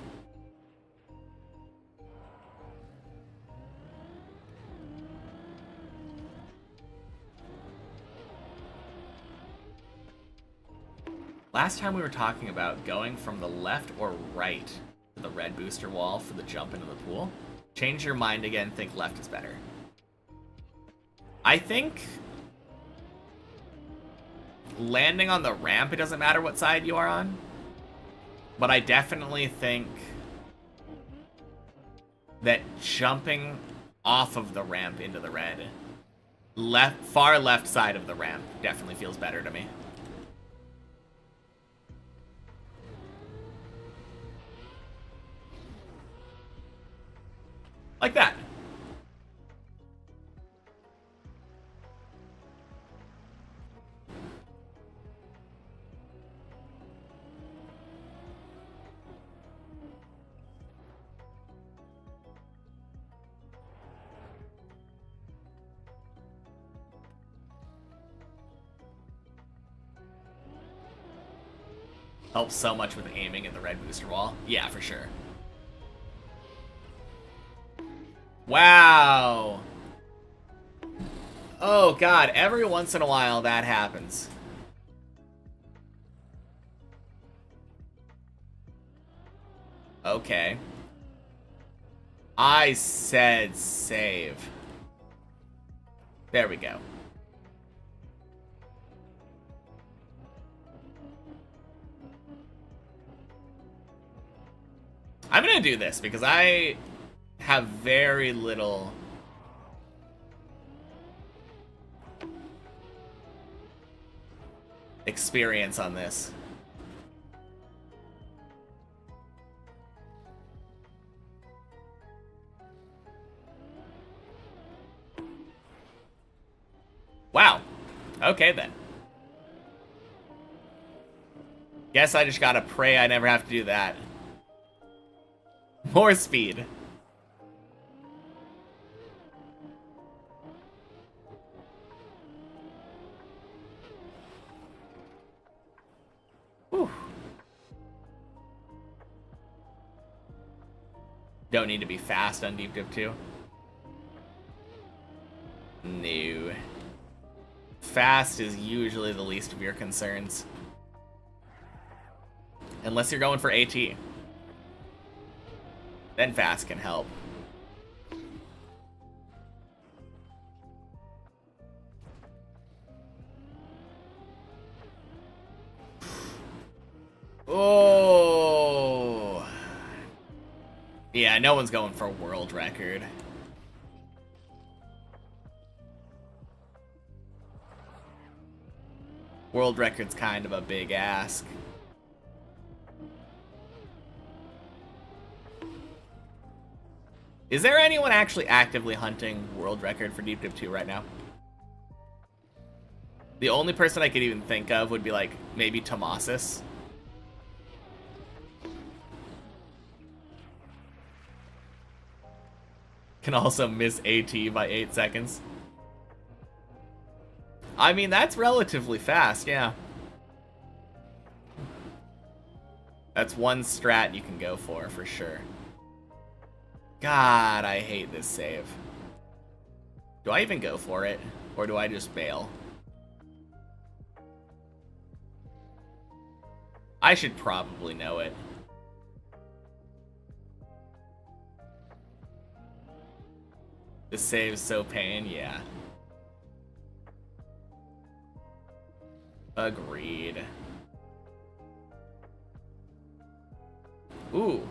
Last time we were talking about going from the left or right to the red booster wall for the jump into the pool. Change your mind again, think left is better. I think landing on the ramp, it doesn't matter what side you are on. But I definitely think that jumping off of the ramp into the red, far left side of the ramp, definitely feels better to me. Like that. Helps so much with aiming at the red booster wall. Yeah, for sure. Wow. Oh god, every once in a while that happens. Okay. I said save. There we go. I'm gonna do this because I have very little experience on this. Wow. Okay then. Guess I just gotta pray I never have to do that. More speed. Whew. Don't need to be fast on Deep Dip 2. No. Fast is usually the least of your concerns. Unless you're going for AT. Then fast can help. Oh. Yeah, no one's going for world record. World record's kind of a big ask. Is there anyone actually actively hunting world record for Deep Dip 2 right now? The only person I could even think of would be like maybe Tomasis. Can also miss AT by 8 seconds. I mean, that's relatively fast, yeah. That's one strat you can go for sure. God, I hate this save. Do I even go for it? Or do I just bail? I should probably know it. This save's so pain, yeah. Agreed. Ooh.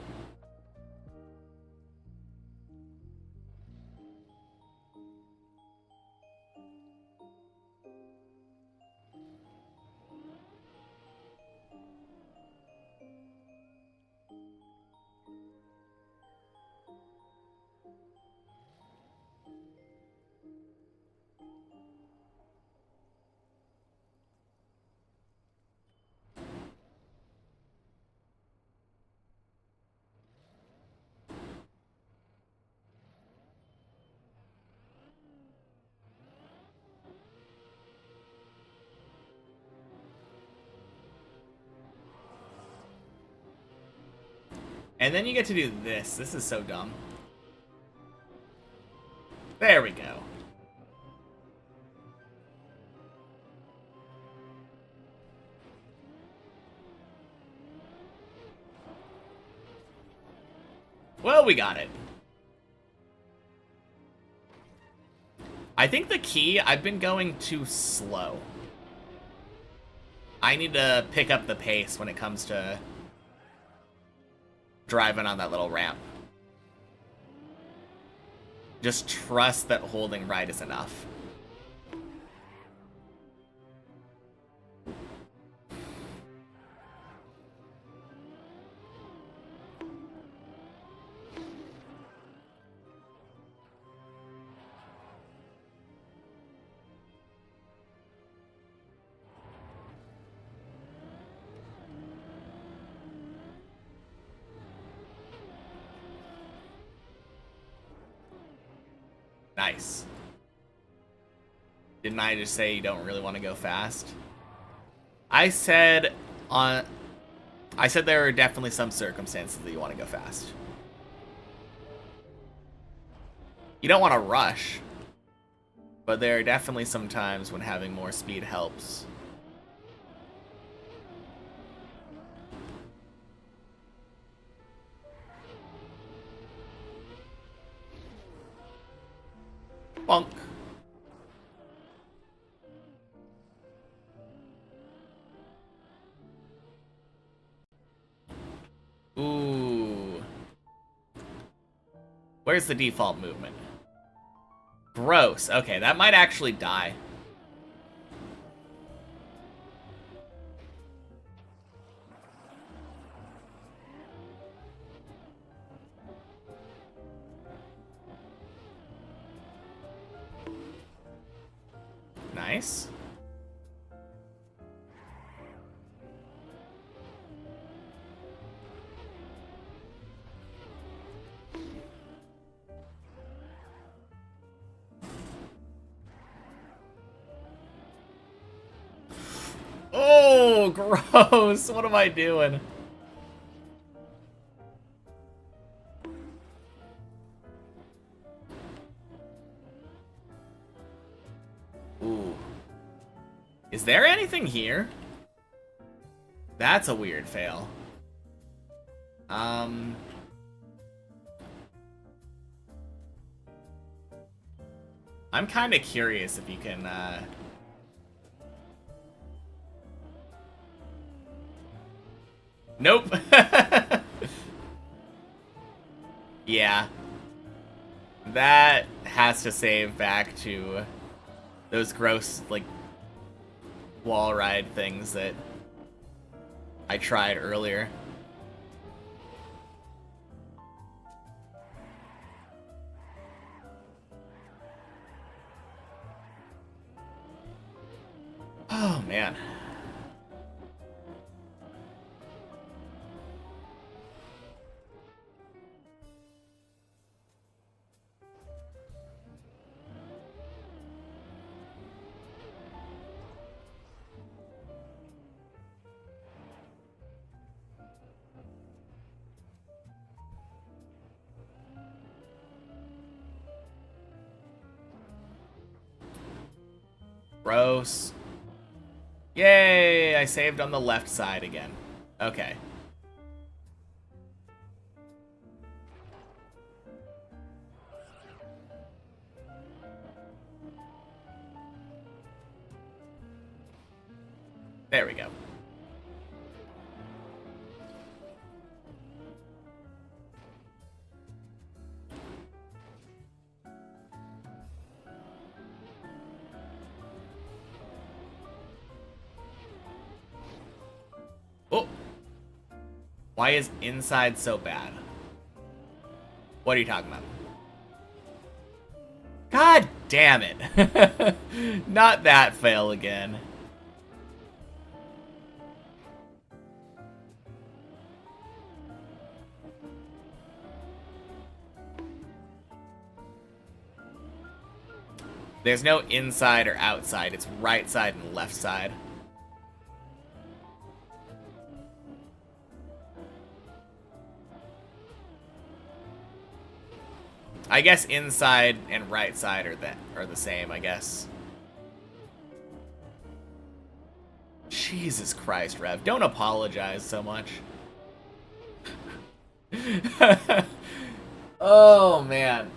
And then you get to do this. This is so dumb. There we go. Well, we got it. I think the key, I've been going too slow. I need to pick up the pace when it comes to driving on that little ramp. Just trust that holding right is enough. Nice. Didn't I just say you don't really want to go fast? I said there are definitely some circumstances that you want to go fast. You don't want to rush, but there are definitely some times when having more speed helps. Bonk. Ooh. Where's the default movement? Gross. Okay, that might actually die. Nice. Oh, gross. What am I doing? Ooh. Is there anything here? That's a weird fail. I'm kind of curious if you can, Nope. Yeah. That has to save back to those gross, like, wall ride things that I tried earlier. Oh, man. Gross. Yay! I saved on the left side again. Okay. There we go. Oh! Why is inside so bad? What are you talking about? God damn it! Not that fail again. There's no inside or outside, it's right side and left side. I guess inside and right side are the same, I guess. Jesus Christ, Rev. Don't apologize so much. Oh, man.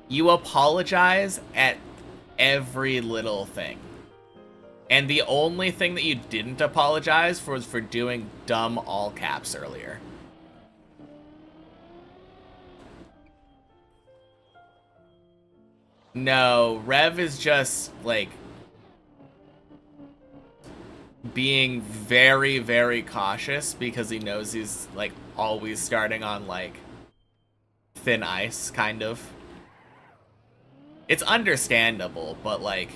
You apologize at every little thing. And the only thing that you didn't apologize for was for doing dumb all caps earlier. No, Rev is just, like, being very, very cautious because he knows he's, like, always starting on, like, thin ice, kind of. It's understandable, but, like,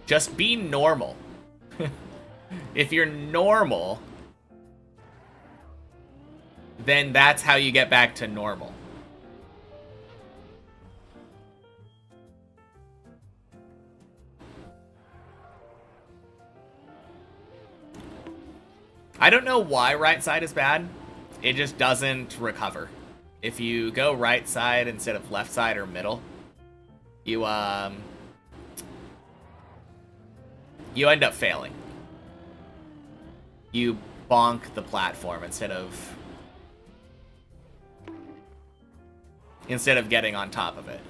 just be normal. If you're normal, then that's how you get back to normal. I don't know why right side is bad. It just doesn't recover. If you go right side instead of left side or middle, you end up failing. You bonk the platform instead of getting on top of it.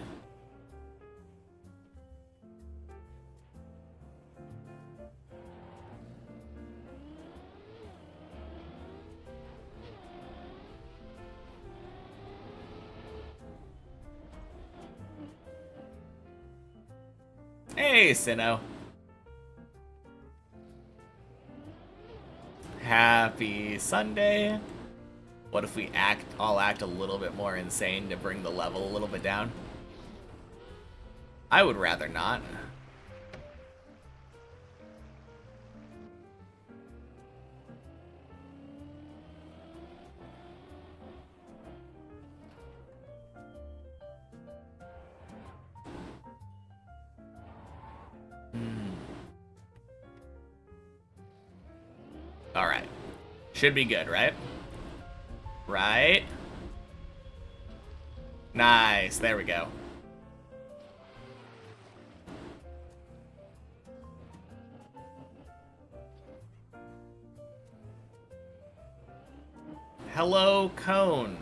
Hey, Sinnoh. Happy Sunday. What if we all act a little bit more insane to bring the level a little bit down? I would rather not. Alright. Should be good, right? Right? Nice. There we go. Hello, Cone.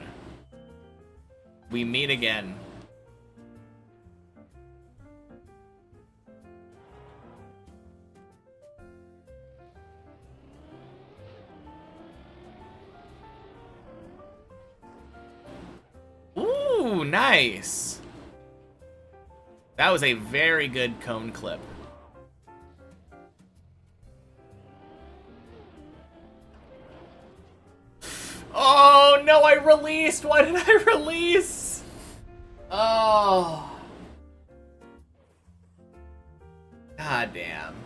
We meet again. Ooh, nice. That was a very good Cone clip. Oh, no, I released. Why did I release? Oh. God damn.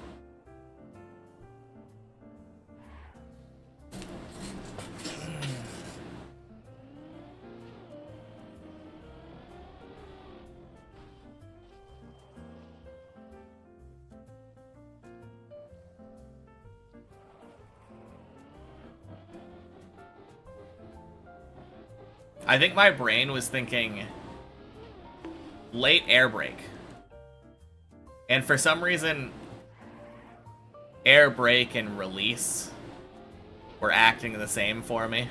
I think my brain was thinking late air brake. And for some reason, air brake and release were acting the same for me.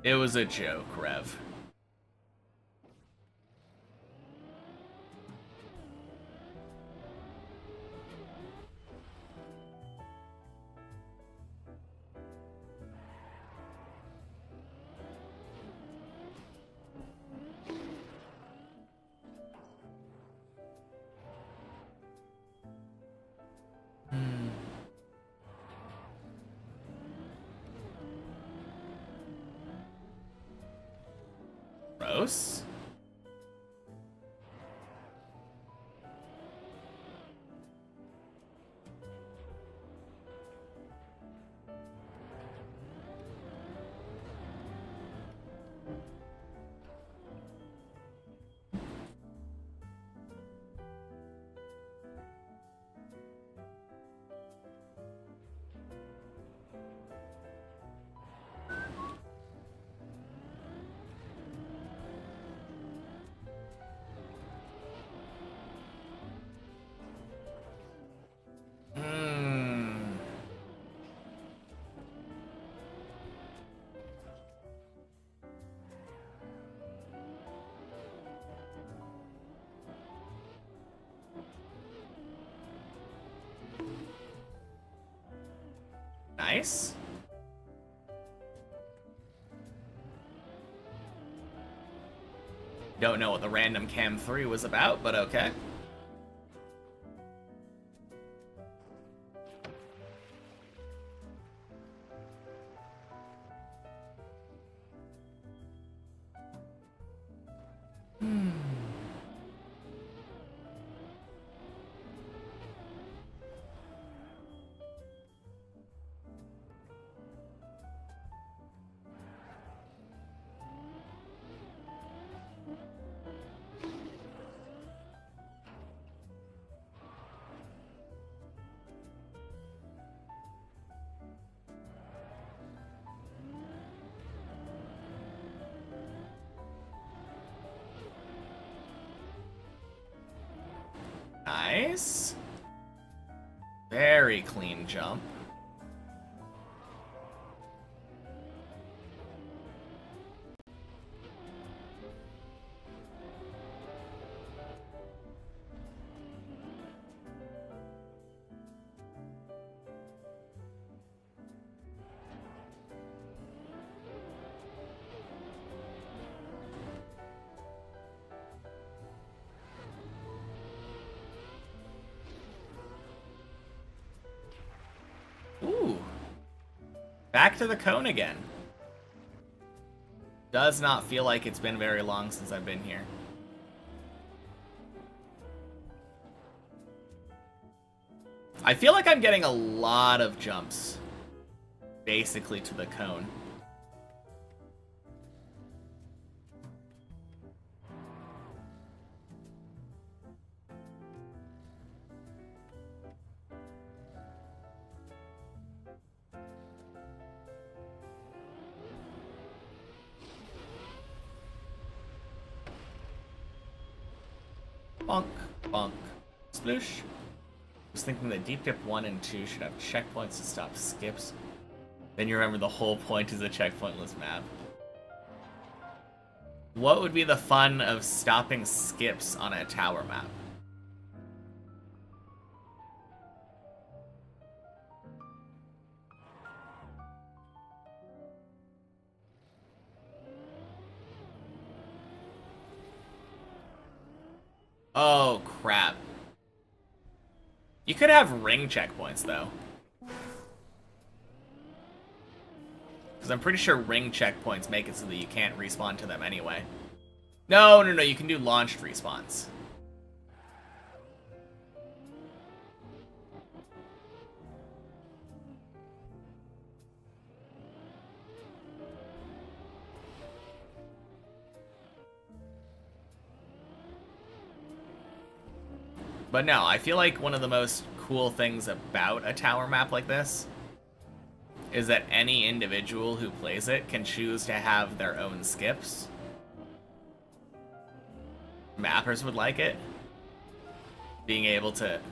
It was a joke, Rev. Gross. Nice. Don't know what the random cam 3 was about, but okay. Nice. Very clean jump. Ooh. Back to the cone again. Does not feel like it's been very long since I've been here. I feel like I'm getting a lot of jumps, basically, to the cone. Bonk, bonk, sploosh. I was thinking that Deep Dip 1 and 2 should have checkpoints to stop skips. Then you remember the whole point is a checkpointless map. What would be the fun of stopping skips on a tower map? Oh, crap. You could have ring checkpoints, though. Because I'm pretty sure ring checkpoints make it so that you can't respawn to them anyway. No, you can do launched respawns. But no, I feel like one of the most cool things about a tower map like this is that any individual who plays it can choose to have their own skips. Mappers would like it.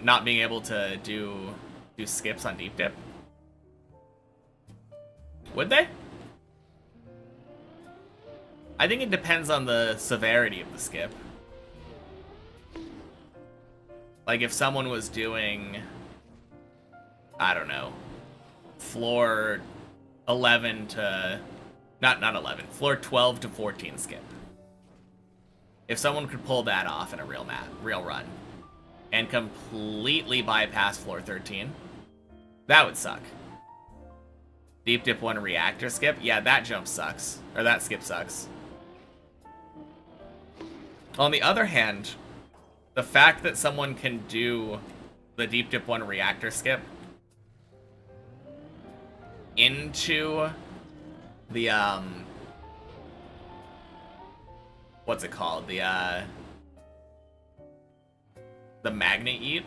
Not being able to do skips on Deep Dip. Would they? I think it depends on the severity of the skip. Like, if someone was doing, I don't know, floor 11 to, not 11, floor 12 to 14 skip. If someone could pull that off in a real run, and completely bypass floor 13, that would suck. Deep Dip 1 reactor skip, yeah, that jump sucks, or that skip sucks. On the other hand, the fact that someone can do the Deep Dip 1 reactor skip into the, what's it called? The magnet eat.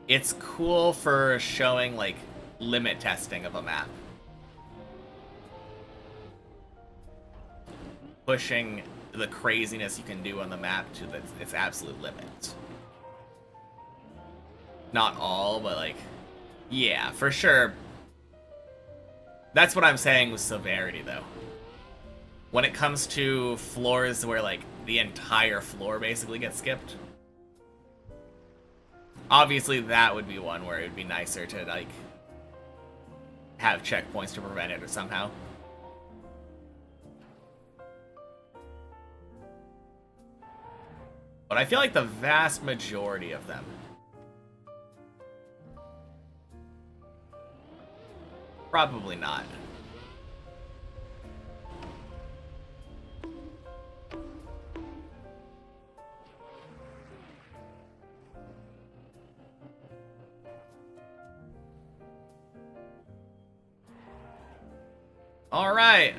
It's cool for showing, like, limit testing of a map. Pushing the craziness you can do on the map to its absolute limit. Not all, but like, yeah, for sure. That's what I'm saying with severity, though. When it comes to floors where, like, the entire floor basically gets skipped, obviously that would be one where it would be nicer to, like, have checkpoints to prevent it or somehow. But I feel like the vast majority of them probably not. All right.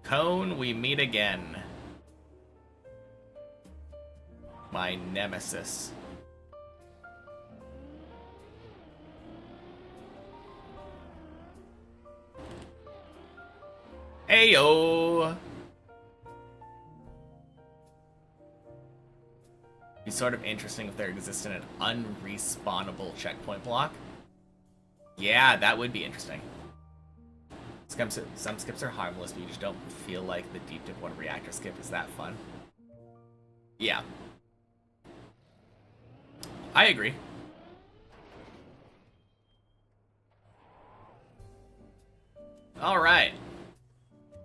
Cone, we meet again. My nemesis. Heyo! Be sort of interesting if there existed an unrespawnable checkpoint block. Yeah, that would be interesting. Some skips are harmless, but you just don't feel like the Deep Dip 1 reactor skip is that fun. Yeah. I agree. Alright.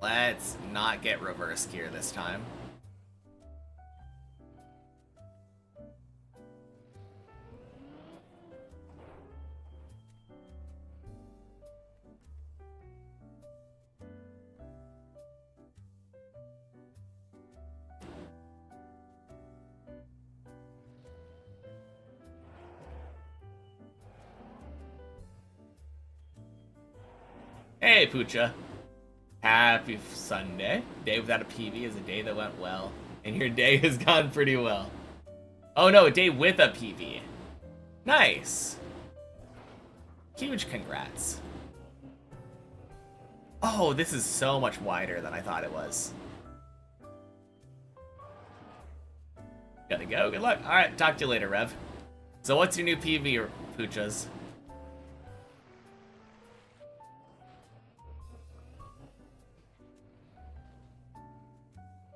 Let's not get reverse gear this time. Hey, Poocha. Happy Sunday. Day without a PV is a day that went well. And your day has gone pretty well. Oh no, a day with a PV. Nice. Huge congrats. Oh, this is so much wider than I thought it was. Gotta go. Good luck. Alright, talk to you later, Rev. So what's your new PV, Poochas?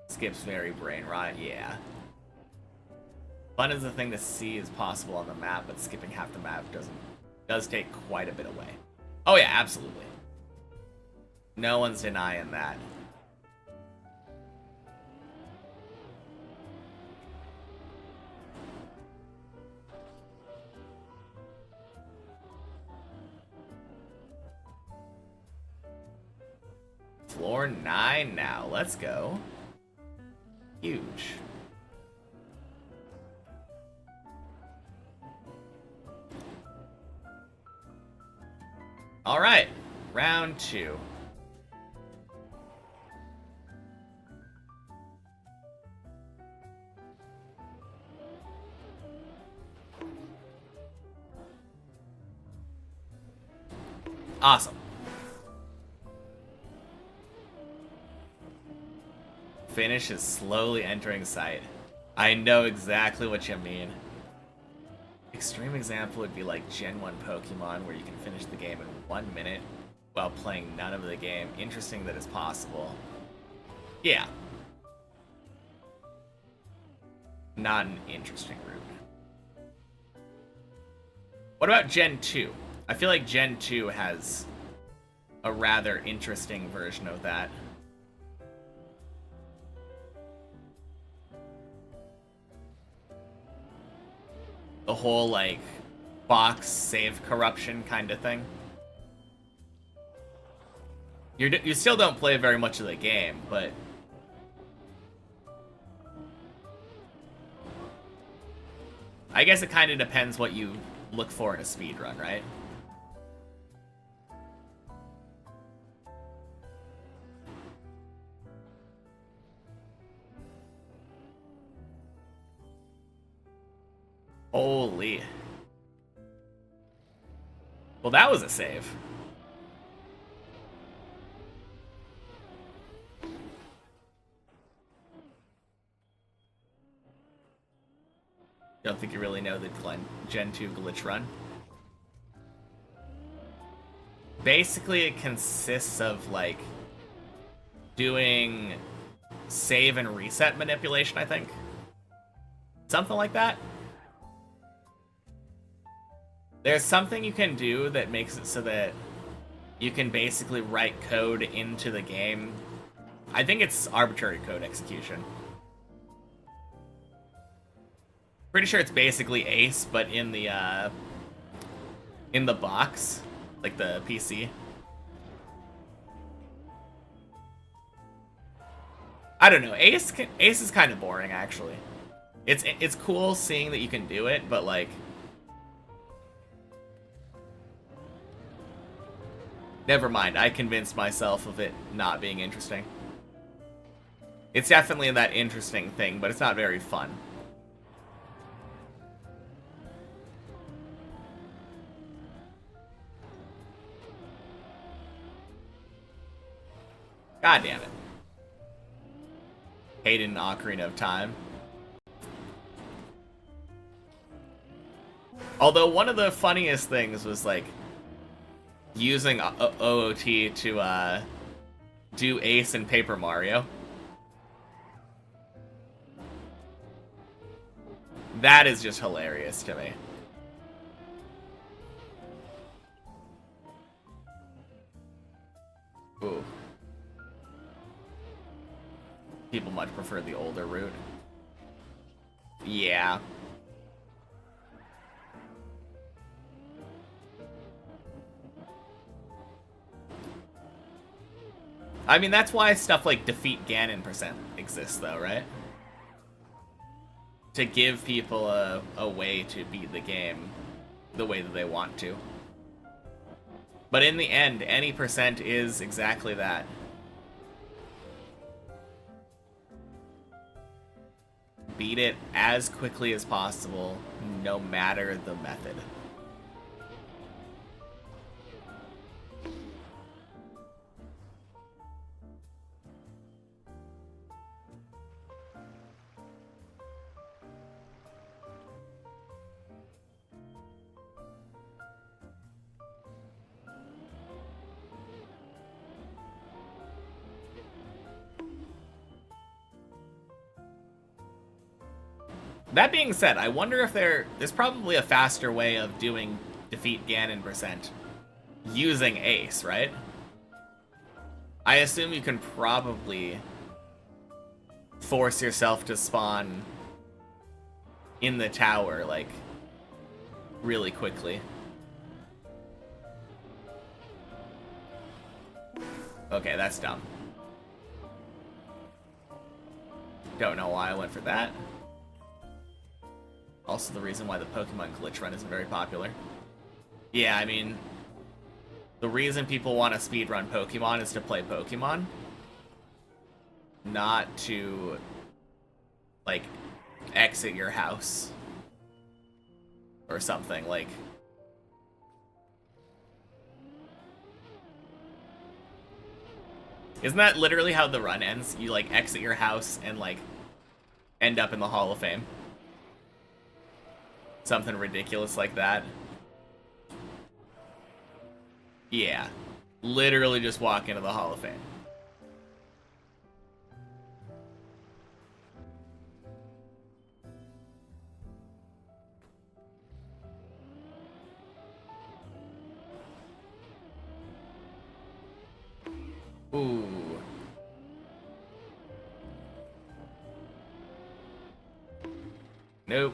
Skips very brain rot, yeah. Fun is the thing to see is possible on the map, but skipping half the map does take quite a bit away. Oh yeah, absolutely. No one's denying that. Floor 9 now, let's go. Huge. All right, round 2. Awesome. Finish is slowly entering sight. I know exactly what you mean. Extreme example would be like Gen 1 Pokemon, where you can finish the game in 1 minute while playing none of the game. Interesting that it's possible. Yeah. Not an interesting route. What about Gen 2? I feel like Gen 2 has a rather interesting version of that. The whole, like, box save corruption kind of thing. You still don't play very much of the game, but I guess it kind of depends what you look for in a speedrun, right? Holy. Well, that was a save. Don't think you really know the Gen 2 glitch run. Basically, it consists of, like, doing save and reset manipulation, I think. Something like that. There's something you can do that makes it so that you can basically write code into the game. I think it's arbitrary code execution. Pretty sure it's basically Ace, but in the box, like the PC. I don't know. Ace is kind of boring, actually. It's cool seeing that you can do it, but like, never mind. I convinced myself of it not being interesting. It's definitely that interesting thing, but it's not very fun. God damn it. Hated an Ocarina of Time. Although one of the funniest things was like using OOT to do Ace in Paper Mario. That is just hilarious to me. Ooh. People much prefer the older route. Yeah. I mean, that's why stuff like Defeat Ganon % exists, though, right? To give people a way to beat the game the way that they want to. But in the end, any % is exactly that. Beat it as quickly as possible, no matter the method. That being said, I wonder if there's probably a faster way of doing Defeat Ganon % using Ace, right? I assume you can probably force yourself to spawn in the tower, like, really quickly. Okay, that's dumb. Don't know why I went for that. Also the reason why the Pokemon glitch run isn't very popular. Yeah, I mean, the reason people want to speedrun Pokemon is to play Pokemon. Not to, like, exit your house. Or something, like... Isn't that literally how the run ends? You, like, exit your house and, like, end up in the Hall of Fame. Something ridiculous like that. Yeah. Literally just walk into the Hall of Fame. Ooh. Nope.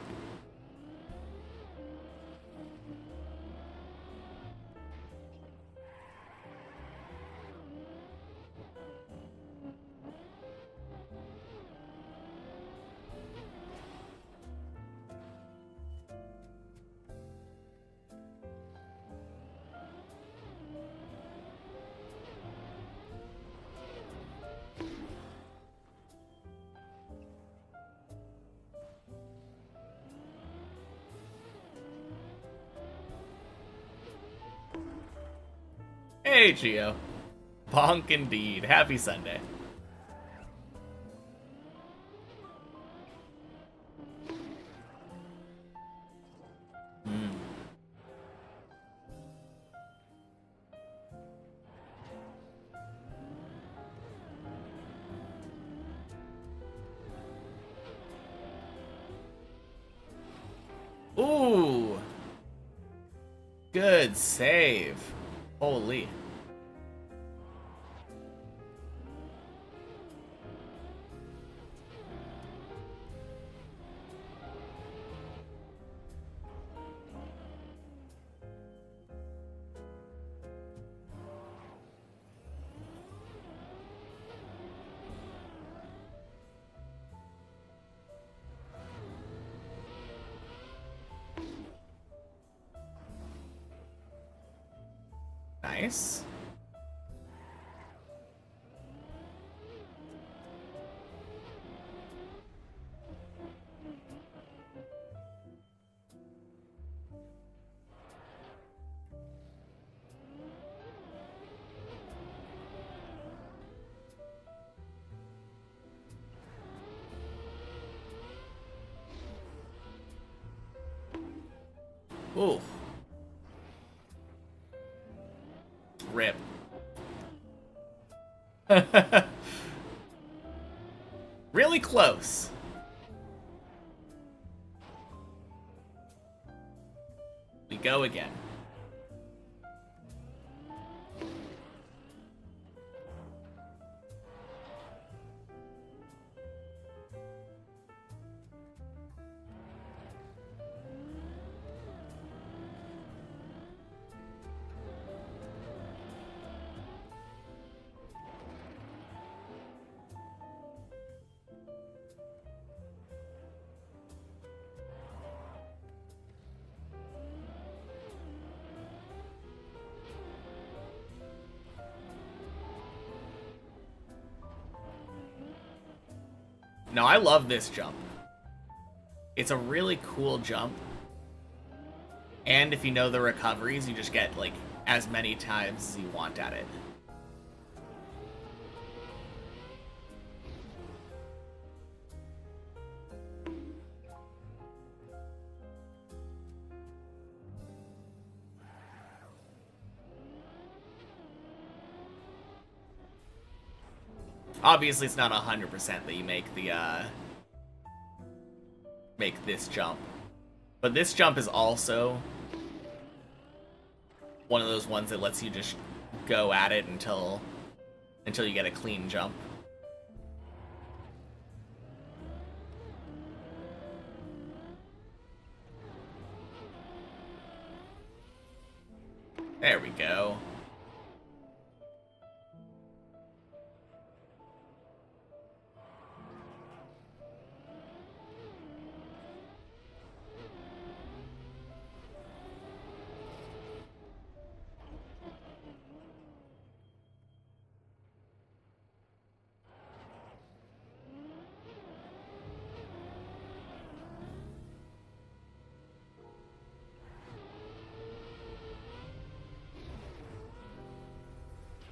Hey, Gio. Bonk indeed. Happy Sunday. Good save. Holy. Nice. Ooh. Rip. Really close. We go again. No, I love this jump. It's a really cool jump. And if you know the recoveries, you just get, like, as many times as you want at it. Obviously, it's not 100% that you make the, make this jump. But this jump is also one of those ones that lets you just go at it until you get a clean jump. There we go.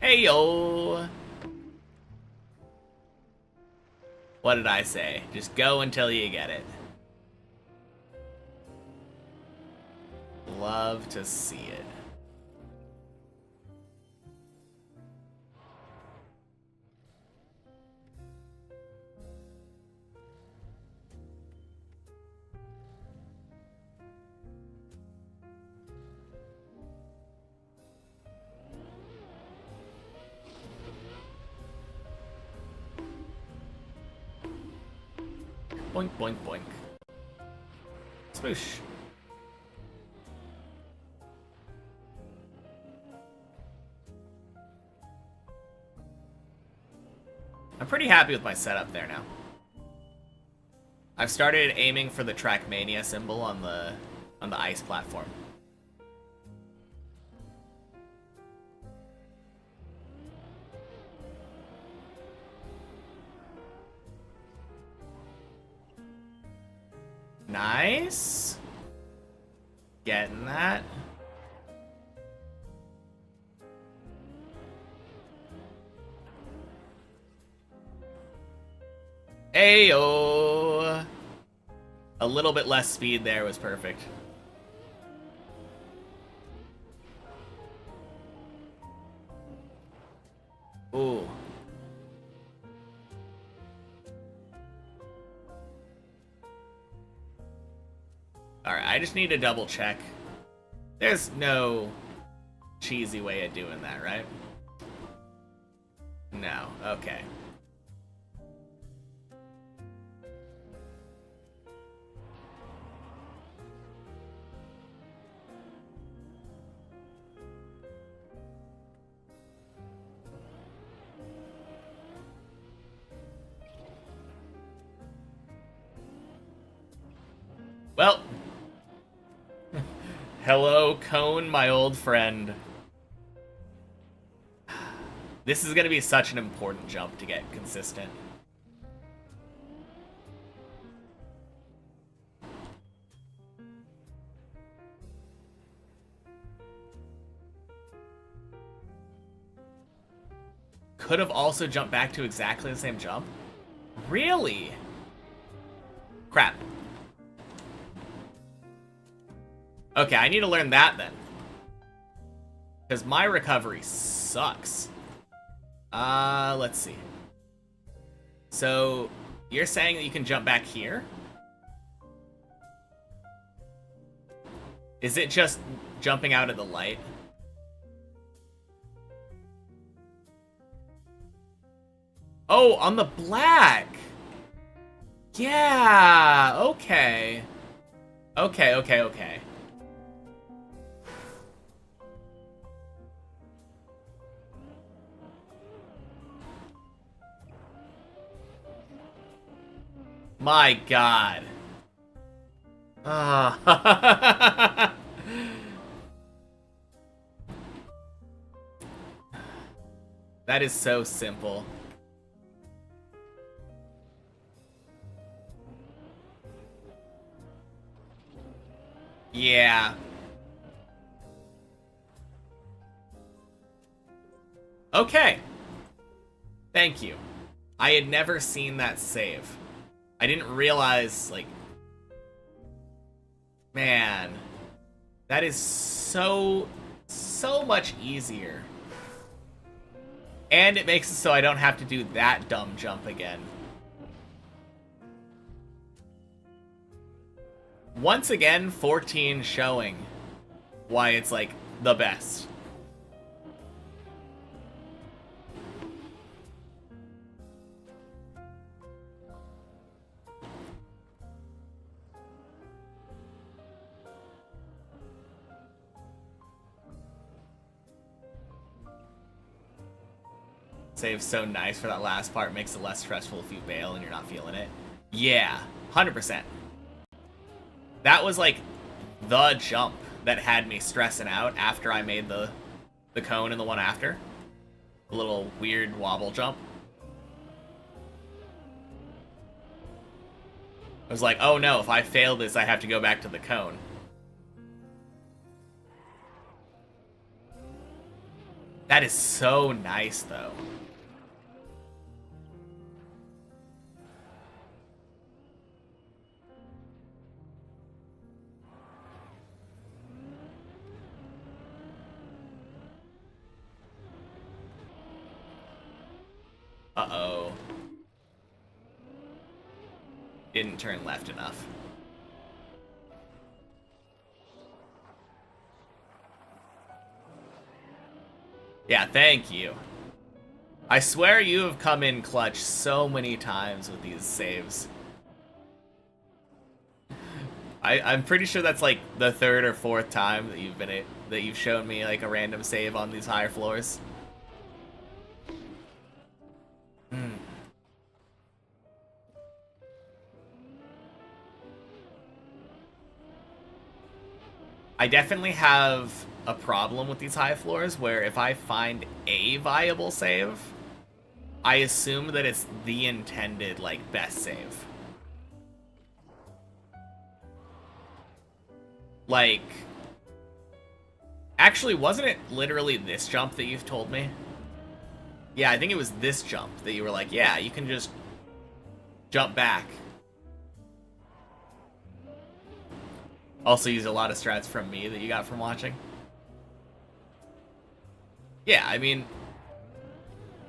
Hey yo! What did I say? Just go until you get it. Love to see it. Boink, boink, boink. Smoosh. I'm pretty happy with my setup there now. I've started aiming for the Trackmania symbol on the ice platform. Nice. Getting that. Ayo. A little bit less speed there was perfect. Ooh. Alright, I just need to double check There's no cheesy way of doing that, right? No. Okay. Well, hello, Cone, my old friend. This is going to be such an important jump to get consistent. Could have also jumped back to exactly the same jump? Really? Crap. Okay, I need to learn that then. Because my recovery sucks. Let's see. So, you're saying that you can jump back here? Is it just jumping out of the light? Oh, on the black! Yeah, okay. Okay. My god. Ah. That is so simple. Yeah. Okay. Thank you. I had never seen that save. I didn't realize, like... Man. That is so much easier. And it makes it so I don't have to do that dumb jump again. Once again, 14 showing why it's, like, the best. Save's so nice for that last part. Makes it less stressful if you bail and you're not feeling it. Yeah, 100%. That was like the jump that had me stressing out after I made the cone and the one after. The little weird wobble jump. I was like, oh no, if I fail this, I have to go back to the cone. That is so nice, though. Uh-oh. Didn't turn left enough. Yeah, thank you. I swear you have come in clutch so many times with these saves. I'm pretty sure that's like the third or fourth time that you've shown me like a random save on these higher floors. I definitely have a problem with these high floors where if I find a viable save, I assume that it's the intended, like, best save. Like, actually, wasn't it literally this jump that you've told me? Yeah, I think it was this jump that you were like, yeah, you can just jump back. Also use a lot of strats from me that you got from watching. Yeah, I mean,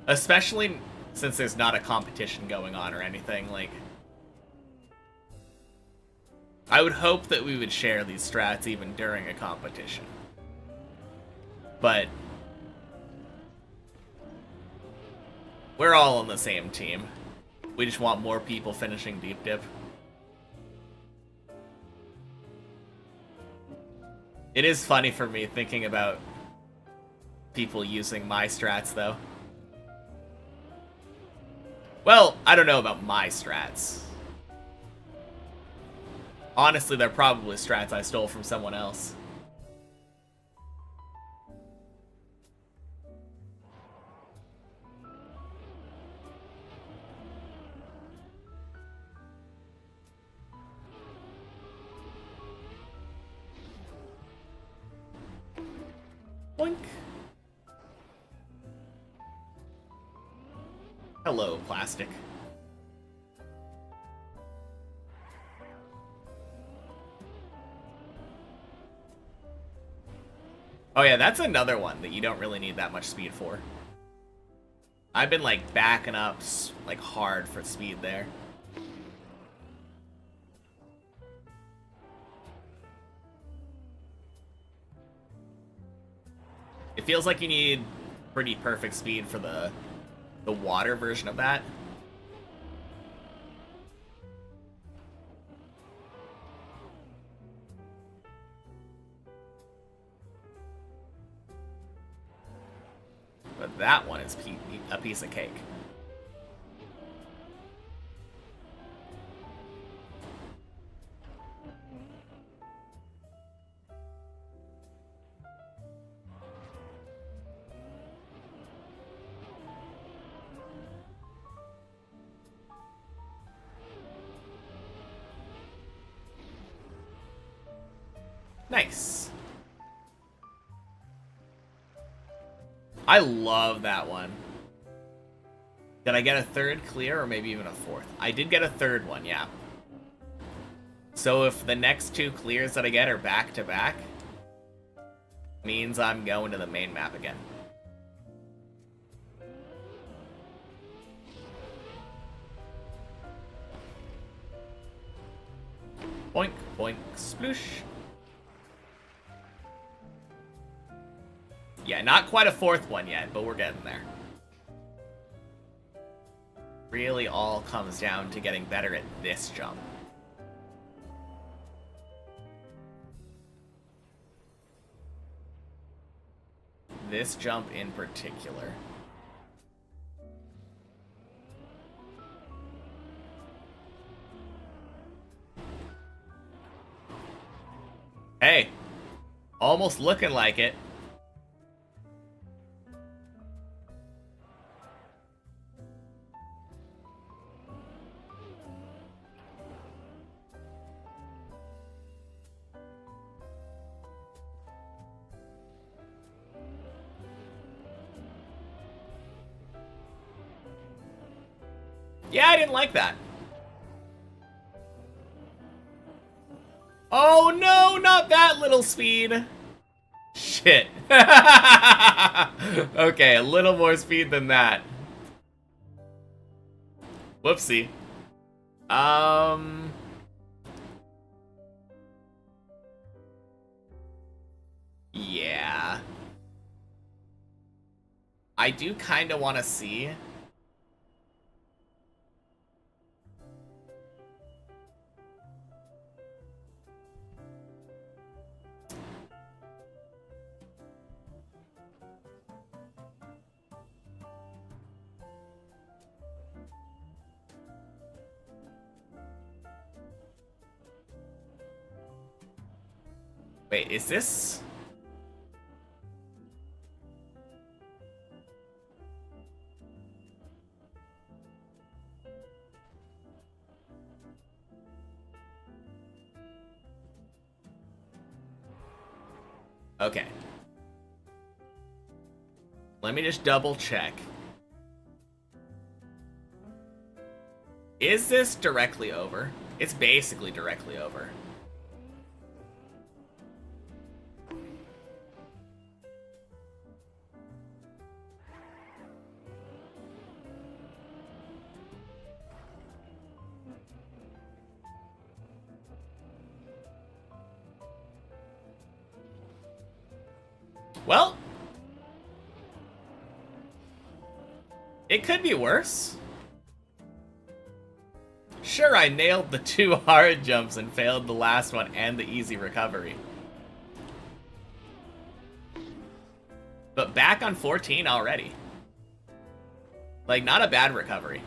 especially since there's not a competition going on or anything, like, I would hope that we would share these strats even during a competition. But we're all on the same team. We just want more people finishing Deep Dip. It is funny for me thinking about people using my strats, though. Well, I don't know about my strats. Honestly, they're probably strats I stole from someone else. Boink. Hello, plastic. Oh yeah, that's another one that you don't really need that much speed for. I've been like backing up like hard for speed there. It feels like you need pretty perfect speed for the water version of that. But that one is a piece of cake. Nice. I love that one. Did I get a third clear or maybe even a fourth? I did get a third one, yeah. So if the next two clears that I get are back to back, means I'm going to the main map again. Boink, boink, sploosh. Yeah, not quite a fourth one yet, but we're getting there. Really all comes down to getting better at this jump. This jump in particular. Hey, almost looking like it. Yeah, I didn't like that. Oh no, not that little speed. Shit. Okay, a little more speed than that. Whoopsie. Yeah. I do kind of want to see. Wait, is this? Okay. Let me just double check. Is this directly over? It's basically directly over. Well, It could be worse. Sure, I nailed the 2 hard jumps and failed the last one and the easy recovery. But back on 14 already. Like, not a bad recovery.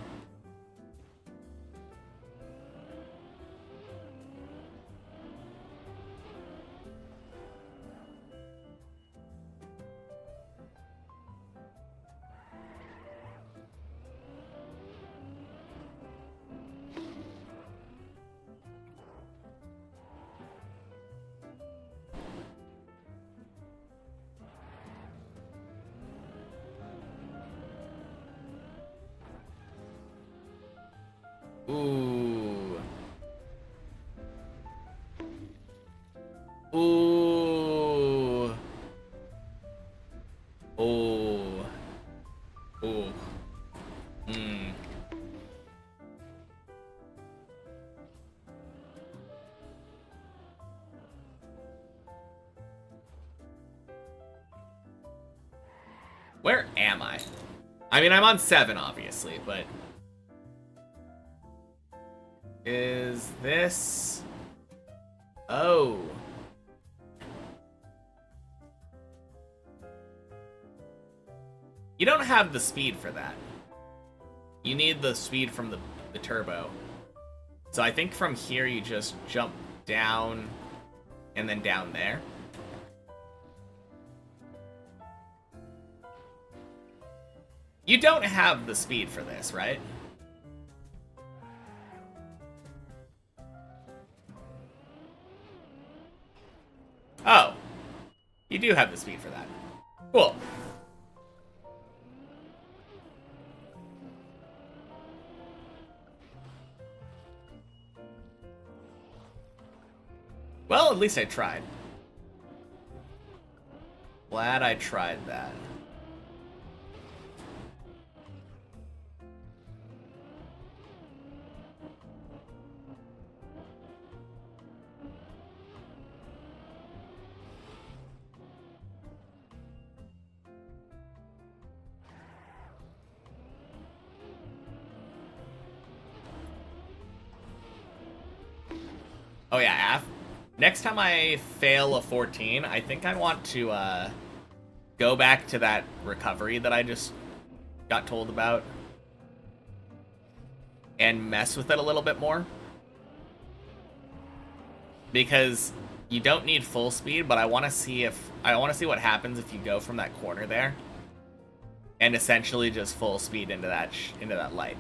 Ooh. Ooh. Ooh. Ooh. Hmm. Where am I? I mean, I'm on 7, obviously, but... Is this... Oh. You don't have the speed for that. You need the speed from the turbo. So I think from here you just jump down and then down there. You don't have the speed for this, right? Oh. You do have the speed for that. Cool. Well, at least I tried. Glad I tried that. Oh yeah, next time I fail a 14, I think I want to go back to that recovery that I just got told about and mess with it a little bit more. Because you don't need full speed, but I want to see what happens if you go from that corner there and essentially just full speed into that light.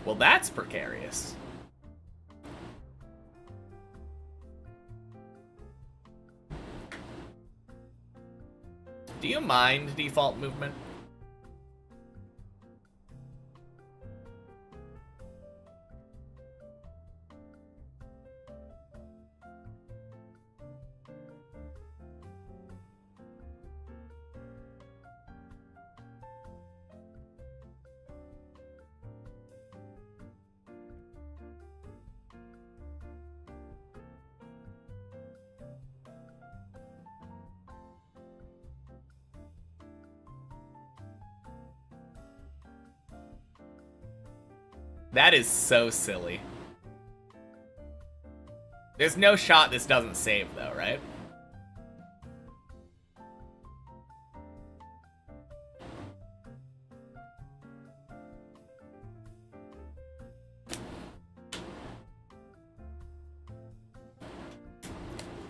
Well, that's precarious. Do you mind default movement? That is so silly. There's no shot this doesn't save, though, right?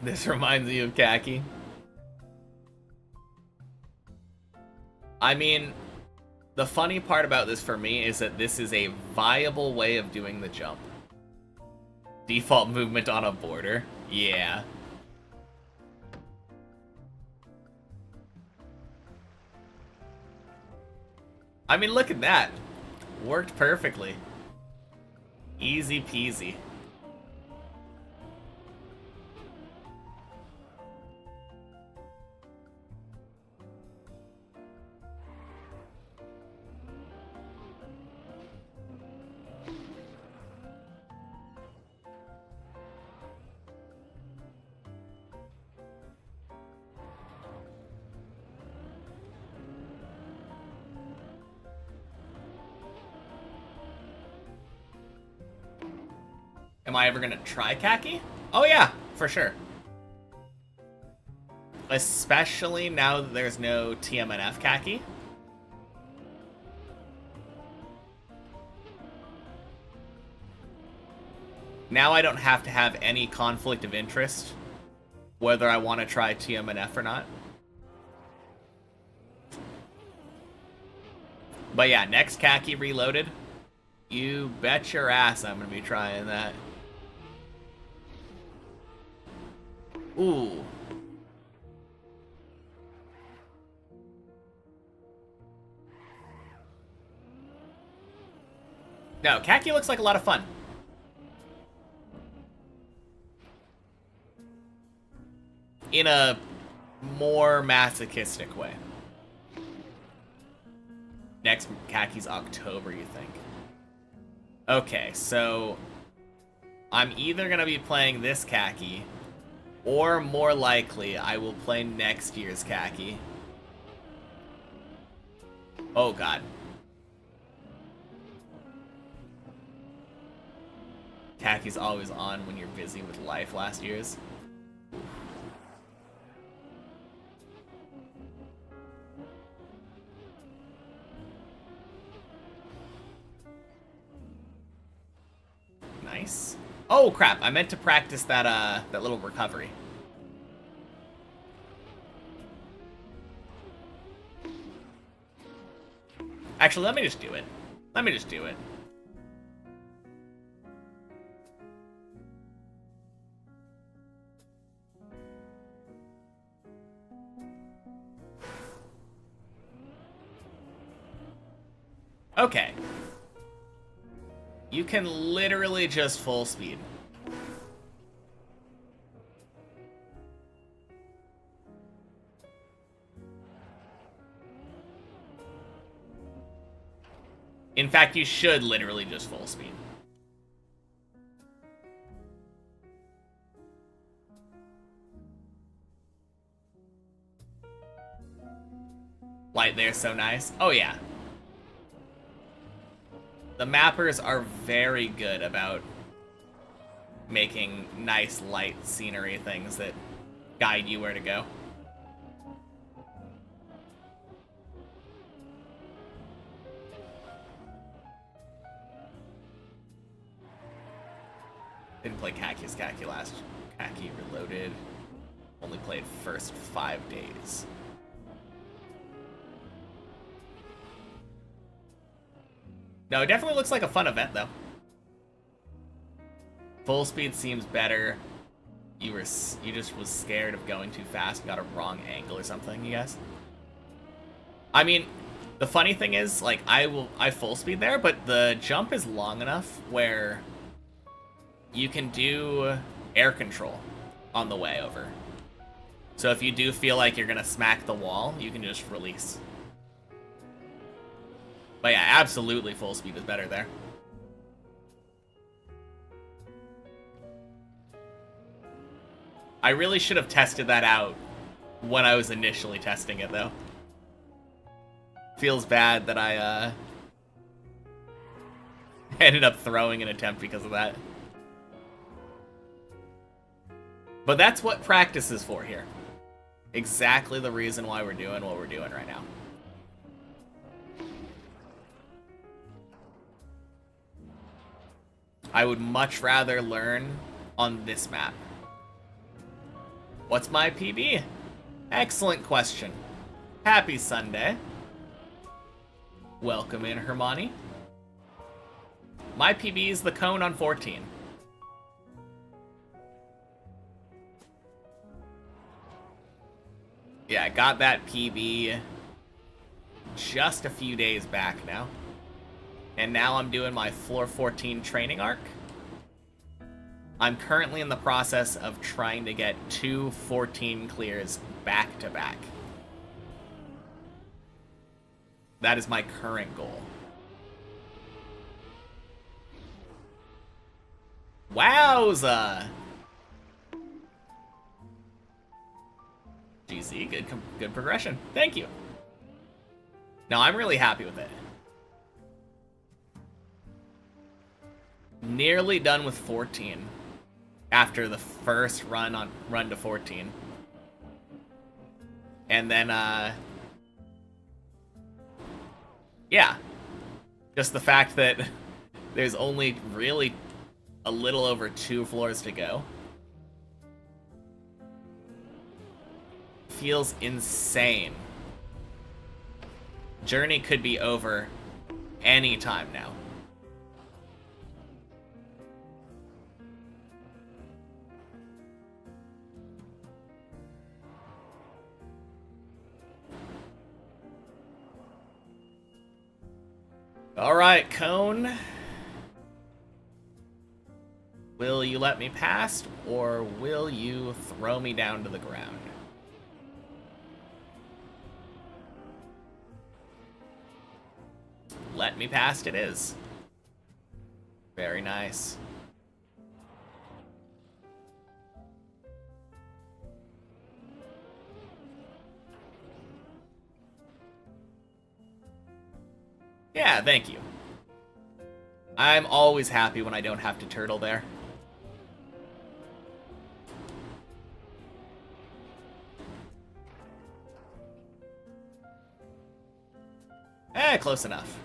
This reminds me of khaki. I mean, the funny part about this for me is that this is a viable way of doing the jump. Default movement on a border? Yeah. I mean, look at that. Worked perfectly. Easy peasy. Am I ever gonna try khaki? Oh yeah, for sure. Especially now that there's no TMNF khaki. Now I don't have to have any conflict of interest whether I want to try TMNF or not. But yeah, next khaki reloaded. You bet your ass I'm going to be trying that. Ooh. No, khaki looks like a lot of fun. In a more masochistic way. Next khaki's October, you think? Okay, so I'm either going to be playing this khaki, or more likely, I will play next year's khaki. Oh, God. Khaki's always on when you're busy with life last year's. Nice. Oh crap! I meant to practice that that little recovery. Actually, let me just do it. Let me just do it. Okay. You can literally just full speed. In fact, you should literally just full speed. Light there, so nice. Oh yeah. The mappers are very good about making nice light scenery things that guide you where to go. Didn't play Khaki's Khaki last. Khaki Reloaded. Only played first 5 days. No, it definitely looks like a fun event, though. Full speed seems better. You just was scared of going too fast and got a wrong angle or something, you guys? I mean, the funny thing is, like, I full speed there, but the jump is long enough where you can do air control on the way over. So if you do feel like you're gonna smack the wall, you can just release. But yeah, absolutely full speed is better there. I really should have tested that out when I was initially testing it, though. Feels bad that I ended up throwing an attempt because of that. But that's what practice is for here. Exactly the reason why we're doing what we're doing right now. I would much rather learn on this map. What's my PB? Excellent question. Happy Sunday. Welcome in, Hermione. My PB is the cone on 14. Yeah, I got that PB just a few days back now. And now I'm doing my floor 14 training arc. I'm currently in the process of trying to get 2 14 clears back to back. That is my current goal. Wowza! GZ, good progression. Thank you. No, I'm really happy with it. Nearly done with 14 after the first run to 14. And then, yeah. Just the fact that there's only really a little over 2 floors to go. Feels insane. Journey could be over any time now. Alright, Cone. Will you let me pass, or will you throw me down to the ground? Let me past it is. Very nice. Yeah, thank you. I'm always happy when I don't have to turtle there. Close enough.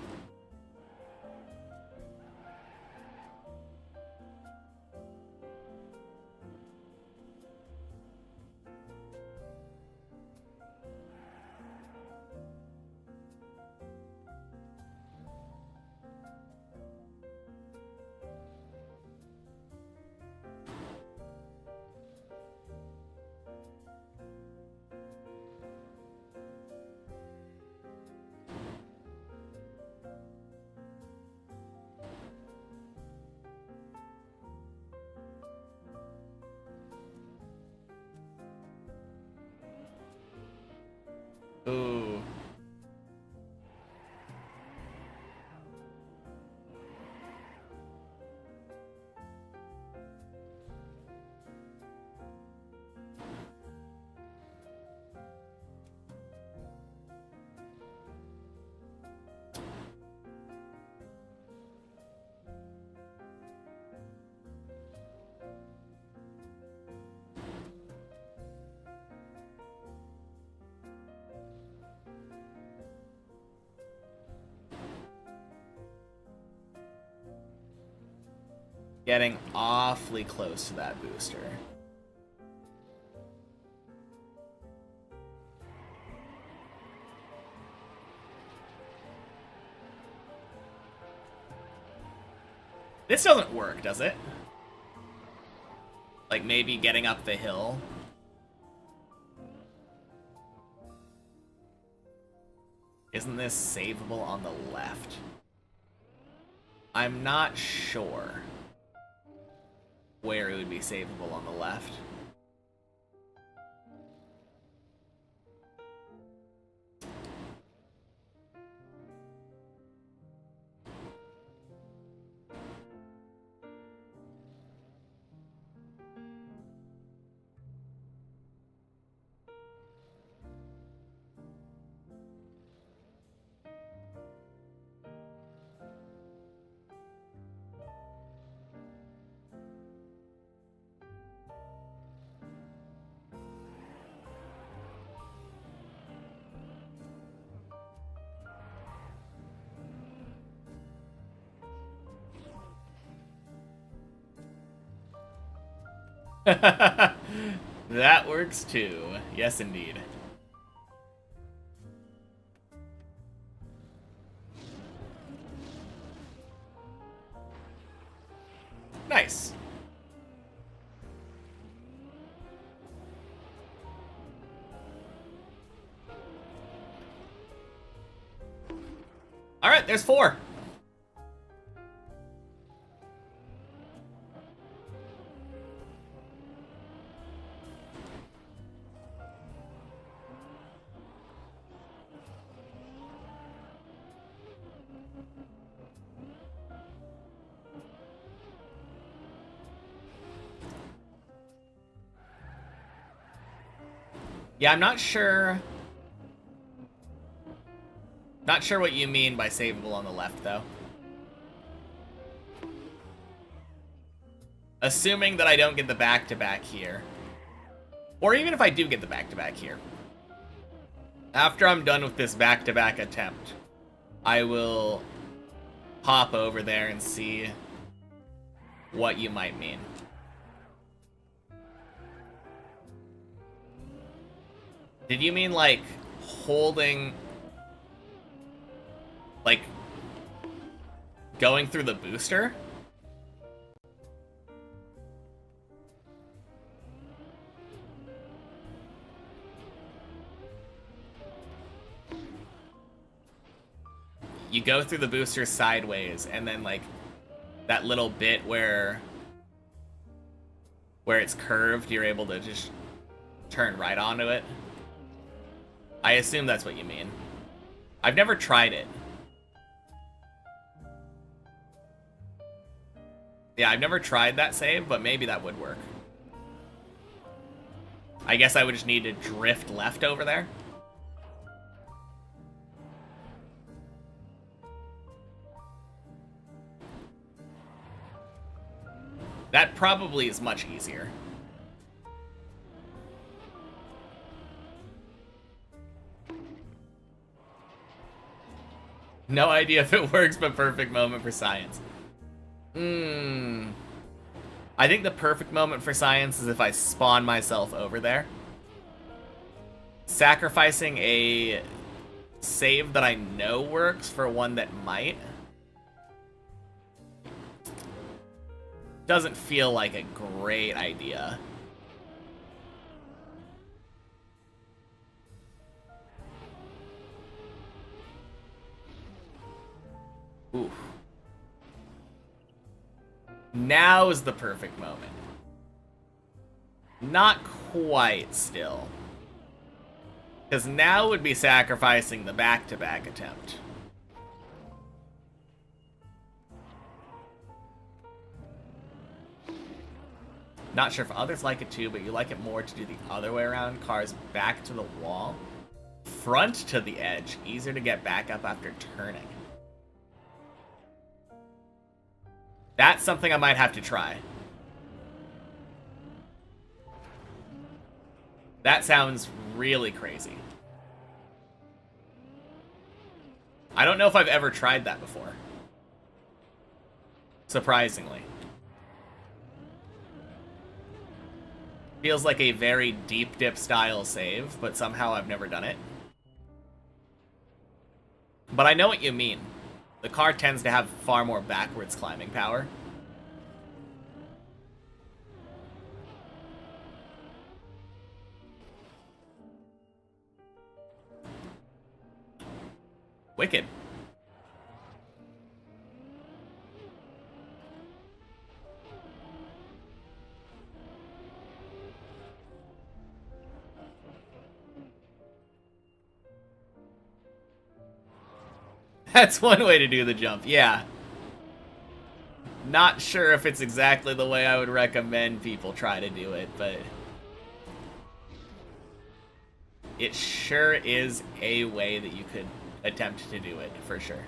Ooh. Getting awfully close to that booster. This doesn't work, does it? Like maybe getting up the hill. Isn't this savable on the left? I'm not sure where it would be savable on the left. That works too. Yes, indeed. Nice. All right, there's 4. Yeah, I'm not sure. Not sure what you mean by savable on the left, though. assuming that I don't get the back-to-back here, or even if I do get the back-to-back here, after I'm done with this back-to-back attempt, I will hop over there and see what you might mean. Did you mean, like, holding... like, going through the booster? You go through the booster sideways, and then, like, that little bit where it's curved, you're able to just turn right onto it. I assume that's what you mean. I've never tried it. Yeah, I've never tried that save, but maybe that would work. I guess I would just need to drift left over there. That probably is much easier. No idea if it works, but perfect moment for science. I think the perfect moment for science is if I spawn myself over there. Sacrificing a save that I know works for one that might doesn't feel like a great idea. Oof. Now is the perfect moment. Not quite still. Because now would be sacrificing the back-to-back attempt. Not sure if others like it too, but you like it more to do the other way around. Cars back to the wall. Front to the edge. Easier to get back up after turning. That's something I might have to try. That sounds really crazy. I don't know if I've ever tried that before. Surprisingly. Feels like a very deep dip style save, but somehow I've never done it. But I know what you mean. The car tends to have far more backwards climbing power. Wicked. That's one way to do the jump, yeah. Not sure if it's exactly the way I would recommend people try to do it, but it sure is a way that you could attempt to do it, for sure.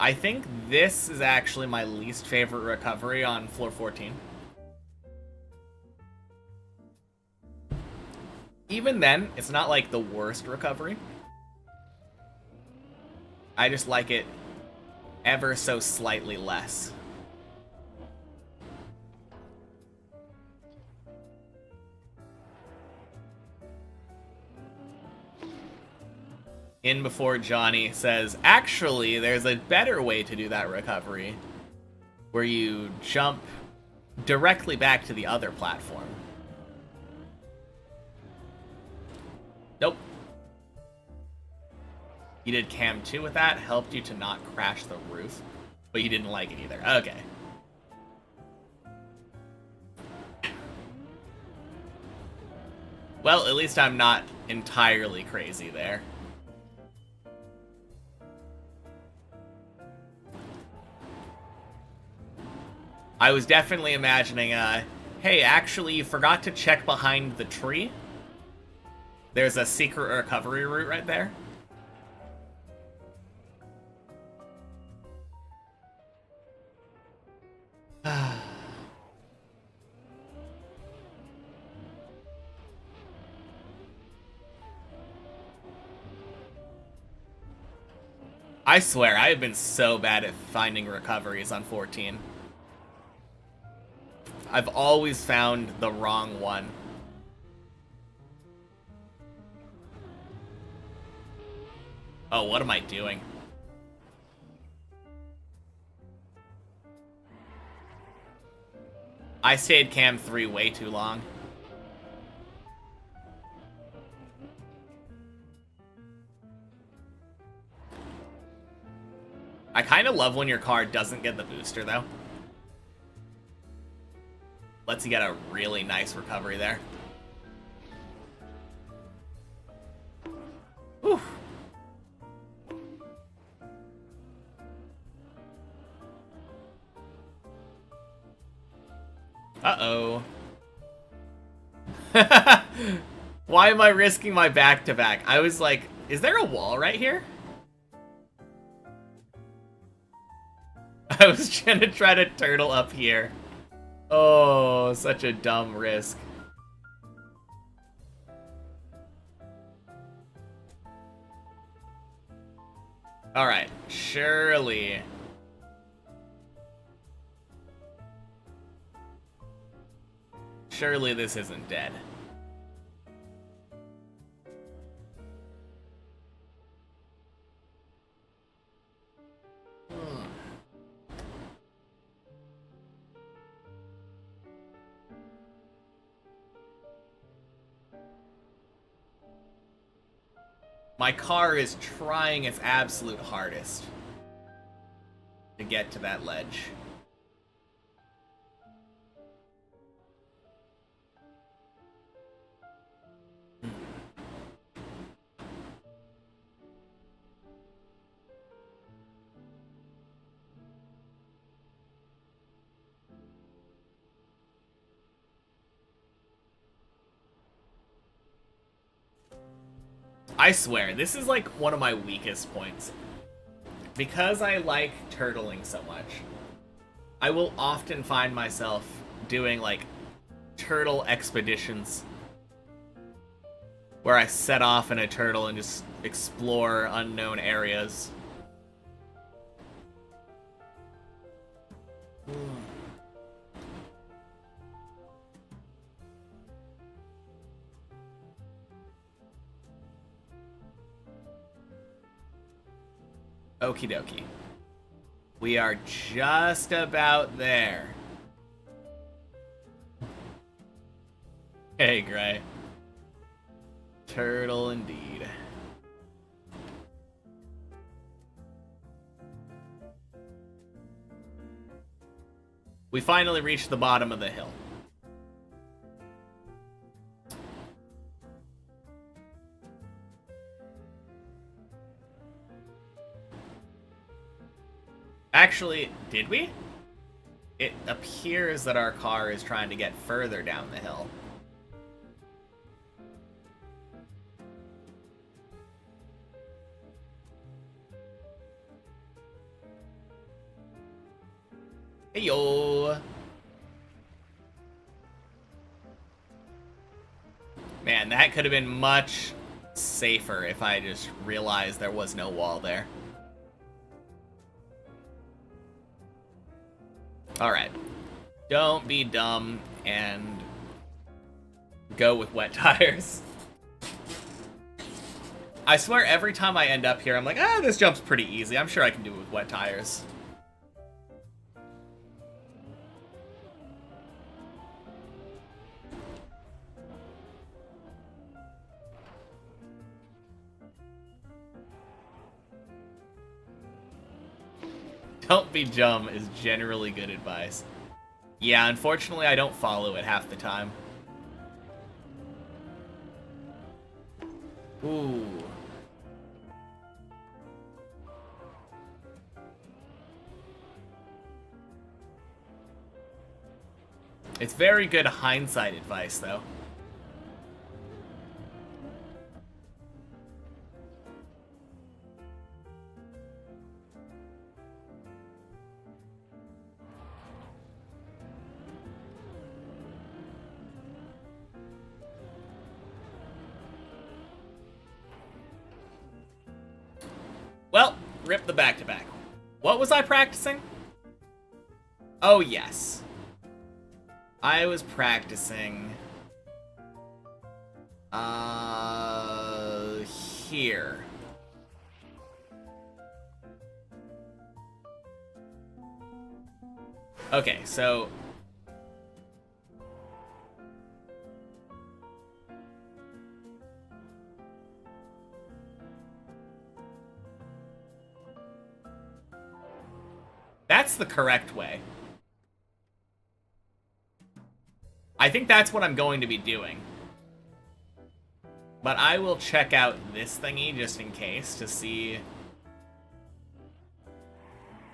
I think this is actually my least favorite recovery on floor 14. Even then, it's not like the worst recovery. I just like it ever so slightly less. In before Johnny says, actually, there's a better way to do that recovery, where you jump directly back to the other platform. Nope. You did cam 2 with that, helped you to not crash the roof, but you didn't like it either. Okay. Well, at least I'm not entirely crazy there. I was definitely imagining, hey, actually, you forgot to check behind the tree. There's a secret recovery route right there. I swear, I have been so bad at finding recoveries on 14. I've always found the wrong one. Oh, what am I doing? I stayed cam 3 way too long. I kind of love when your car doesn't get the booster, though. Lets you get a really nice recovery there. Whew. Uh-oh. Why am I risking my back-to-back? I was like, is there a wall right here? I was gonna try to turtle up here. Oh, such a dumb risk. Alright, surely. Surely this isn't dead. My car is trying its absolute hardest to get to that ledge. I swear, this is like one of my weakest points. Because I like turtling so much, I will often find myself doing like turtle expeditions where I set off in a turtle and just explore unknown areas. Okie dokie. We are just about there. Hey, Gray. Turtle indeed. We finally reached the bottom of the hill. Actually, did we? It appears that our car is trying to get further down the hill. Heyo! Man, that could have been much safer if I just realized there was no wall there. Alright. Don't be dumb and go with wet tires. I swear every time I end up here, I'm like, ah, this jump's pretty easy. I'm sure I can do it with wet tires. Don't be dumb is generally good advice. Yeah, unfortunately I don't follow it half the time. Ooh. It's very good hindsight advice, though. Well, rip the back-to-back. What was I practicing? Oh, yes. I was practicing... here. Okay, so... that's the correct way. I think that's what I'm going to be doing. But I will check out this thingy just in case to see...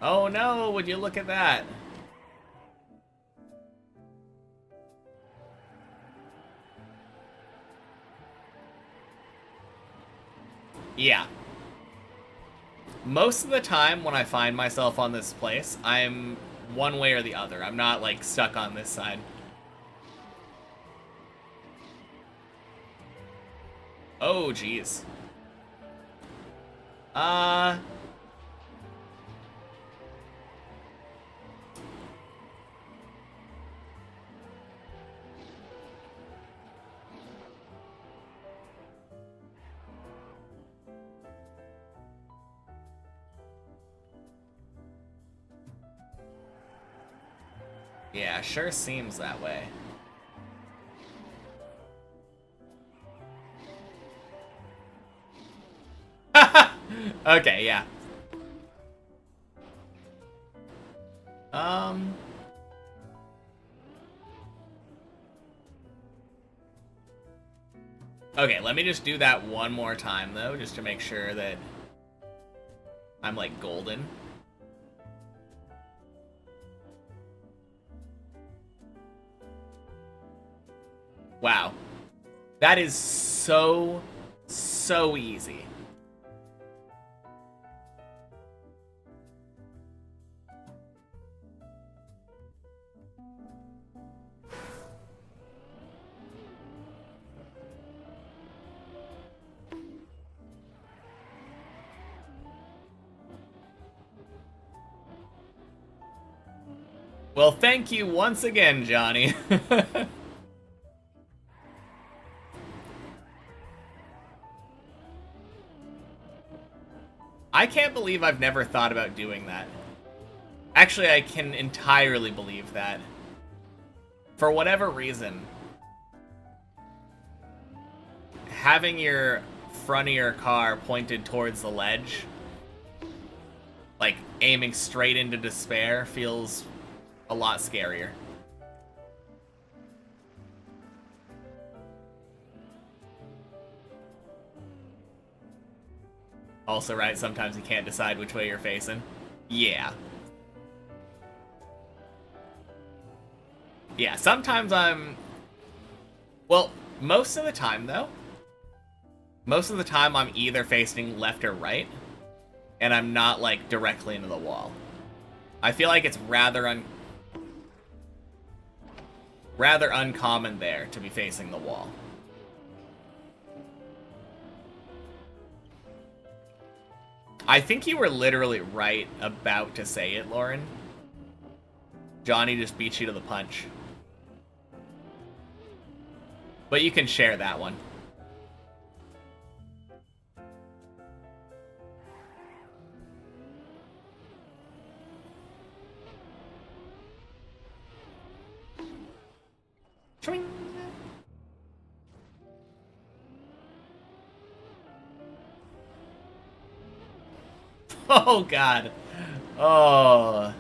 oh no, would you look at that? Yeah. Most of the time when I find myself on this place, I'm one way or the other. I'm not, like, stuck on this side. Oh, jeez. Yeah, sure seems that way. Okay, yeah. Okay, let me just do that one more time, though, just to make sure that I'm, like, golden. Wow. That is so easy. Well, thank you once again, Johnny. I can't believe I've never thought about doing that. Actually, I can entirely believe that. For whatever reason, having your front of your car pointed towards the ledge, like aiming straight into despair, feels a lot scarier. Also, right, sometimes you can't decide which way you're facing. Yeah. Yeah, sometimes I'm... well, most of the time, though. Most of the time, I'm either facing left or right. And I'm not, like, directly into the wall. I feel like it's rather uncommon there to be facing the wall. I think you were literally right about to say it, Lauren. Johnny just beat you to the punch. But you can share that one. Twing. Oh, God. Oh.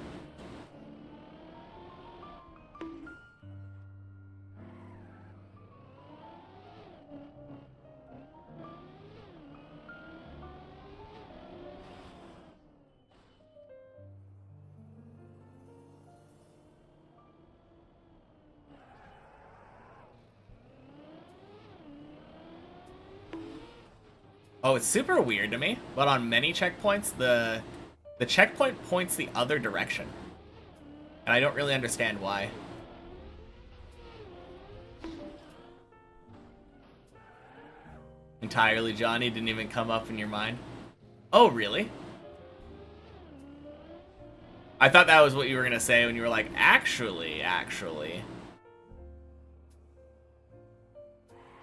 Oh, it's super weird to me, but on many checkpoints, the checkpoint points the other direction. And I don't really understand why. Entirely Johnny didn't even come up in your mind. Oh, really? I thought that was what you were gonna say when you were like, actually.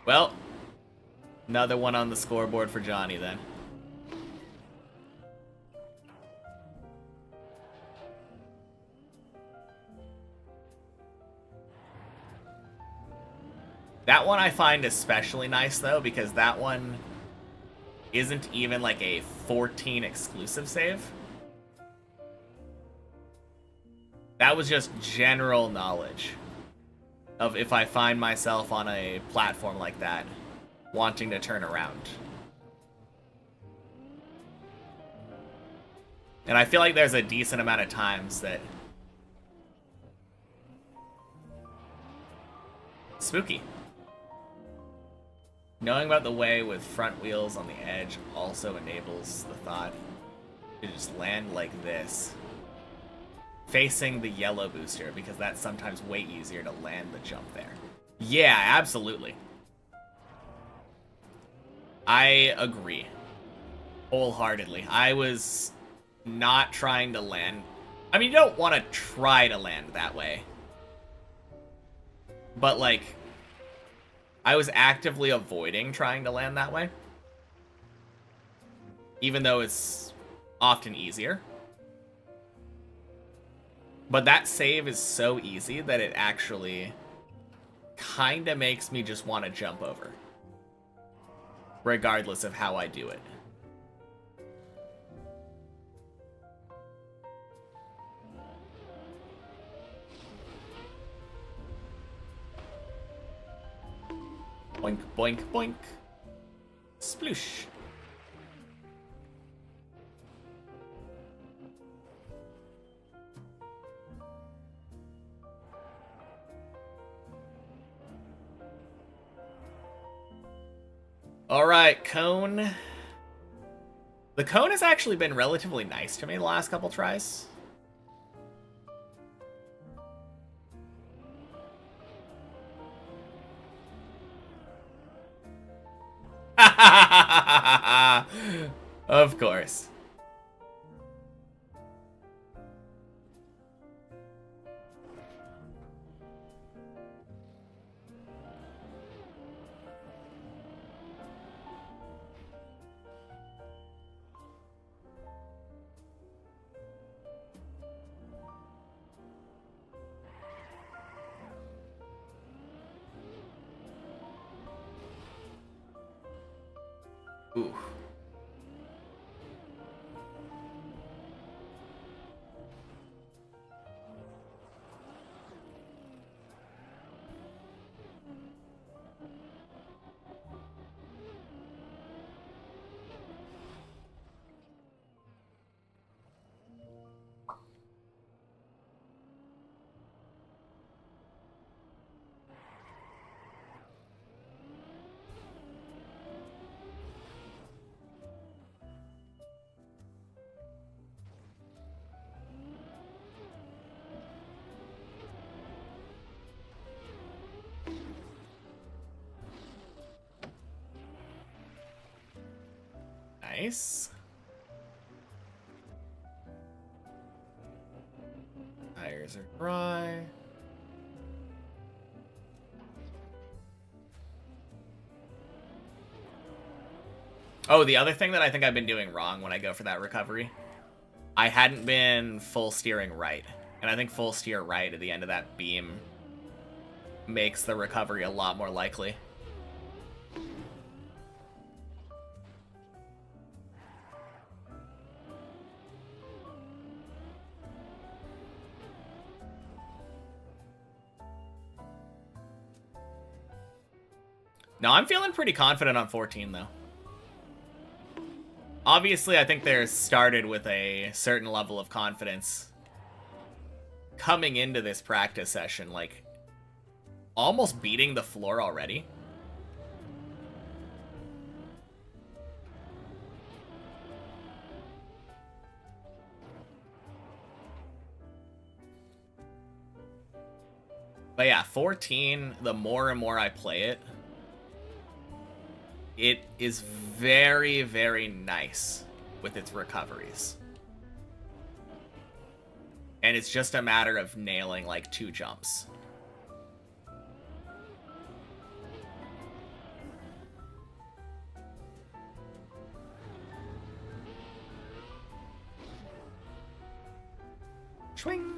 Well, another one on the scoreboard for Johnny then. That one I find especially nice, though, because that one isn't even like a 14 exclusive save. That was just general knowledge of if I find myself on a platform like that, wanting to turn around. And I feel like there's a decent amount of times that... Spooky. Knowing about the way with front wheels on the edge also enables the thought to just land like this, facing the yellow booster, because that's sometimes way easier to land the jump there. Yeah, absolutely. I agree. Wholeheartedly. I was not trying to land... I mean, you don't want to try to land that way. But, like... I was actively avoiding trying to land that way. Even though it's often easier. But that save is so easy that it actually kind of makes me just want to jump over. Regardless of how I do it. Boink, boink, boink. Sploosh. Alright, cone. The cone has actually been relatively nice to me the last couple tries. Of course. Ooh. Nice. Tires are dry. Oh, the other thing that I think I've been doing wrong when I go for that recovery, I hadn't been full steering right. And I think full steer right at the end of that beam makes the recovery a lot more likely. No, I'm feeling pretty confident on 14, though. Obviously, I think they're started with a certain level of confidence coming into this practice session, like, almost beating the floor already. But yeah, 14, the more and more I play it, it is very, very nice with its recoveries. And it's just a matter of nailing like 2 jumps. Swing.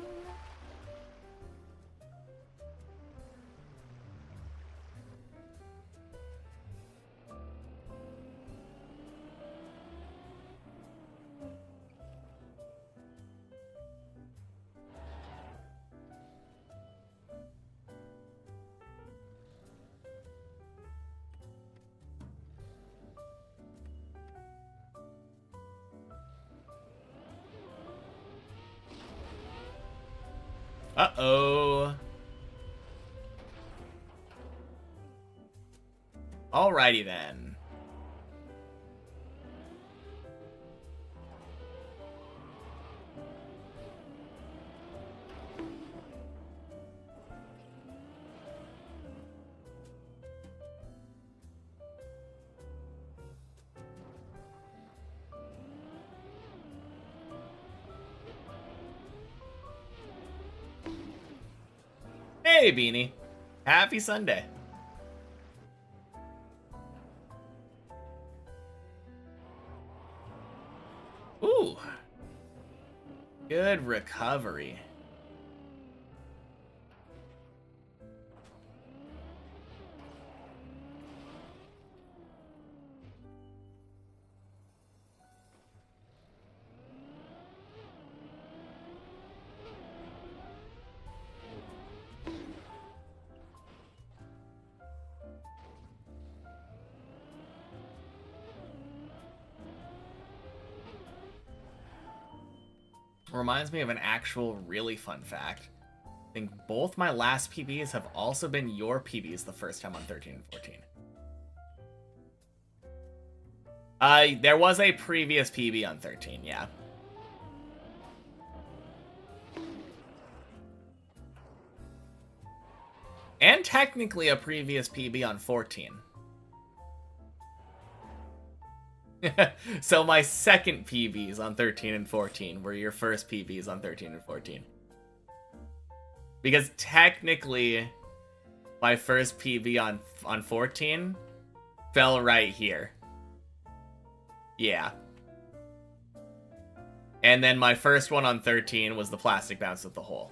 Uh-oh. Alrighty then. Hey, Beanie. Happy Sunday. Ooh. Good recovery. Reminds me of an actual really fun fact. I think both my last PBs have also been your PBs the first time on 13 and 14. There was a previous PB on 13, yeah. And technically a previous PB on 14. So my second PBs on 13 and 14 were your first PBs on 13 and 14. Because technically, my first PB on 14 fell right here. Yeah. And then my first one on 13 was the plastic bounce with the hole.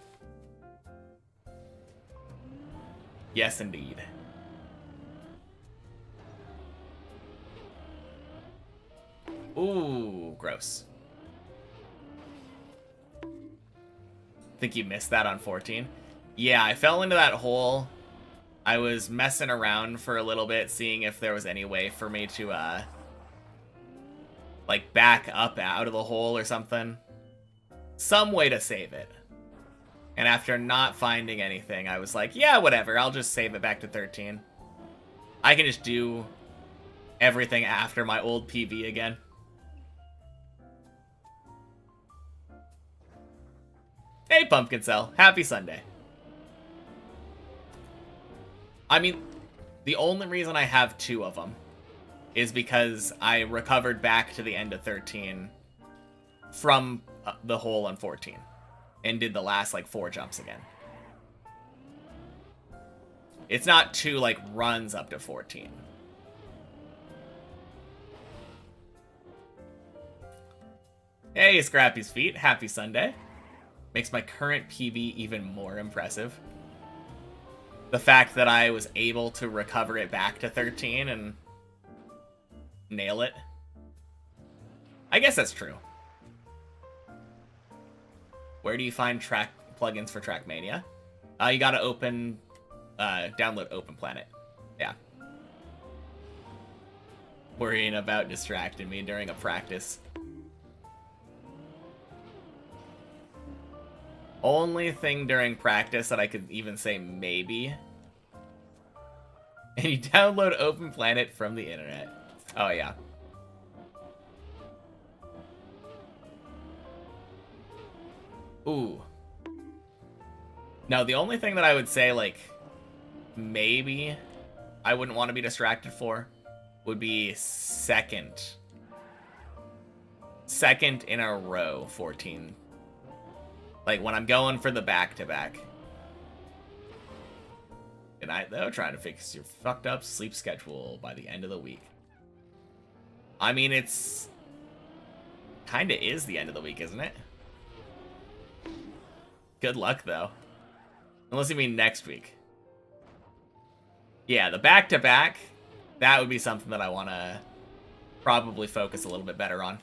Yes, indeed. Ooh, gross. Think you missed that on 14? Yeah, I fell into that hole. I was messing around for a little bit, seeing if there was any way for me to, like, back up out of the hole or something. Some way to save it. And after not finding anything, I was like, yeah, whatever, I'll just save it back to 13. I can just do everything after my old PB again. Hey, Pumpkin Cell. Happy Sunday. I mean, the only reason I have 2 of them is because I recovered back to the end of 13 from the hole on 14 and did the last, like, 4 jumps again. It's not 2, like, runs up to 14. Hey, Scrappy's Feet. Happy Sunday. Makes my current PB even more impressive. The fact that I was able to recover it back to 13 and nail it. I guess that's true. Where do you find track plugins for Trackmania? You gotta download Open Planet. Yeah. Worrying about distracting me during a practice. Only thing during practice that I could even say maybe. And you download Open Planet from the internet. Oh, yeah. Ooh. No, the only thing that I would say, like, maybe I wouldn't want to be distracted for would be second in a row 14. Like, when I'm going for the back-to-back. Good night, though. Trying to fix your fucked up sleep schedule by the end of the week. I mean, it's... kinda is the end of the week, isn't it? Good luck, though. Unless you mean next week. Yeah, the back-to-back, that would be something that I want to probably focus a little bit better on.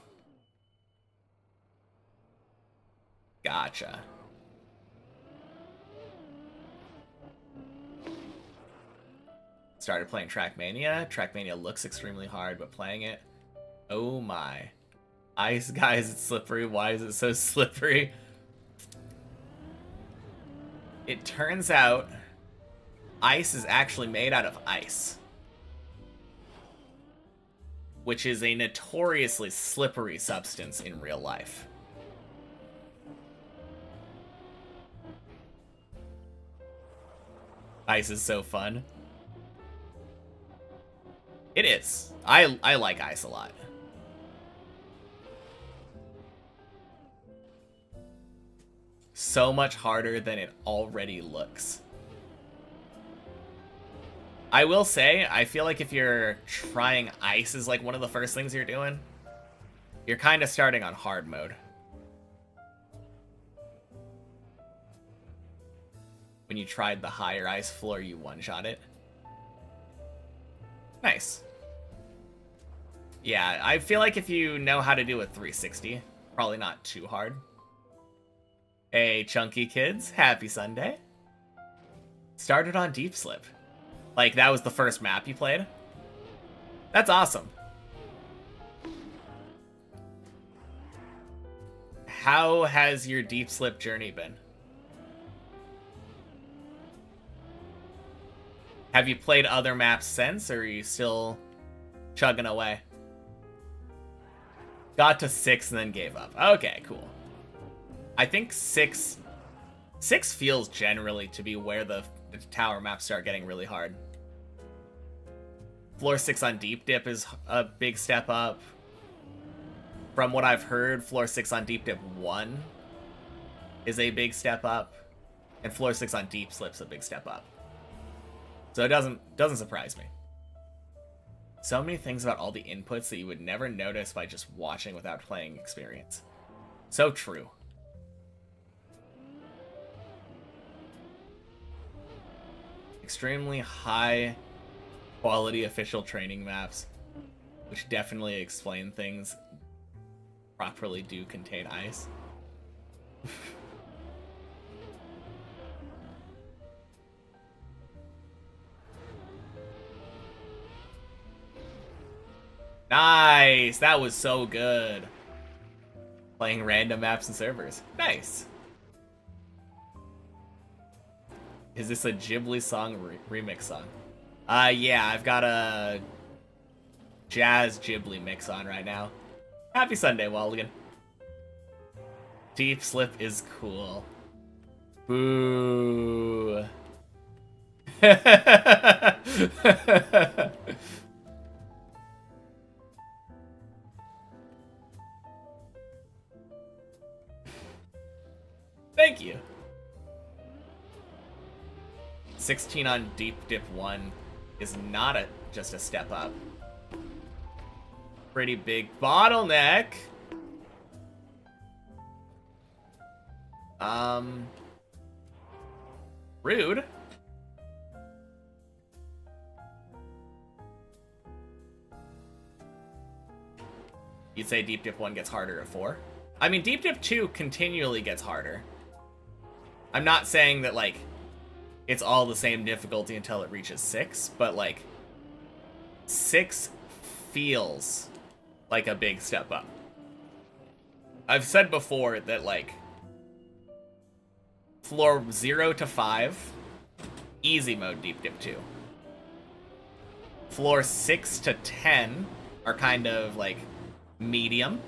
Gotcha. Started playing Trackmania. Trackmania looks extremely hard, but playing it, oh my. Ice, guys, it's slippery. Why is it so slippery? It turns out ice is actually made out of ice, which is a notoriously slippery substance in real life. Ice is so fun. It is. I like ice a lot. So much harder than it already looks. I will say, I feel like if you're trying ice as like one of the first things you're doing, you're kind of starting on hard mode. When you tried the higher ice floor, you one-shot it. Nice. Yeah, I feel like if you know how to do a 360, probably not too hard. Hey, chunky kids, happy Sunday. Started on Deep Slip. Like, that was the first map you played? That's awesome. How has your Deep Slip journey been? Have you played other maps since, or are you still chugging away? Got to 6 and then gave up. Okay, cool. I think 6 feels generally to be where the tower maps start getting really hard. Floor 6 on Deep Dip is a big step up. From what I've heard, Floor 6 on Deep Dip 1 is a big step up. And Floor 6 on Deep Slip's a big step up. So it doesn't surprise me. So many things about all the inputs that you would never notice by just watching without playing experience. So true. Extremely high quality official training maps, which definitely explain things, properly do contain ice. Nice! That was so good. Playing random maps and servers. Nice. Is this a Ghibli song remix song? Yeah, I've got a jazz Ghibli mix on right now. Happy Sunday, Walligan. Deep Slip is cool. Boo. Thank you. 16 on Deep Dip 1 is not just a step up. Pretty big bottleneck. Rude. You'd say Deep Dip 1 gets harder at 4? I mean, Deep Dip 2 continually gets harder. I'm not saying that, like, it's all the same difficulty until it reaches 6, but, like, 6 feels like a big step up. I've said before that, like, floor 0 to 5, easy mode Deep Dip 2. Floor 6 to 10 are kind of, like, medium.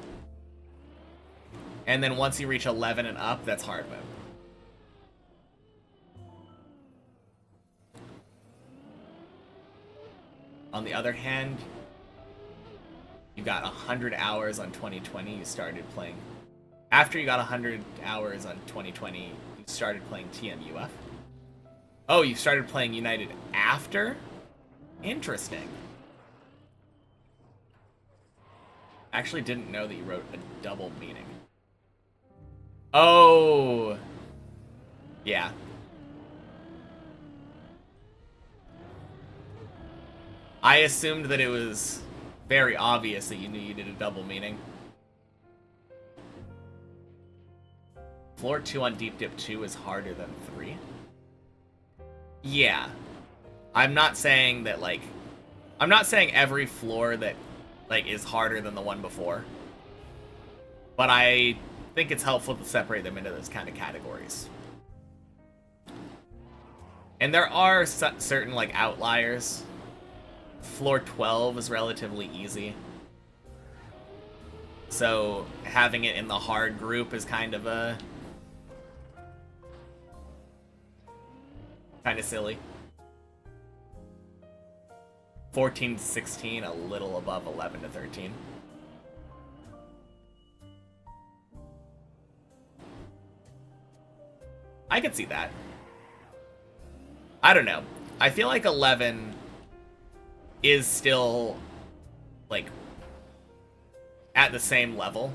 And then once you reach 11 and up, that's hard mode. On the other hand, you got 100 hours on 2020, you started playing. After you got 100 hours on 2020, you started playing TMUF. Oh, you started playing United after? Interesting. Actually didn't know that you wrote a double meaning. Oh! Yeah. I assumed that it was very obvious that you knew you did a double meaning. Floor 2 on Deep Dip 2 is harder than 3? Yeah. I'm not saying that, like... I'm not saying every floor that, like, is harder than the one before. But I think it's helpful to separate them into those kind of categories. And there are certain, like, outliers. Floor 12 is relatively easy. So having it in the hard group is kind of a... kind of silly. 14 to 16, a little above 11 to 13. I could see that. I don't know. I feel like 11 is still, like, at the same level.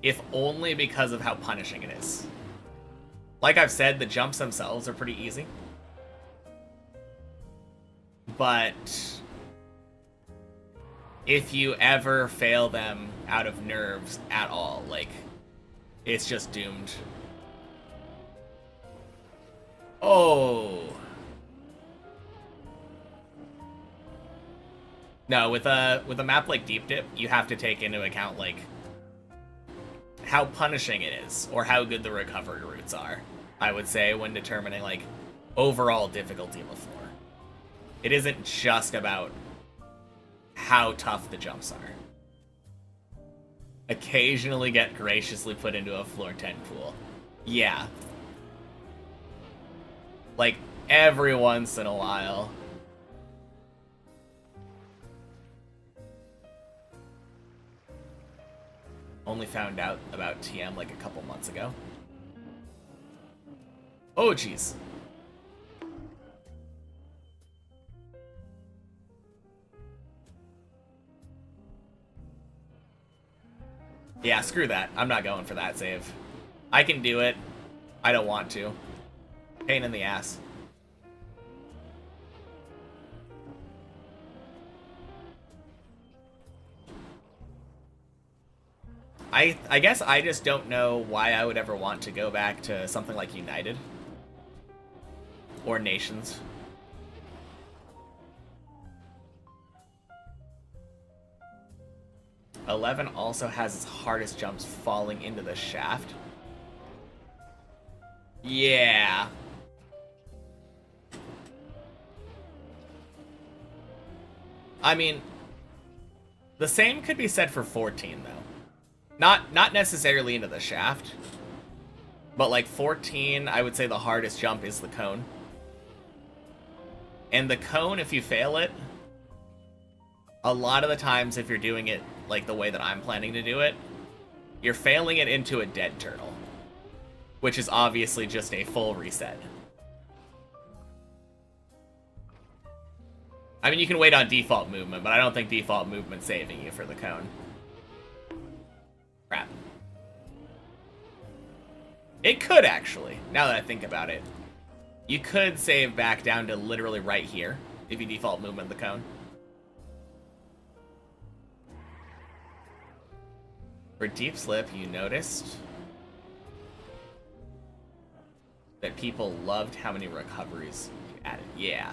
If only because of how punishing it is. Like I've said, the jumps themselves are pretty easy. But if you ever fail them out of nerves at all, like, it's just doomed. Oh. No, with a map like Deep Dip, you have to take into account, like, how punishing it is, or how good the recovery routes are, I would say, when determining, like, overall difficulty of a floor. It isn't just about how tough the jumps are. Occasionally get graciously put into a floor 10 pool. Yeah. Like, every once in a while. Only found out about TM like a couple months ago. Oh, jeez. Yeah, screw that. I'm not going for that save. I can do it. I don't want to. Pain in the ass. I guess I just don't know why I would ever want to go back to something like United. Or Nations. $11 also has its hardest jumps falling into the shaft. Yeah. I mean, the same could be said for 14, though. Not necessarily into the shaft, but like 14, I would say the hardest jump is the cone. And the cone, if you fail it, a lot of the times if you're doing it like the way that I'm planning to do it, you're failing it into a dead turtle, which is obviously just a full reset. I mean, you can wait on default movement, but I don't think default movement's saving you for the cone. Crap. It could, actually, now that I think about it. You could save back down to literally right here, if you default movement the cone. For Deep Slip, you noticed that people loved how many recoveries you added. Yeah.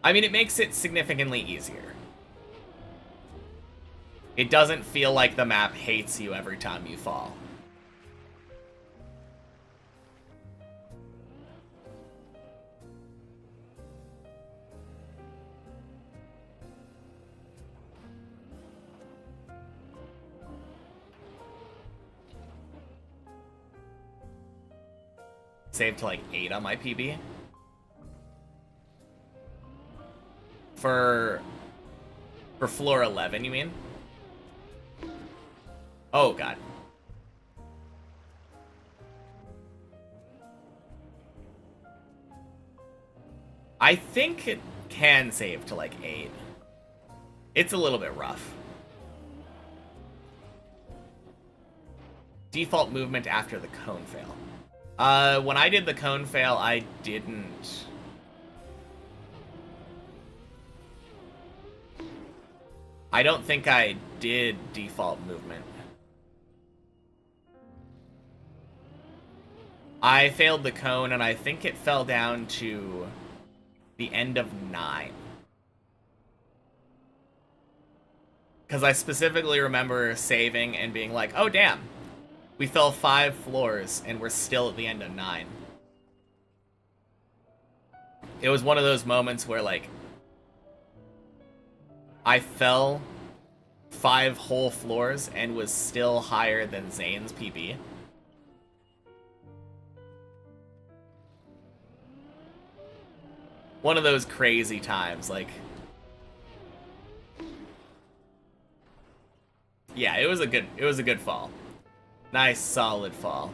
I mean, it makes it significantly easier. It doesn't feel like the map hates you every time you fall. Saved to like 8 on my PB. For floor 11, you mean? Oh, God. I think it can save to, like, 8. It's a little bit rough. Default movement after the cone fail. When I did the cone fail, I didn't... I don't think I did default movement. I failed the cone, and I think it fell down to the end of 9. Because I specifically remember saving and being like, oh, damn. We fell 5 floors, and we're still at the end of 9. It was one of those moments where, like, I fell 5 whole floors and was still higher than Zane's PB. One of those crazy times, like... Yeah, it was a good fall. Nice, solid fall.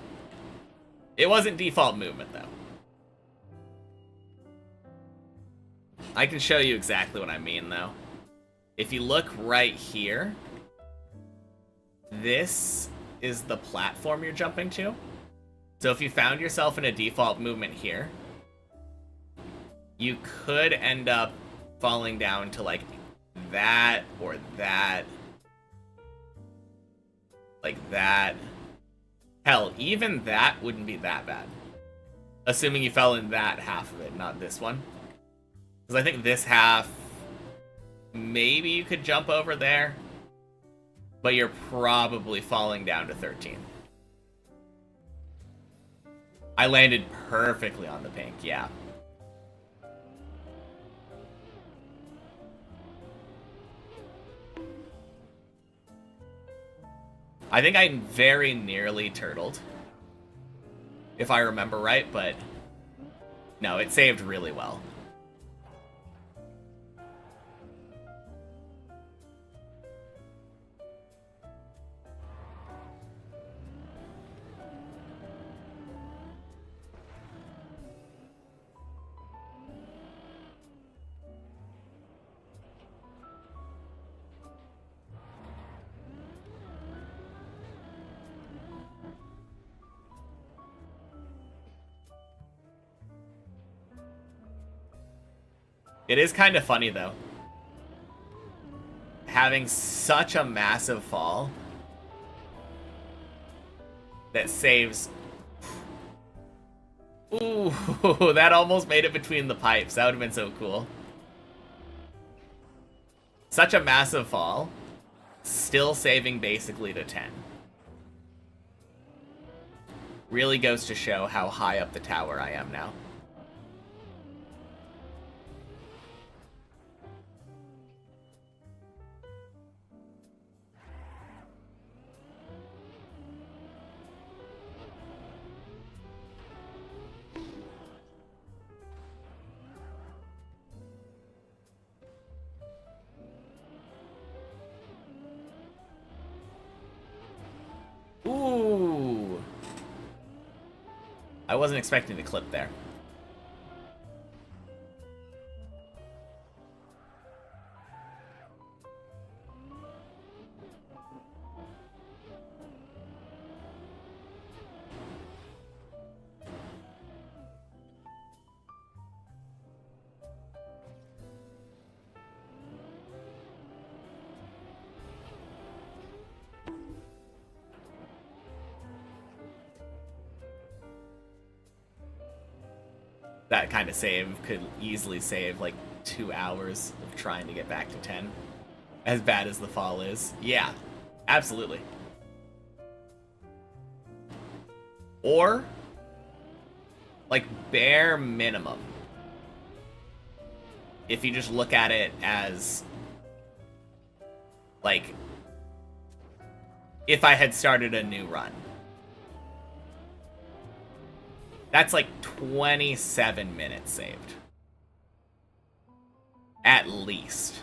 It wasn't default movement, though. I can show you exactly what I mean, though. If you look right here, this is the platform you're jumping to. So if you found yourself in a default movement here, you could end up falling down to, like, that or that. Like that. Hell, even that wouldn't be that bad. Assuming you fell in that half of it, not this one. Because I think this half, maybe you could jump over there, but you're probably falling down to 13. I landed perfectly on the pink, yeah. I think I very nearly turtled, if I remember right, but no, it saved really well. It is kind of funny, though. Having such a massive fall that saves... Ooh, that almost made it between the pipes. That would have been so cool. Such a massive fall, still saving basically to 10. Really goes to show how high up the tower I am now. Ooh. I wasn't expecting to clip there. That kind of save could easily save like 2 hours of trying to get back to 10. As bad as the fall is. Yeah, absolutely. Or, like, bare minimum, if you just look at it as, like, if I had started a new run. That's like 27 minutes saved. At least.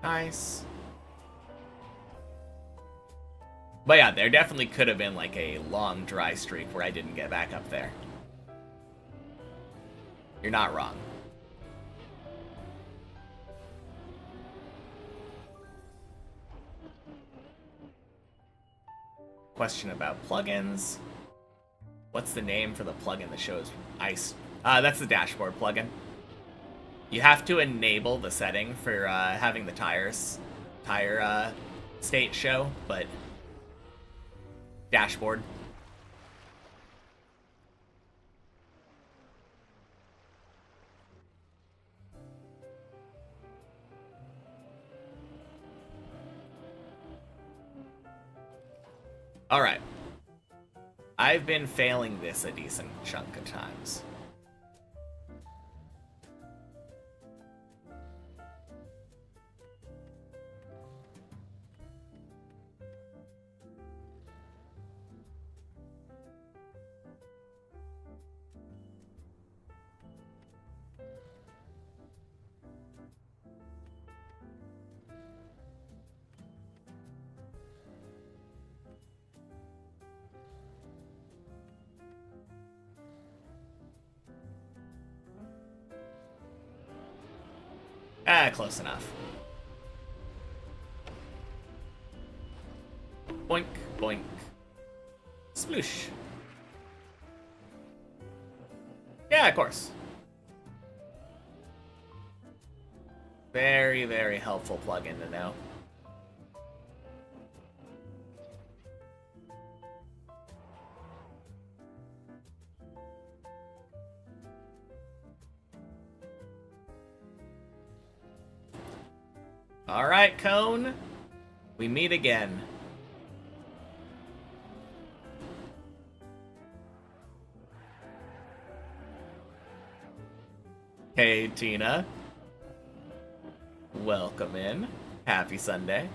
Nice. But yeah, there definitely could have been like a long dry streak where I didn't get back up there. You're not wrong. Question about plugins. What's the name for the plugin that shows ice? That's the dashboard plugin. You have to enable the setting for having the tire state show, but dashboard. All right. I've been failing this a decent chunk of times. Close enough. Boink, boink. Sploosh. Yeah, of course. Very, very helpful plugin to know. All right, Cone. We meet again. Hey, Tina. Welcome in. Happy Sunday.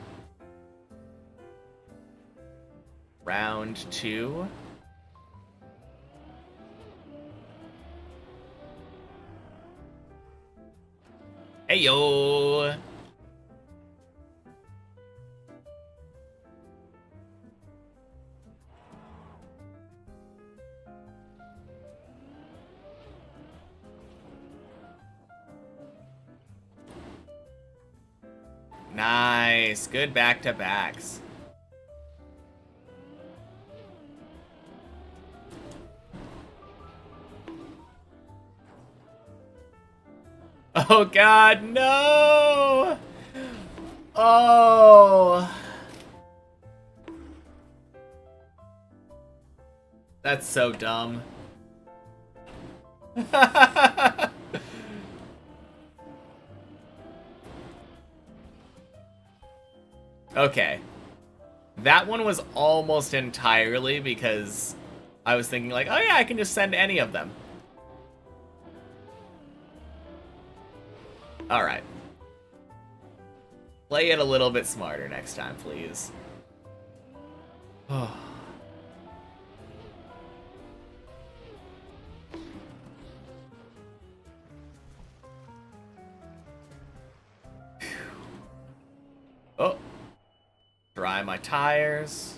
Round 2. Hey, yo. Nice. Good back-to-backs. Oh, God, no! Oh! That's so dumb. Okay. That one was almost entirely because I was thinking like, oh yeah, I can just send any of them. Alright. Play it a little bit smarter next time, please. Oh. Dry my tires.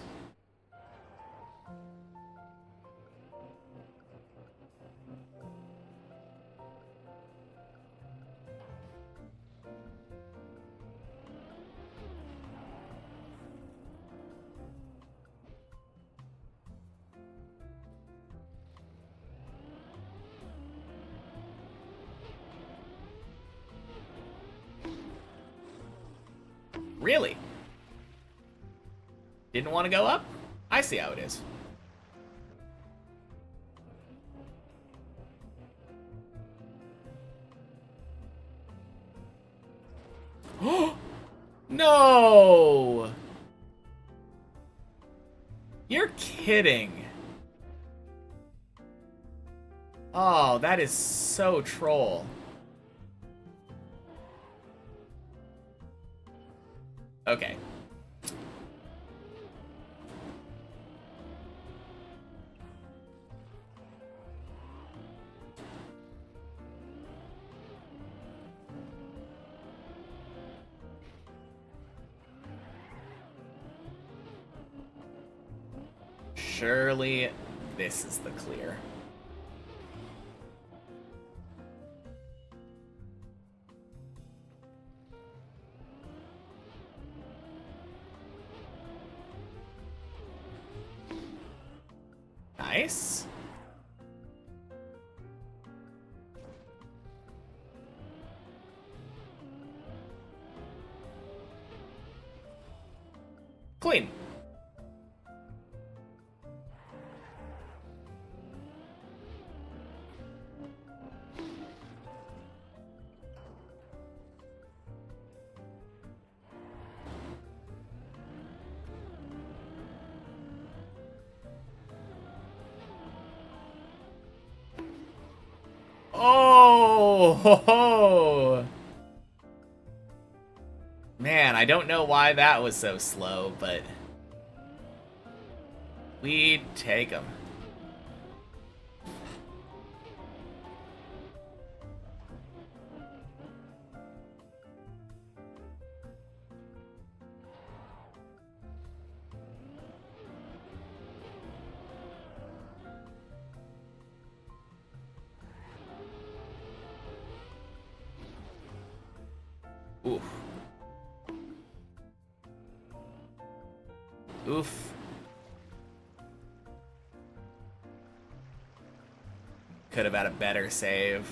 Really? Didn't want to go up? I see how it is. No! You're kidding. Oh, that is so troll. Okay. Surely this is the clear. Nice. Clean. Oh, ho, ho. Man, I don't know why that was so slow, but we take them. Oof. Oof. Could have had a better save.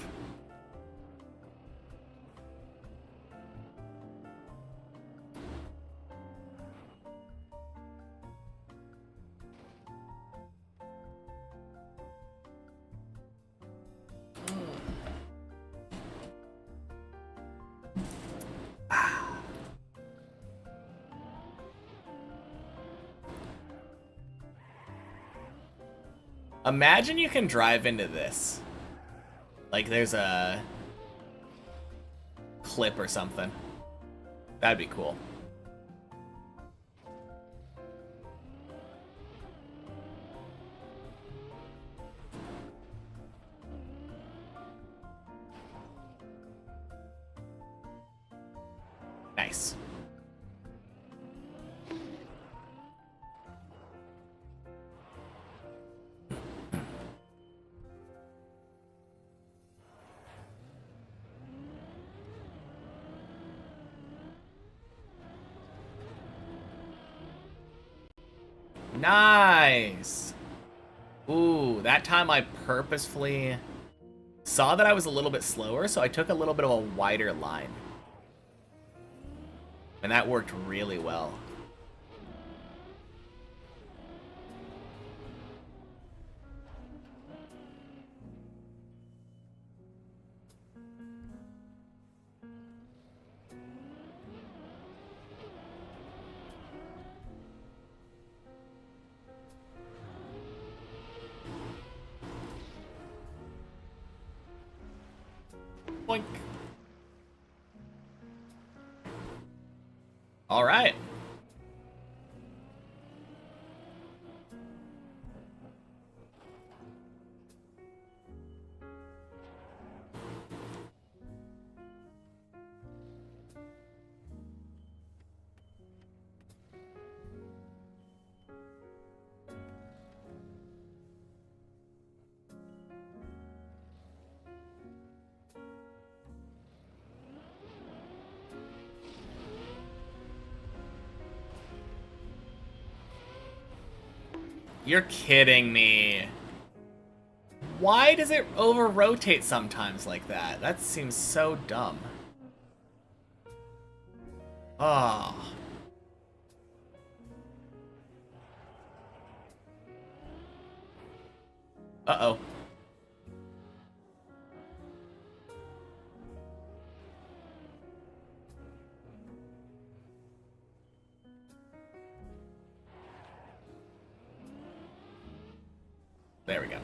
Imagine you can drive into this. Like there's a clip or something. That'd be cool. Nice. Nice. Ooh, that time I purposefully saw that I was a little bit slower, so I took a little bit of a wider line. And that worked really well. Boink. All right. You're kidding me. Why does it over-rotate sometimes like that? That seems so dumb. Oh. Uh-oh. There we go.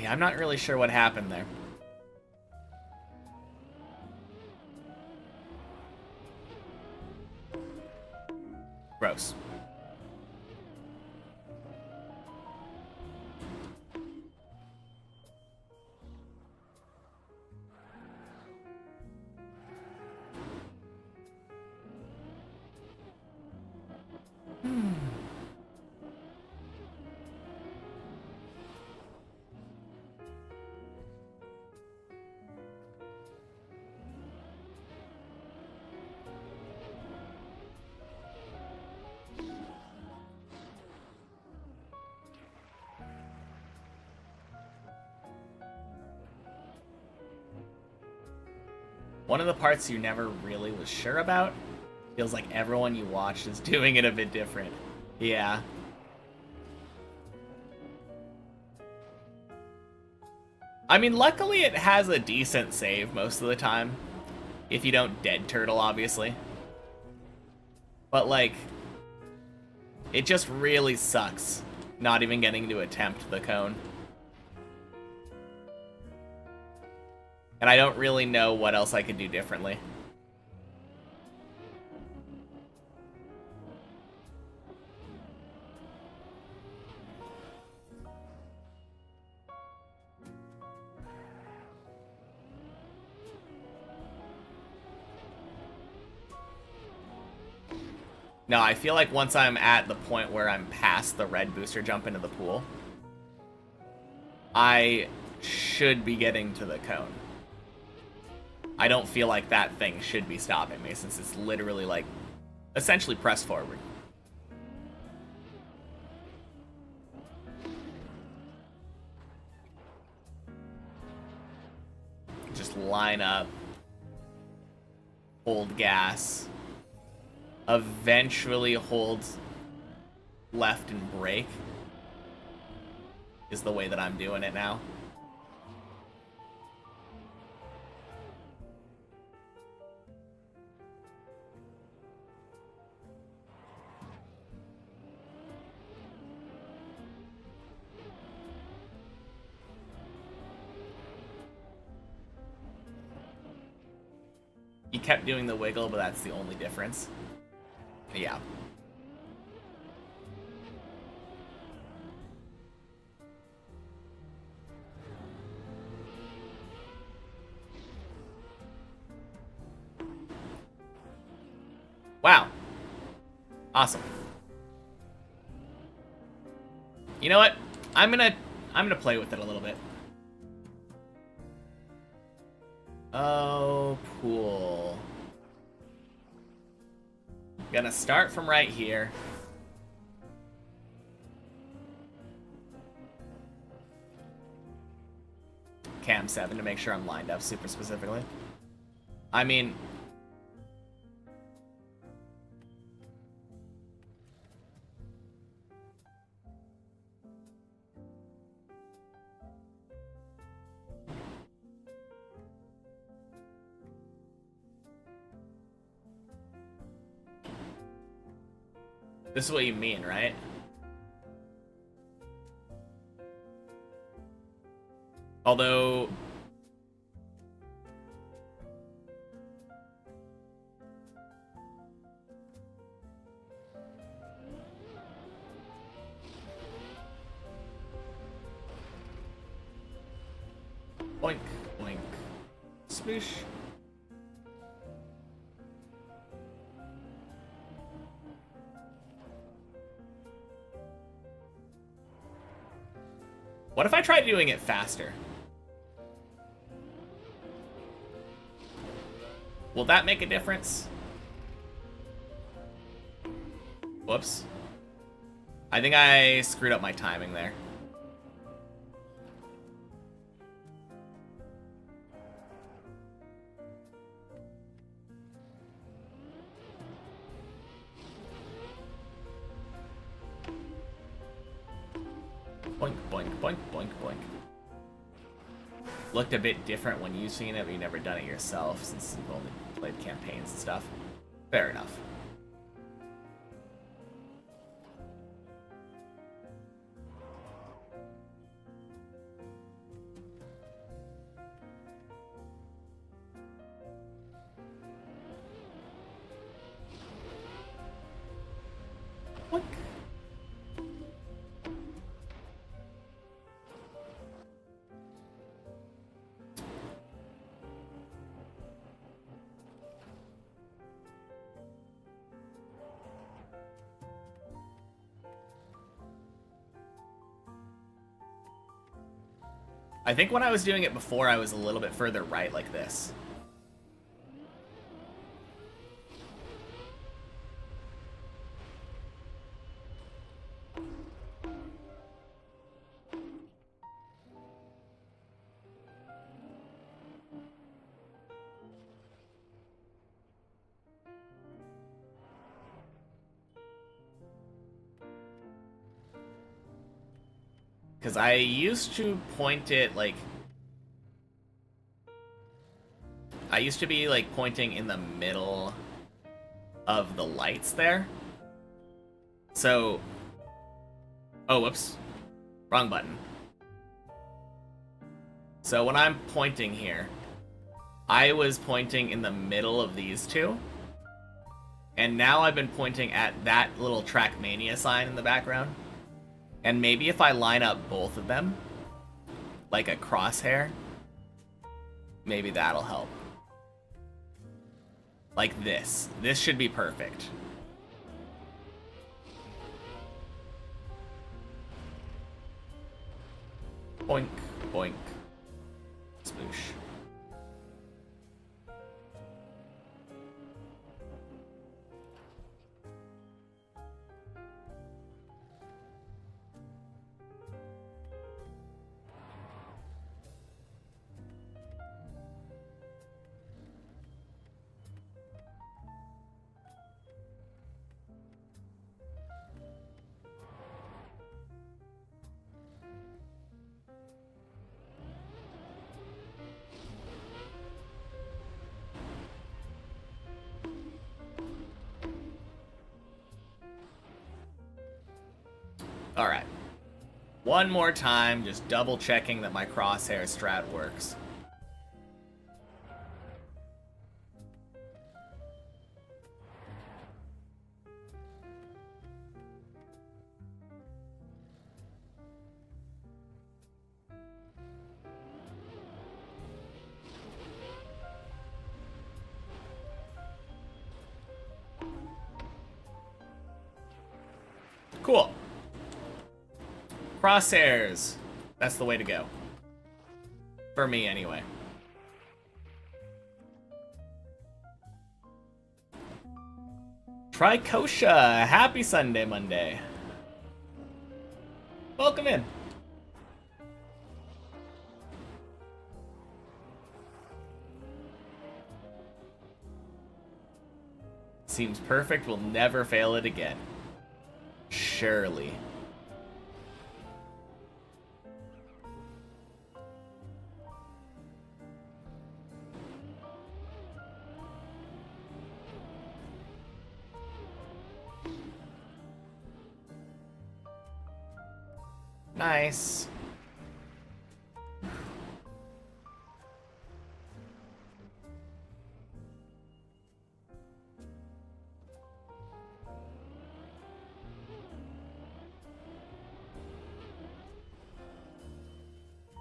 Yeah, I'm not really sure what happened there. Gross. One of the parts you never really was sure about, feels like everyone you watched is doing it a bit different. Yeah. I mean, luckily it has a decent save most of the time. If you don't dead turtle, obviously. But, like, it just really sucks not even getting to attempt the cone. And I don't really know what else I could do differently. No, I feel like once I'm at the point where I'm past the red booster jump into the pool, I should be getting to the cone. I don't feel like that thing should be stopping me, since it's literally, like, essentially press forward. Just line up, hold gas, eventually hold left and brake is the way that I'm doing it now. He kept doing the wiggle, but that's the only difference. Yeah. Wow. Awesome. You know what? I'm gonna play with it a little bit. Oh, pool. Gonna start from right here. Cam 7 to make sure I'm lined up super specifically. I mean... This is what you mean, right? Although... Boink, boink. Smoosh. What if I tried doing it faster? Will that make a difference? Whoops. I think I screwed up my timing there. Boink, boink, boink, boink, boink. Looked a bit different when you've seen it, but you've never done it yourself, since you've only played campaigns and stuff. Fair enough. I think when I was doing it before, I was a little bit further right like this. Because I used to point it, like... I used to be, like, pointing in the middle of the lights there. So... Oh, whoops. Wrong button. So when I'm pointing here, I was pointing in the middle of these two. And now I've been pointing at that little Trackmania sign in the background. And maybe if I line up both of them, like a crosshair, maybe that'll help. Like this. This should be perfect. Boink, boink, sploosh. Alright. One more time, just double checking that my crosshair strat works. Cool. Crosshairs. That's the way to go. For me, anyway. Trikosha. Happy Sunday, Monday. Welcome in. Seems perfect. We'll never fail it again. Surely. Nice.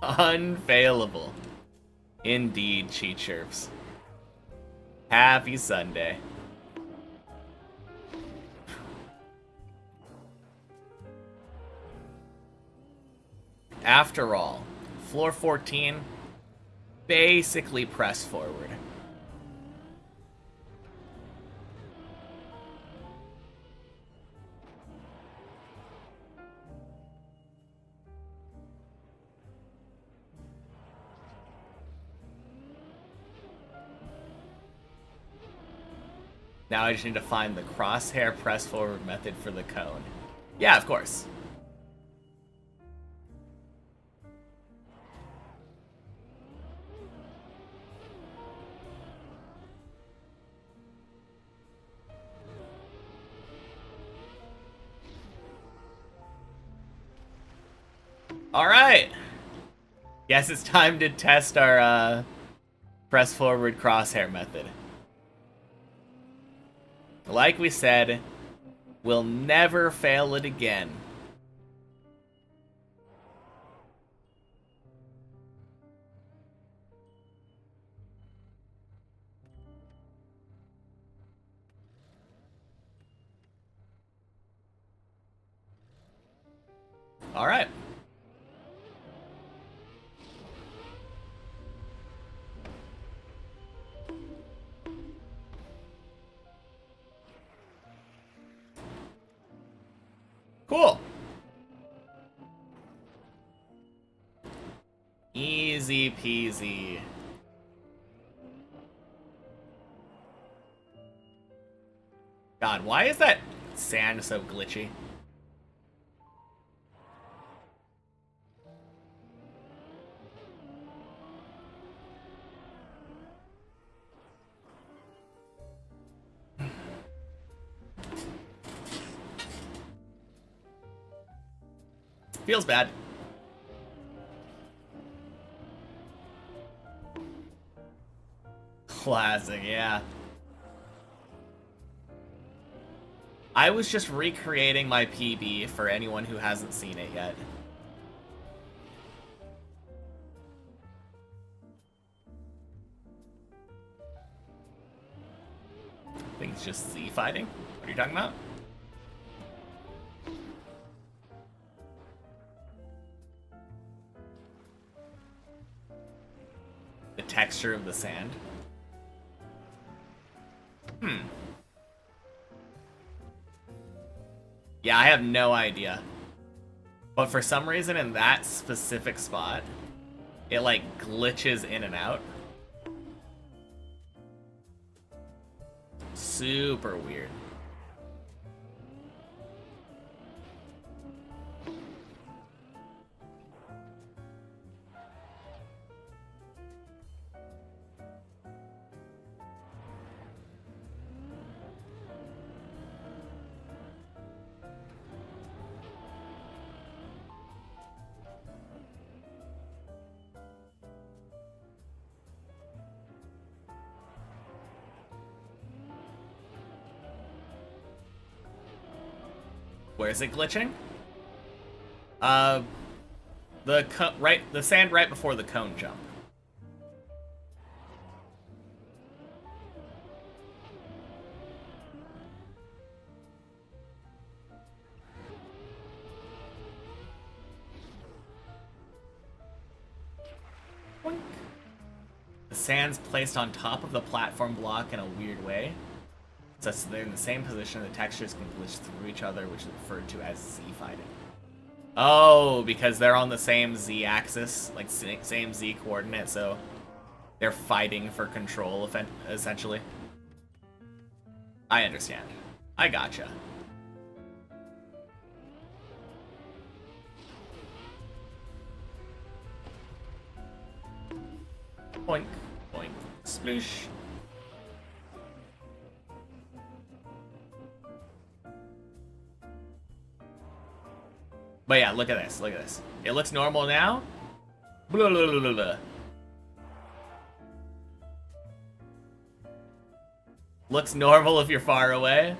Unfailable. Indeed, cheat chirps. Happy Sunday. After all, floor 14, basically press forward. Now I just need to find the crosshair press forward method for the cone. Yeah, of course. Alright! Guess it's time to test our press forward crosshair method. Like we said, we'll never fail it again. Alright. Cool. Easy peasy. God, why is that sand so glitchy? Feels bad. Classic, yeah. I was just recreating my PB for anyone who hasn't seen it yet. I think it's just Z fighting. What are you talking about? The texture of the sand. Yeah, I have no idea. But for some reason in that specific spot, it like glitches in and out. Super weird. Where is it glitching? The sand right before the cone jump. Boink. The sand's placed on top of the platform block in a weird way. Such that they're in the same position, the textures can glitch through each other, which is referred to as Z fighting. Oh, because they're on the same Z axis, like same Z coordinate, so they're fighting for control, essentially. I understand. I gotcha. Boink, boink, sploosh. But yeah, look at this, look at this. It looks normal now. Blah, blah, blah, blah, blah. Looks normal if you're far away.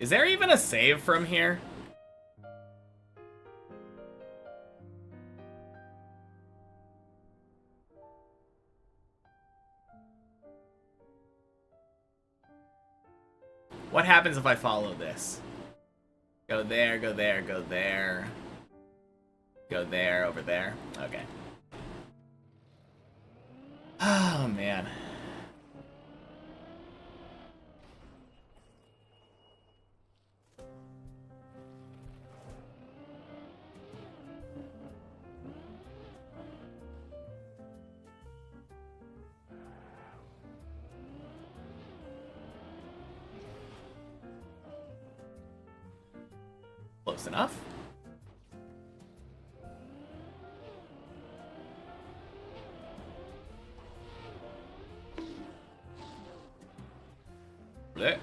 Is there even a save from here? What happens if I follow this? Go there, go there, go there. Go there, over there. Okay. Oh, man. Close enough. Blech.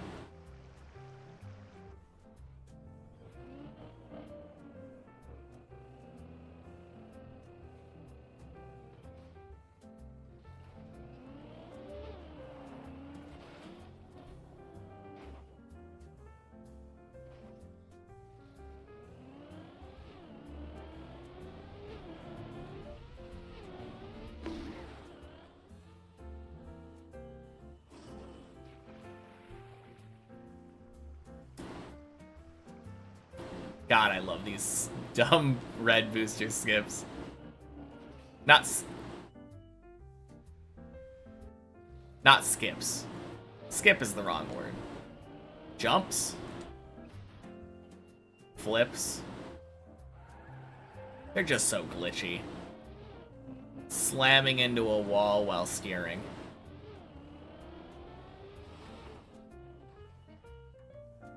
God, I love these dumb red booster skips. Not skips. Skip is the wrong word. Jumps? Flips? They're just so glitchy. Slamming into a wall while steering.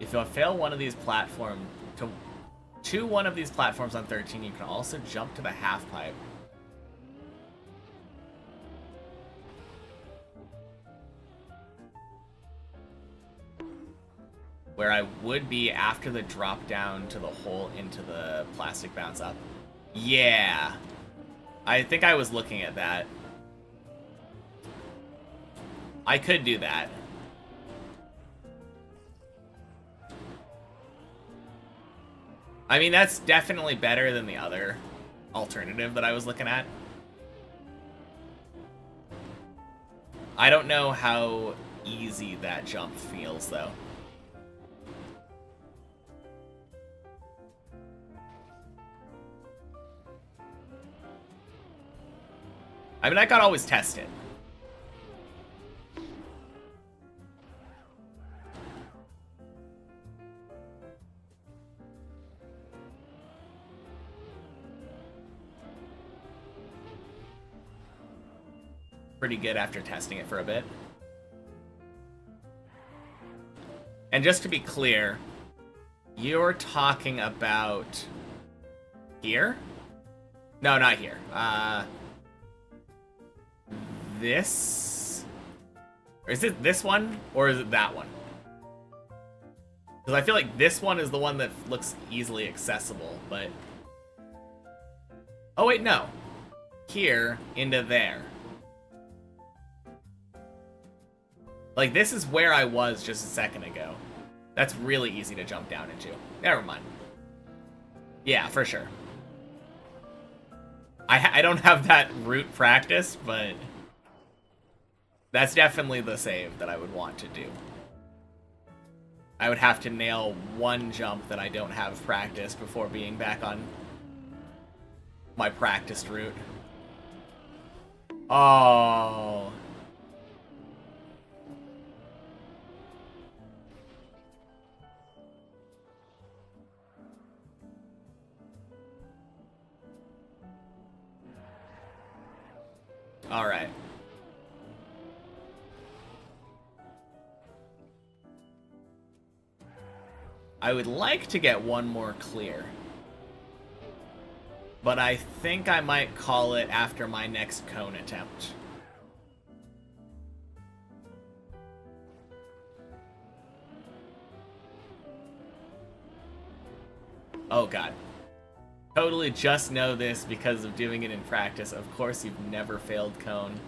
If you fail one of these platforms to one of these platforms on 13, you can also jump to the half pipe. Where I would be after the drop down to the hole into the plastic bounce up. Yeah. I think I was looking at that. I could do that. I mean, that's definitely better than the other alternative that I was looking at. I don't know how easy that jump feels, though. I mean, I could always test it. Pretty good after testing it for a bit. And just to be clear, you're talking about here? No, not here. This? Or is it this one? Or is it that one? Because I feel like this one is the one that looks easily accessible, but... Oh, wait, no. Here into there. Like, this is where I was just a second ago. That's really easy to jump down into. Never mind. Yeah, for sure. I don't have that route practice, but... that's definitely the save that I would want to do. I would have to nail one jump that I don't have practice before being back on my practiced route. Oh... Alright. I would like to get one more clear. But I think I might call it after my next cone attempt. Oh god. Totally just know this because of doing it in practice. Of course you've never failed cone,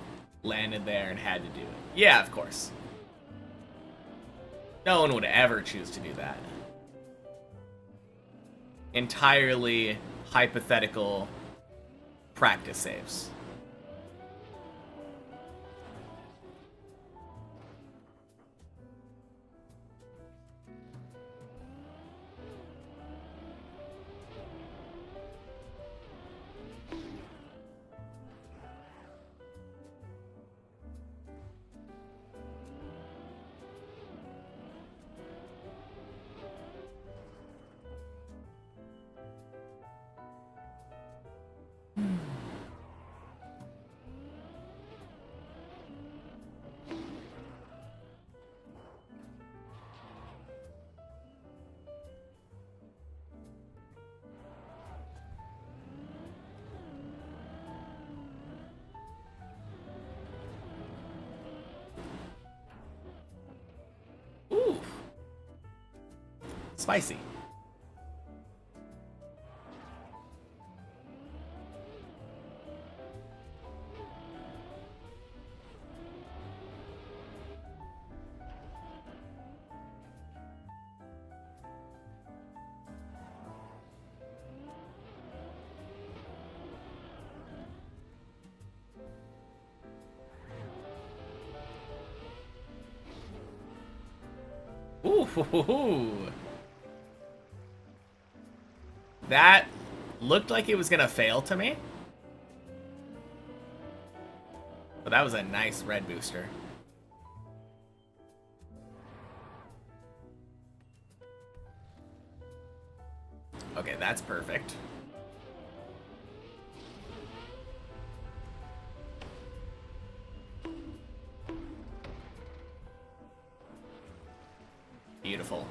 landed there, and had to do it. Yeah, of course. No one would ever choose to do that. Entirely hypothetical practice saves. Ooh. Spicy. Ooh. That looked like it was gonna fail to me. But that was a nice red booster. Okay, that's perfect. Beautiful.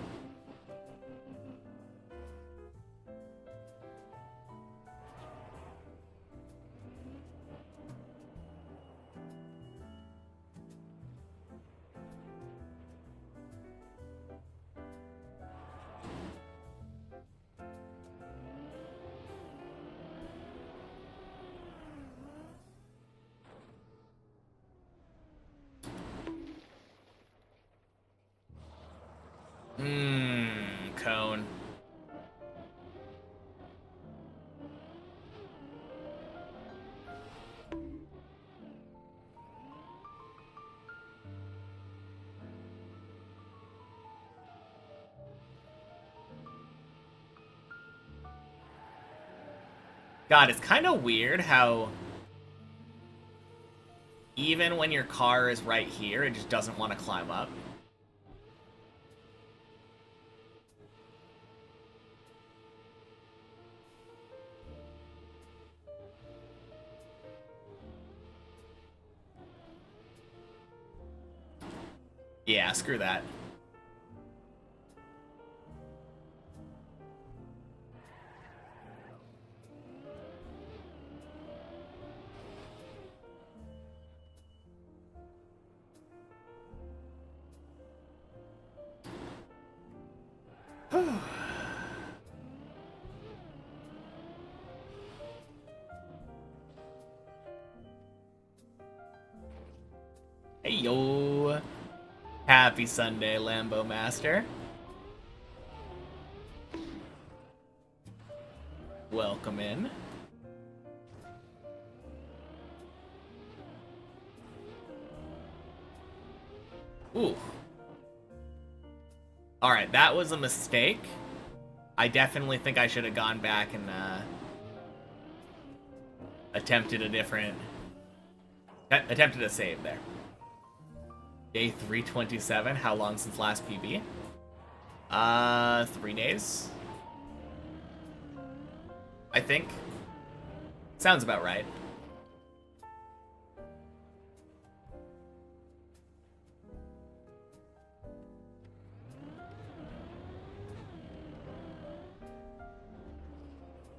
Cone. God, it's kind of weird how even when your car is right here, it just doesn't want to climb up. Yeah, screw that. Hey yo. Happy Sunday, Lambo Master. Welcome in. Ooh. Alright, that was a mistake. I definitely think I should have gone back and attempted a save there. Day 327. How long since last PB? 3 days. I think. Sounds about right.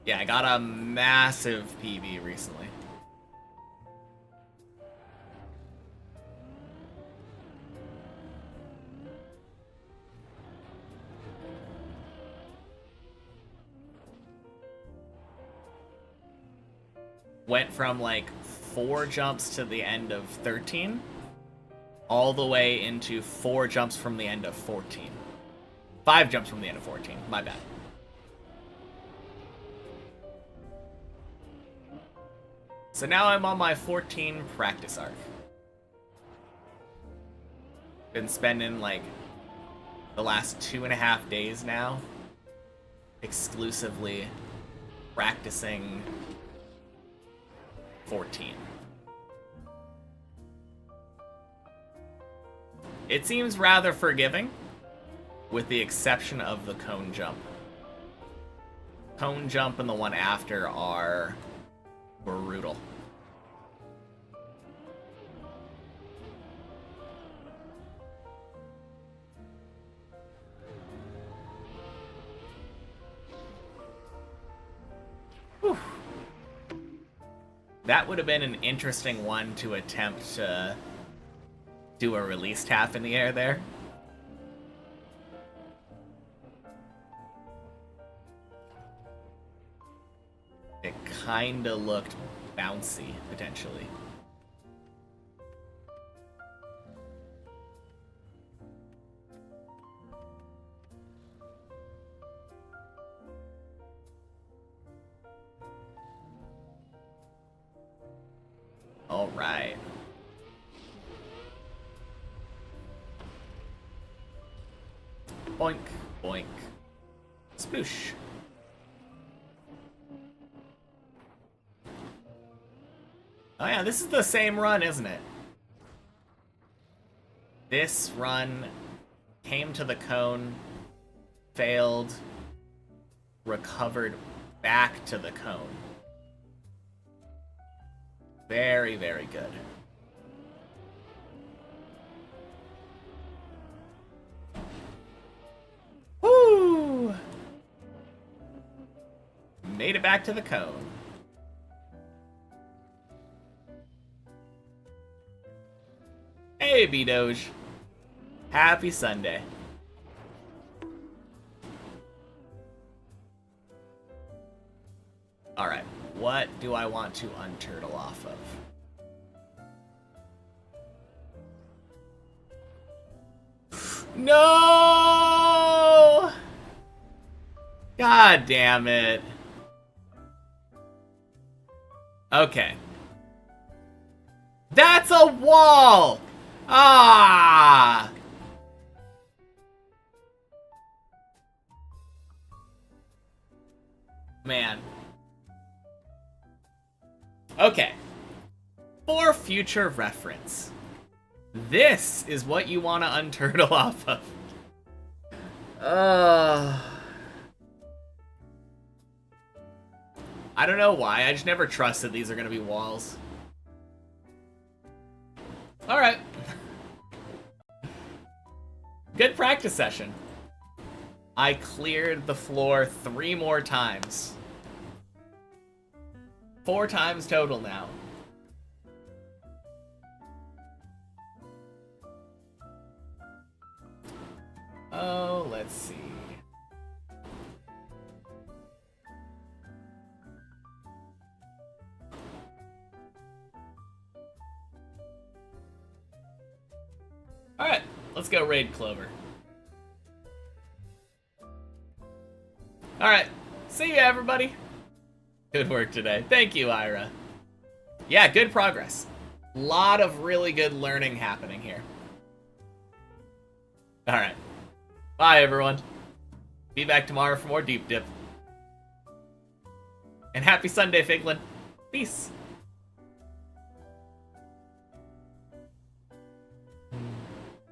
Yeah, I got a massive PB recently. Went from like 4 jumps to the end of 13 all the way into 4 jumps from the end of 14. 5 jumps from the end of 14. My bad. So now I'm on my 14 practice arc. Been spending like the last 2.5 days now exclusively practicing 14. It seems rather forgiving, with the exception of the cone jump. Cone jump and the one after are brutal. Whew. That would have been an interesting one to attempt to do a release tap in the air there. It kinda looked bouncy, potentially. All right. Boink, boink. Sploosh. Oh yeah, this is the same run, isn't it? This run came to the cone, failed, recovered back to the cone. Very, very good. Woo! Made it back to the cone. Hey, B-Doge. Happy Sunday. Alright, what do I want to unturtle off of? No! God damn it. Okay. That's a wall! Ah! Man. Okay. For future reference, this is what you want to unturtle off of. I don't know why, I just never trusted these are going to be walls. Alright. Good practice session. I cleared the floor 3 more times. 4 times total now. Oh, let's see. Alright, let's go raid Clover. Alright, see you everybody. Good work today. Thank you, Ira. Yeah, good progress. Lot of really good learning happening here. Alright. Bye, everyone. Be back tomorrow for more Deep Dip. And happy Sunday, Figlin. Peace.